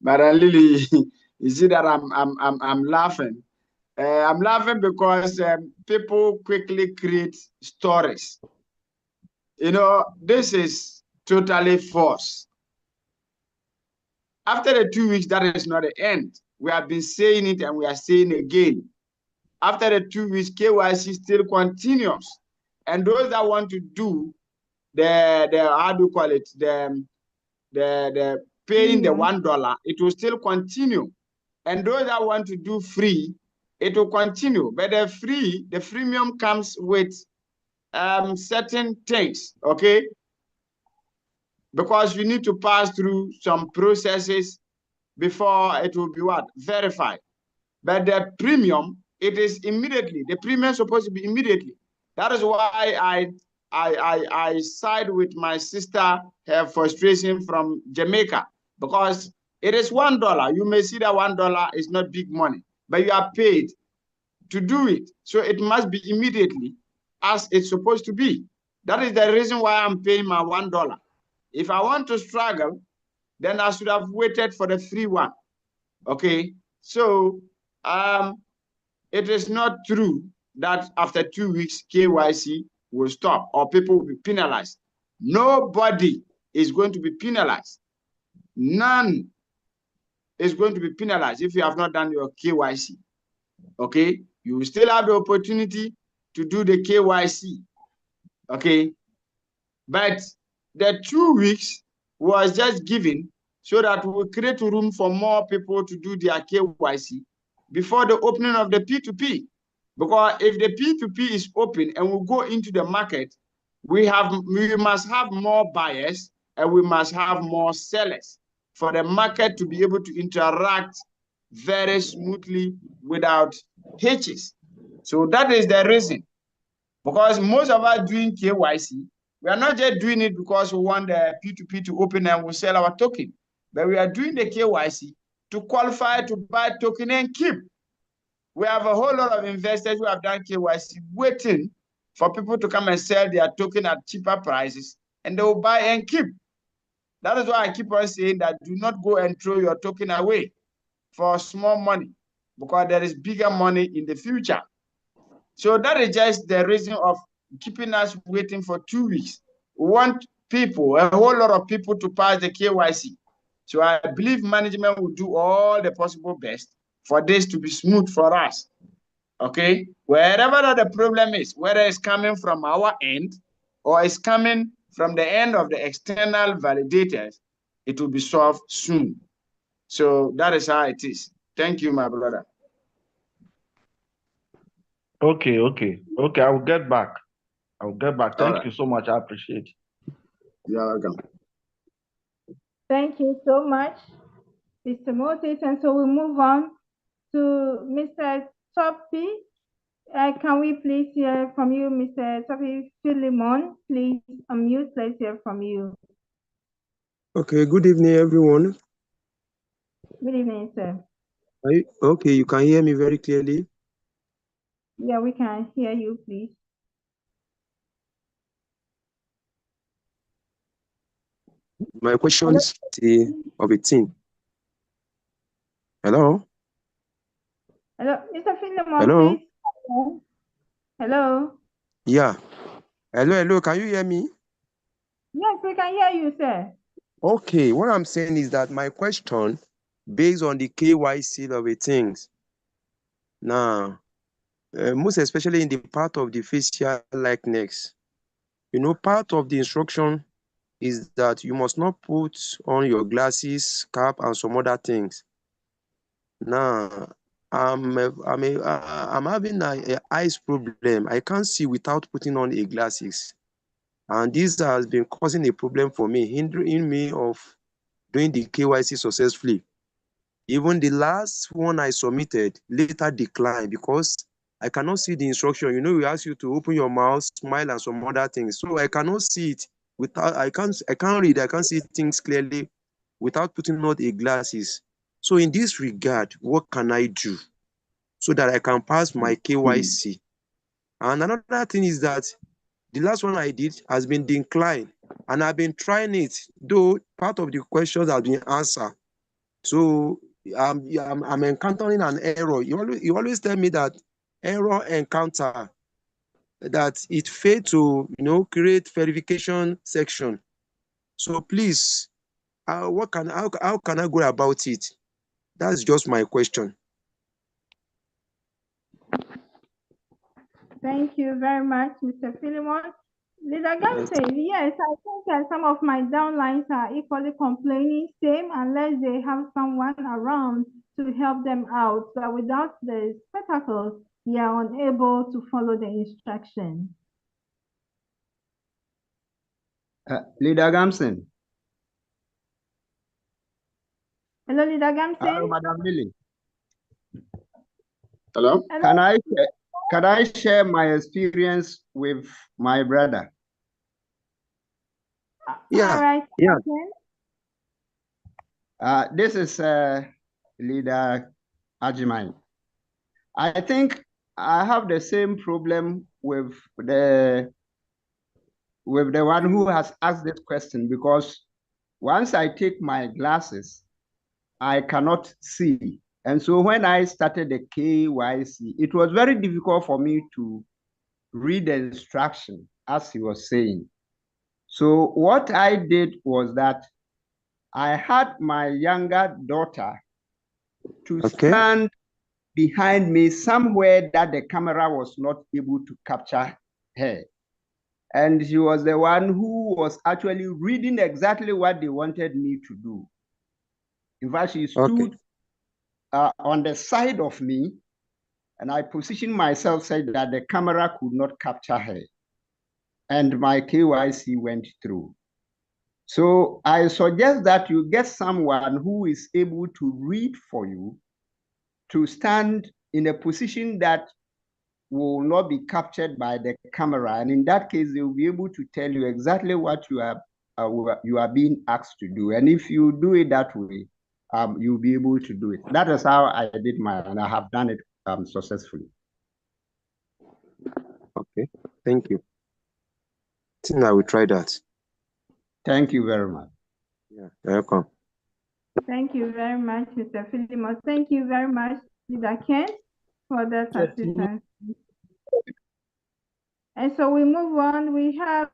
Speaker 1: Madam Lily, you see that I'm laughing. I'm laughing because people quickly create stories. You know, this is totally false. After the 2 weeks, that is not the end. We have been saying it and we are saying again. After the 2 weeks, KYC still continues. And those that want to do the how do you call it, the paying the $1, it will still continue. And those that want to do free, it will continue. But the freemium comes with certain things, okay? Because you need to pass through some processes before it will be what? Verified. But the premium, it is immediately. The premium is supposed to be immediately. That is why I side with my sister, her frustration from Jamaica, because it is $1. You may see that $1 is not big money, but you are paid to do it. So it must be immediately as it's supposed to be. That is the reason why I'm paying my $1. If I want to struggle, then I should have waited for the free one. Okay, so it is not true that after 2 weeks KYC will stop or people will be penalized. Nobody is going to be penalized. None is going to be penalized if you have not done your KYC. Okay, you will still have the opportunity to do the KYC. Okay, but the 2 weeks was just given so that we will create room for more people to do their KYC before the opening of the P2P. Because if the P2P is open and we go into the market, we must have more buyers and we must have more sellers for the market to be able to interact very smoothly without hitches. So that is the reason. Because most of us doing KYC, We are not just doing it because we want the P2P to open and we sell our token, but we are doing the KYC to qualify to buy token and keep. We have a whole lot of investors who have done KYC waiting for people to come and sell their token at cheaper prices, and they will buy and keep. That is why I keep on saying that do not go and throw your token away for small money, because there is bigger money in the future. So that is just the reason of keeping us waiting for 2 weeks. We want people, a whole lot of people, to pass the KYC. So I believe management will do all the possible best for this to be smooth for us. Okay, wherever that the problem is, whether it's coming from our end or it's coming from the end of the external validators, it will be solved soon. So that is how it is. Thank you, my brother.
Speaker 21: Okay. I will get back. Thank you so much. I appreciate it.
Speaker 1: You're welcome.
Speaker 4: Thank you so much, Mr. Moses. And so we move on to Mr. Topi. Can we please hear from you, Mr. Topi Philemon? Please unmute. Let's hear from you.
Speaker 3: Okay, good evening, everyone.
Speaker 4: Good evening, sir.
Speaker 3: Okay, you can hear me very clearly?
Speaker 4: Yeah, we can hear you, please.
Speaker 3: My question is of a team. Hello?
Speaker 4: Hello, Mr. Philemon,
Speaker 3: Hello?
Speaker 4: please. Hello?
Speaker 3: Yeah. Hello, can you hear me?
Speaker 4: Yes, we can hear you, sir.
Speaker 3: Okay, what I'm saying is that my question, based on the KYC of the things, now, most especially in the part of the facial likeness, part of the instruction is that you must not put on your glasses, cap, and some other things. Now, I'm having a eyes problem. I can't see without putting on a glasses, and this has been causing a problem for me, hindering me of doing the KYC successfully. Even the last one I submitted later declined because I cannot see the instruction. We ask you to open your mouth, smile, and some other things. So I cannot see it without. I can't read. I can't see things clearly without putting on a glasses. So in this regard, what can I do so that I can pass my KYC? And another thing is that the last one I did has been declined, and I've been trying it, though part of the questions have been answered. So I'm encountering an error. You always tell me that error encounter, that it failed to create verification section. So please, how can I go about it? That's just my question.
Speaker 4: Thank you very much, Mr. Philemon. Leader Gamson, yes, I think that some of my downlines are equally complaining, same, unless they have someone around to help them out. But without the spectacles, they are unable to follow the instructions.
Speaker 18: Leader Gamson.
Speaker 4: Hello, Leader Gamson.
Speaker 18: Hello, Madam Lily.
Speaker 1: Hello.
Speaker 18: Can I share my experience with my brother?
Speaker 4: Yeah. All right. Yeah.
Speaker 18: This is Leader Ajimai. I think I have the same problem with the one who has asked this question, because once I take my glasses, I cannot see. And so when I started the KYC, it was very difficult for me to read the instruction as he was saying. So what I did was that I had my younger daughter to stand behind me somewhere that the camera was not able to capture her. And she was the one who was actually reading exactly what they wanted me to do. In fact, she stood on the side of me, and I positioned myself so that the camera could not capture her. And my KYC went through. So I suggest that you get someone who is able to read for you, to stand in a position that
Speaker 8: will not be captured by the camera. And in that case, they will be able to tell you exactly what you are being asked to do. And if you do it that way, you'll be able to do it. That is how I did mine, and I have done it successfully.
Speaker 3: Okay, thank you. I think I will try that.
Speaker 8: Thank you very much.
Speaker 3: Yeah, welcome.
Speaker 4: Thank you very much, Mr. Philimon. Thank you very much, Leader Ken, for that assistance. And so we move on. We have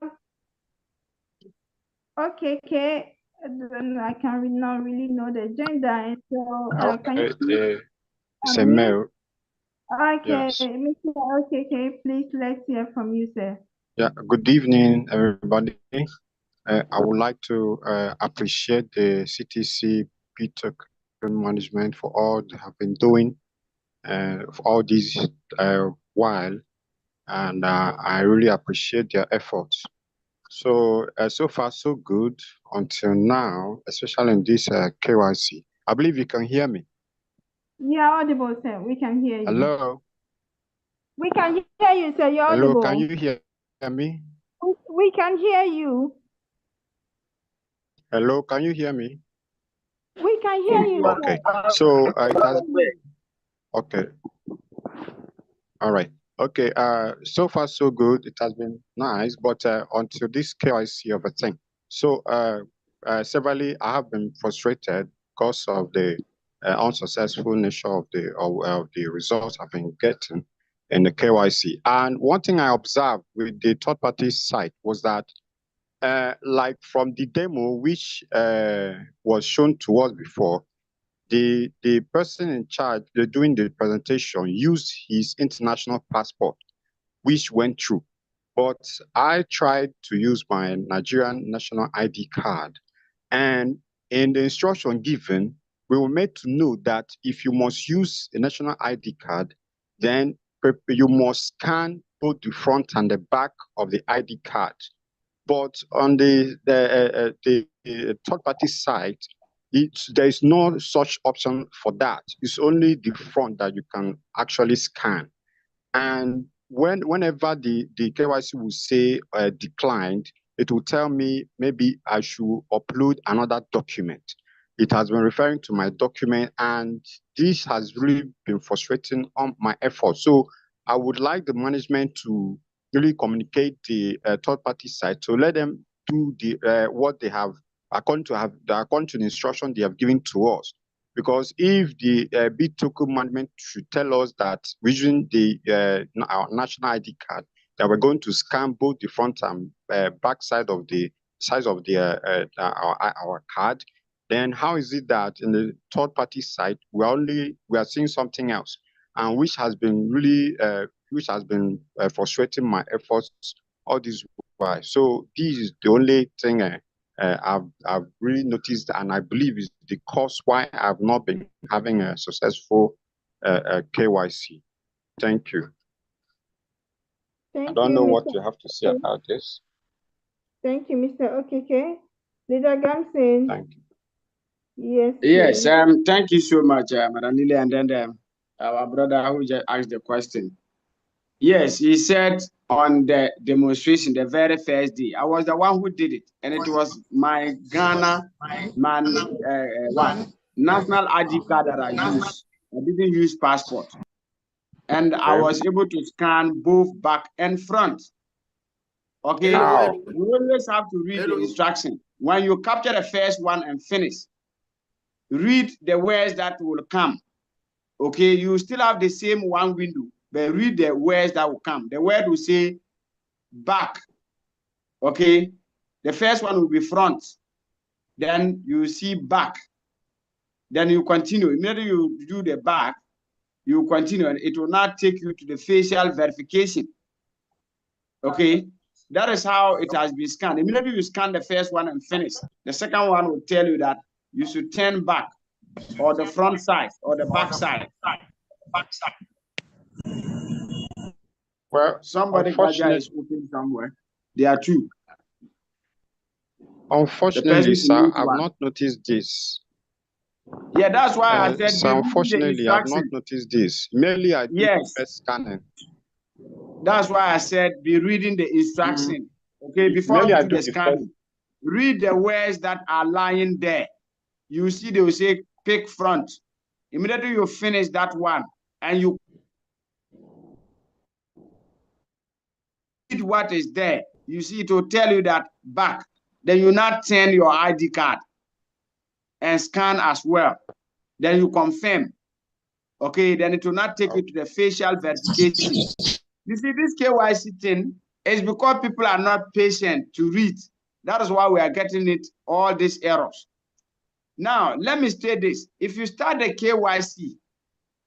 Speaker 4: okay. I can not really know the gender, and so can you
Speaker 22: it's a male.
Speaker 4: Okay,
Speaker 22: Yes.
Speaker 4: Mr. Okay, please let's hear from you, sir.
Speaker 22: Yeah. Good evening, everybody. I would like to appreciate the CTC Btt management for all they have been doing for all this while, and I really appreciate their efforts. So so far so good until now, especially in this KYC. I believe you can hear me.
Speaker 4: Yeah, audible, sir. We can hear you.
Speaker 22: Hello.
Speaker 4: We can hear you, sir. You're
Speaker 22: Hello.
Speaker 4: audible.
Speaker 22: Can you hear me?
Speaker 4: We can hear you.
Speaker 22: Hello. Can you hear me?
Speaker 4: We can hear you.
Speaker 22: Okay. So it has. Okay. All right. Okay. So far so good. It has been nice, but until this KYC of a thing. So severally, I have been frustrated because of the unsuccessful nature of the results I've been getting in the KYC. And one thing I observed with the third party site was that, like from the demo which was shown to us before, the person in charge doing the presentation used his international passport, which went through. But I tried to use my Nigerian national ID card, and in the instruction given, we were made to know that if you must use a national ID card, then you must scan both the front and the back of the ID card. But on the third-party site, there is no such option for that. It's only the front that you can actually scan. And whenever the KYC will say declined, it will tell me maybe I should upload another document. It has been referring to my document, and this has really been frustrating on my efforts. So I would like the management to really communicate the third-party side to let them do the what they have according to the instruction they have given to us. Because if the Btt management should tell us that using our national ID card, that we're going to scan both the front and back side of the size of the our card, then how is it that in the third party side we are seeing something else, and which has been really frustrating my efforts all this while. So this is the only thing I've really noticed, and I believe is the cause why I've not been having a successful KYC. Thank you. I don't know what you have to say about this.
Speaker 4: Thank you, Mr. Okeke. Leader Gamson.
Speaker 22: Thank you.
Speaker 4: Yes.
Speaker 1: Yes. Thank you so much, Madam Lily, and then our brother who just asked the question. Yes, he said on the demonstration, the very first day, I was the one who did it, and it was my Ghana national ID card that I used. I didn't use passport, and I was able to scan both back and front. Okay, you always have to read the instruction. When you capture the first one and finish, read the words that will come. Okay, you still have the same one window, but read the words that will come. The word will say back. Okay, the first one will be front. Then you see back. Then you continue. Immediately you do the back, you continue, and it will not take you to the facial verification. Okay, that is how it has been scanned. Immediately you scan the first one and finish. The second one will tell you that you should turn back, or the front side, or the back side. Well, somebody is open somewhere. There are two.
Speaker 22: Unfortunately, sir, I've not noticed this.
Speaker 1: Yeah, that's why I said.
Speaker 22: So unfortunately, I've not noticed this. Mainly, I did first scanning.
Speaker 1: That's why I said be reading the instruction. Okay, before you do the scanning, read the words that are lying there. You see they will say pick front. Immediately you finish that one and you read what is there. You see it will tell you that back. Then you not turn your ID card and scan as well. Then you confirm. Okay, then it will not take you to the facial verification. You see, this KYC thing is because people are not patient to read. That is why we are getting it, all these errors. Now, let me state this. If you start the KYC,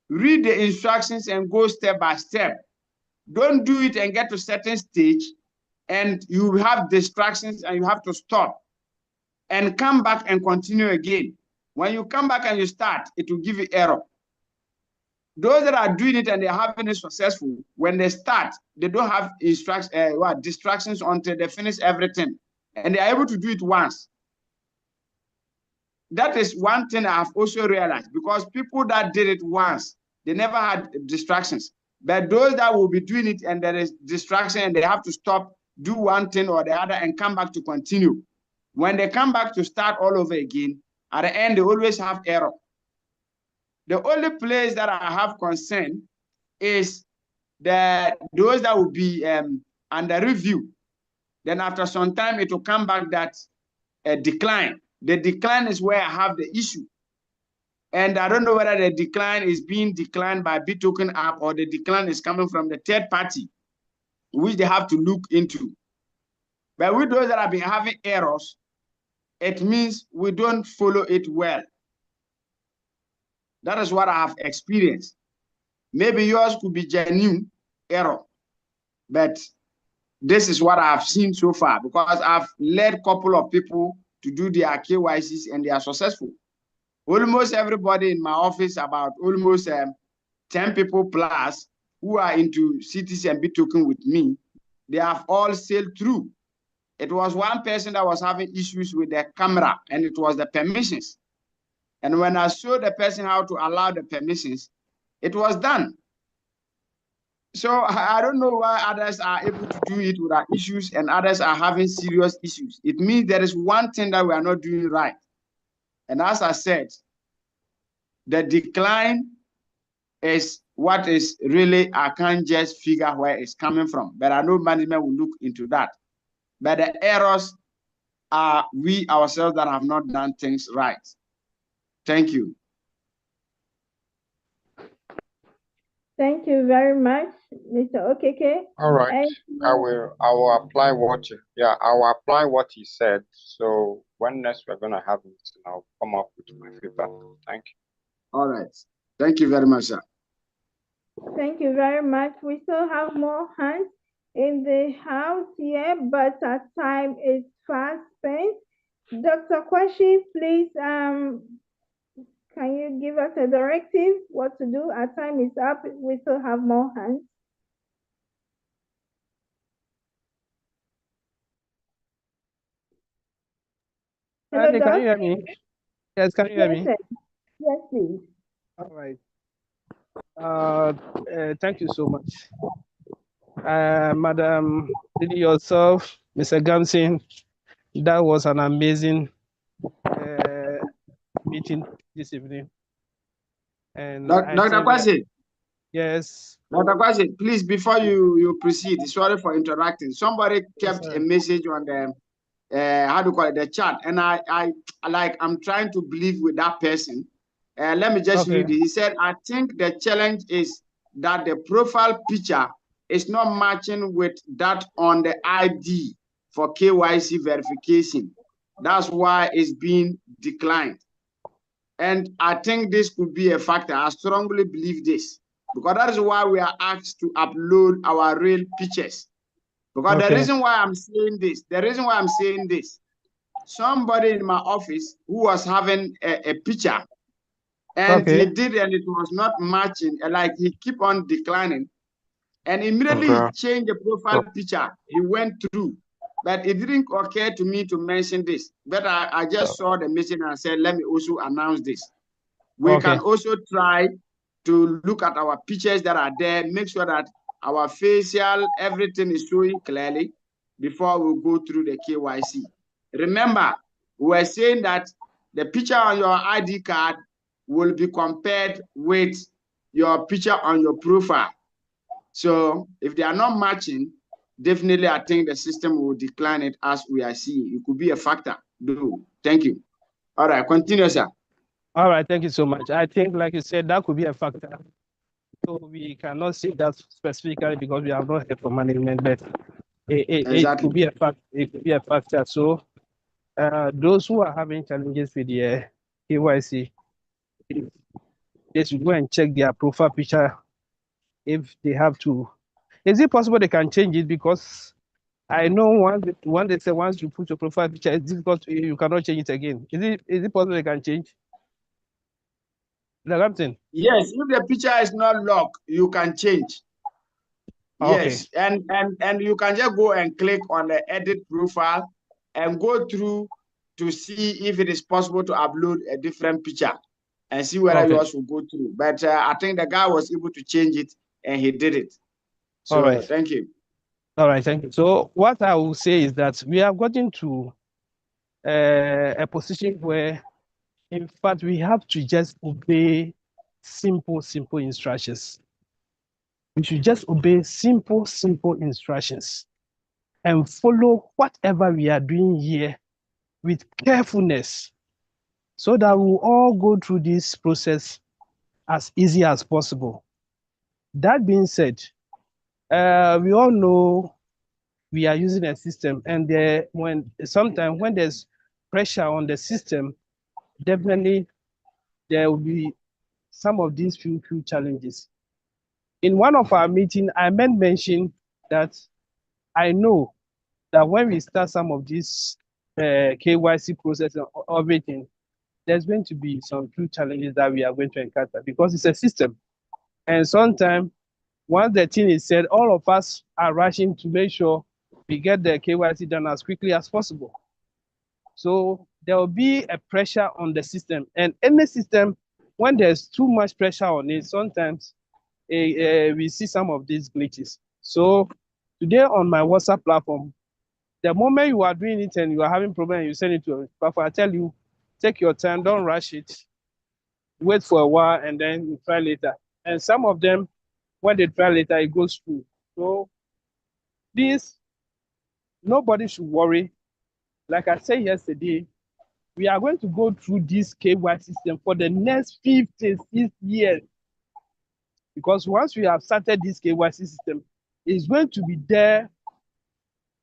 Speaker 1: read the instructions and go step by step. Don't do it and get to a certain stage and you have distractions and you have to stop and come back and continue again. When you come back and you start, it will give you error. Those that are doing it and they're having it successful, when they start, they don't have distractions until they finish everything. And they are able to do it once. That is one thing I have also realized, because people that did it once, they never had distractions. But those that will be doing it and there is distraction and they have to stop, do one thing or the other and come back to continue. When they come back to start all over again, at the end, they always have error. The only place that I have concern is those that will be under review. Then after some time, it will come back that decline. The decline is where I have the issue. And I don't know whether the decline is being declined by Btoken app or the decline is coming from the third party, which they have to look into. But with those that have been having errors, it means we don't follow it well. That is what I have experienced. Maybe yours could be genuine error, but this is what I have seen so far, because I've led a couple of people to do their KYCs and they are successful. Almost everybody in my office, about almost 10 people plus who are into CTC and Btoken with me, they have all sailed through. It was one person that was having issues with the camera and it was the permissions. And when I showed the person how to allow the permissions, it was done. So I don't know why others are able to do it without issues and others are having serious issues. It means there is one thing that we are not doing right. And as I said, the decline is what is really, I can't just figure where it's coming from, but I know management will look into that. But the errors are we ourselves that have not done things right. Thank you.
Speaker 4: Thank you very much, Mr. Okeke.
Speaker 22: All right. I will apply what he said. So when next we're gonna have it, I'll come up with my feedback. Thank you.
Speaker 1: All right. Thank you very much, sir.
Speaker 4: Thank you very much. We still have more hands in the house here, but our time is fast spent. Dr. Kwashi, please, can you give us a directive what to do? Our time is up. We still have more hands. Hello,
Speaker 10: Can you hear me? Yes, can you hear me?
Speaker 4: Yes, please.
Speaker 10: All right. Thank you so much. Madam Lily, yourself, Mr. Gamson, that was an amazing meeting this evening. And
Speaker 1: Dr. Kwasi.
Speaker 10: Yes.
Speaker 1: Dr. Kwasi, please, before you proceed, sorry for interrupting. Somebody kept a message on the how do you call it, the chat, and I'm trying to believe with that person. Let me just read it. He said, I think the challenge is that the profile picture is not matching with that on the ID for KYC verification. That's why it's being declined. And I think this could be a factor. I strongly believe this, because that is why we are asked to upload our real pictures. Because the reason why I'm saying this, somebody in my office who was having a picture and he did, and it was not matching, like he keep on declining, and immediately he changed the profile picture. He went through, but it didn't occur to me to mention this. But I just saw the message and I said, let me also announce this. We can also try to look at our pictures that are there, make sure that our facial, everything is showing clearly before we go through the KYC. Remember, we're saying that the picture on your ID card will be compared with your picture on your profile. So if they are not matching, definitely I think the system will decline it as we are seeing. It could be a factor. Thank you. All right, continue, sir.
Speaker 10: All right, thank you so much. I think, like you said, that could be a factor. So we cannot say that specifically because we have not heard from management, but it could be a fact. It could be a factor. So those who are having challenges with the KYC, they should go and check their profile picture if they have to. Is it possible they can change it? Because I know one they say once you put your profile picture, it's difficult. You cannot change it again. Is it possible they can change?
Speaker 1: Yes, if the picture is not locked, you can change. Yes, okay. and you can just go and click on the edit profile and go through to see if it is possible to upload a different picture and see whether yours will go through. But I think the guy was able to change it and he did it. So, all right. Thank you.
Speaker 10: All right, thank you. So what I will say is that we have gotten to a position where, in fact, we have to just obey simple instructions. We should just obey simple instructions and follow whatever we are doing here with carefulness so that we'll all go through this process as easy as possible. That being said, we all know we are using a system, and sometimes when there's pressure on the system, definitely there will be some of these few challenges. In one of our meetings, I mentioned that I know that when we start some of this KYC process and everything, there's going to be some few challenges that we are going to encounter because it's a system. And sometimes, once the thing is said, all of us are rushing to make sure we get the KYC done as quickly as possible. So there will be a pressure on the system. And any system, when there's too much pressure on it, sometimes we see some of these glitches. So today on my WhatsApp platform, the moment you are doing it and you are having problem, you send it to a platform, I tell you, take your time, don't rush it. Wait for a while and then you try later. And some of them, when they try later, it goes through. So this, nobody should worry. Like I said yesterday, we are going to go through this KY system for the next 56 years. Because once we have started this KYC system, it's going to be there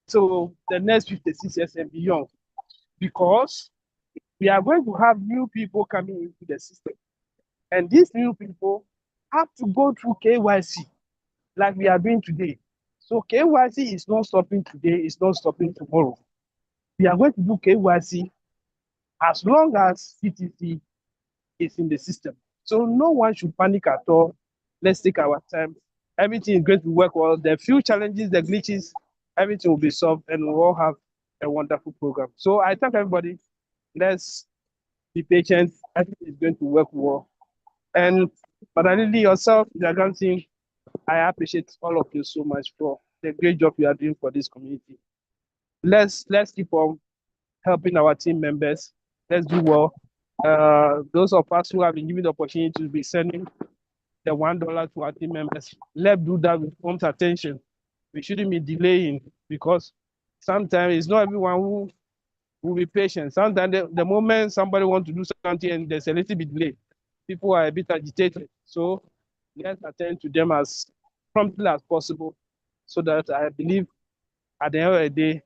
Speaker 10: till the next 56 years and beyond. Because we are going to have new people coming into the system. And these new people have to go through KYC like we are doing today. So KYC is not stopping today, it's not stopping tomorrow. We are going to do KYC as long as CTC is in the system. So no one should panic at all. Let's take our time. Everything is going to work well. The few challenges, the glitches, everything will be solved and we'll all have a wonderful program. So I thank everybody. Let's be patient. Everything is going to work well. And particularly yourself, Jagan Singh, I appreciate all of you so much for the great job you are doing for this community. Let's keep on helping our team members. Let's do well. Those of us who have been given the opportunity to be sending the $1 to our team members, let's do that with prompt attention. We shouldn't be delaying because sometimes it's not everyone who will be patient. Sometimes the moment somebody wants to do something and there's a little bit delay, people are a bit agitated. So let's attend to them as promptly as possible so that I believe at the end of the day,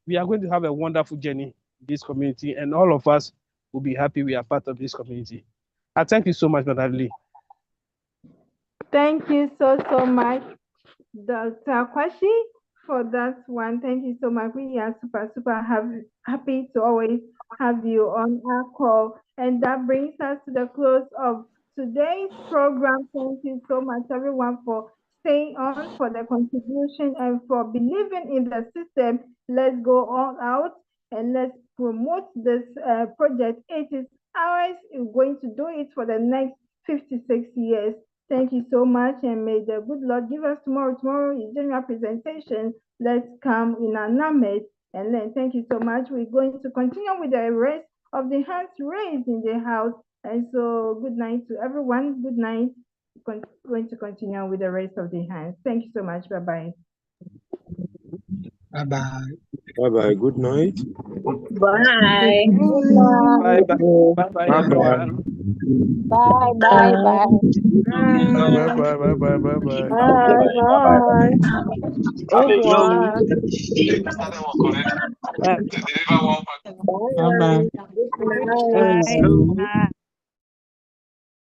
Speaker 10: we are going to have a wonderful journey in this community and all of us will be happy we are part of this community. I thank you so much, Madam Lee.
Speaker 4: Thank you so much, Dr. Kwashi, for that one. Thank you so much. We are super happy to always have you on our call. And that brings us to the close of today's program. Thank you so much, everyone, for staying on, for the contribution, and for believing in the system. Let's go all out and let's promote this project. It is ours. We're going to do it for the next 56 years. Thank you so much, and may the good Lord give us tomorrow. Tomorrow is general presentation. Let's come in our numbers and then thank you so much. We're going to continue with the rest of the hands raised in the house. And so good night to everyone. Good night. Going to continue with the rest of the hands. Thank you so much. Bye-bye.
Speaker 3: Bye-bye. Bye-bye. Good night.
Speaker 6: Bye.
Speaker 2: Good night.
Speaker 10: Bye-bye, everyone.
Speaker 2: Bye, bye, bye.
Speaker 3: Bye-bye. Bye-bye. Bye-bye.
Speaker 2: Bye, bye. Good one.
Speaker 6: Bye.
Speaker 2: Bye.
Speaker 6: Good night.
Speaker 2: Good night.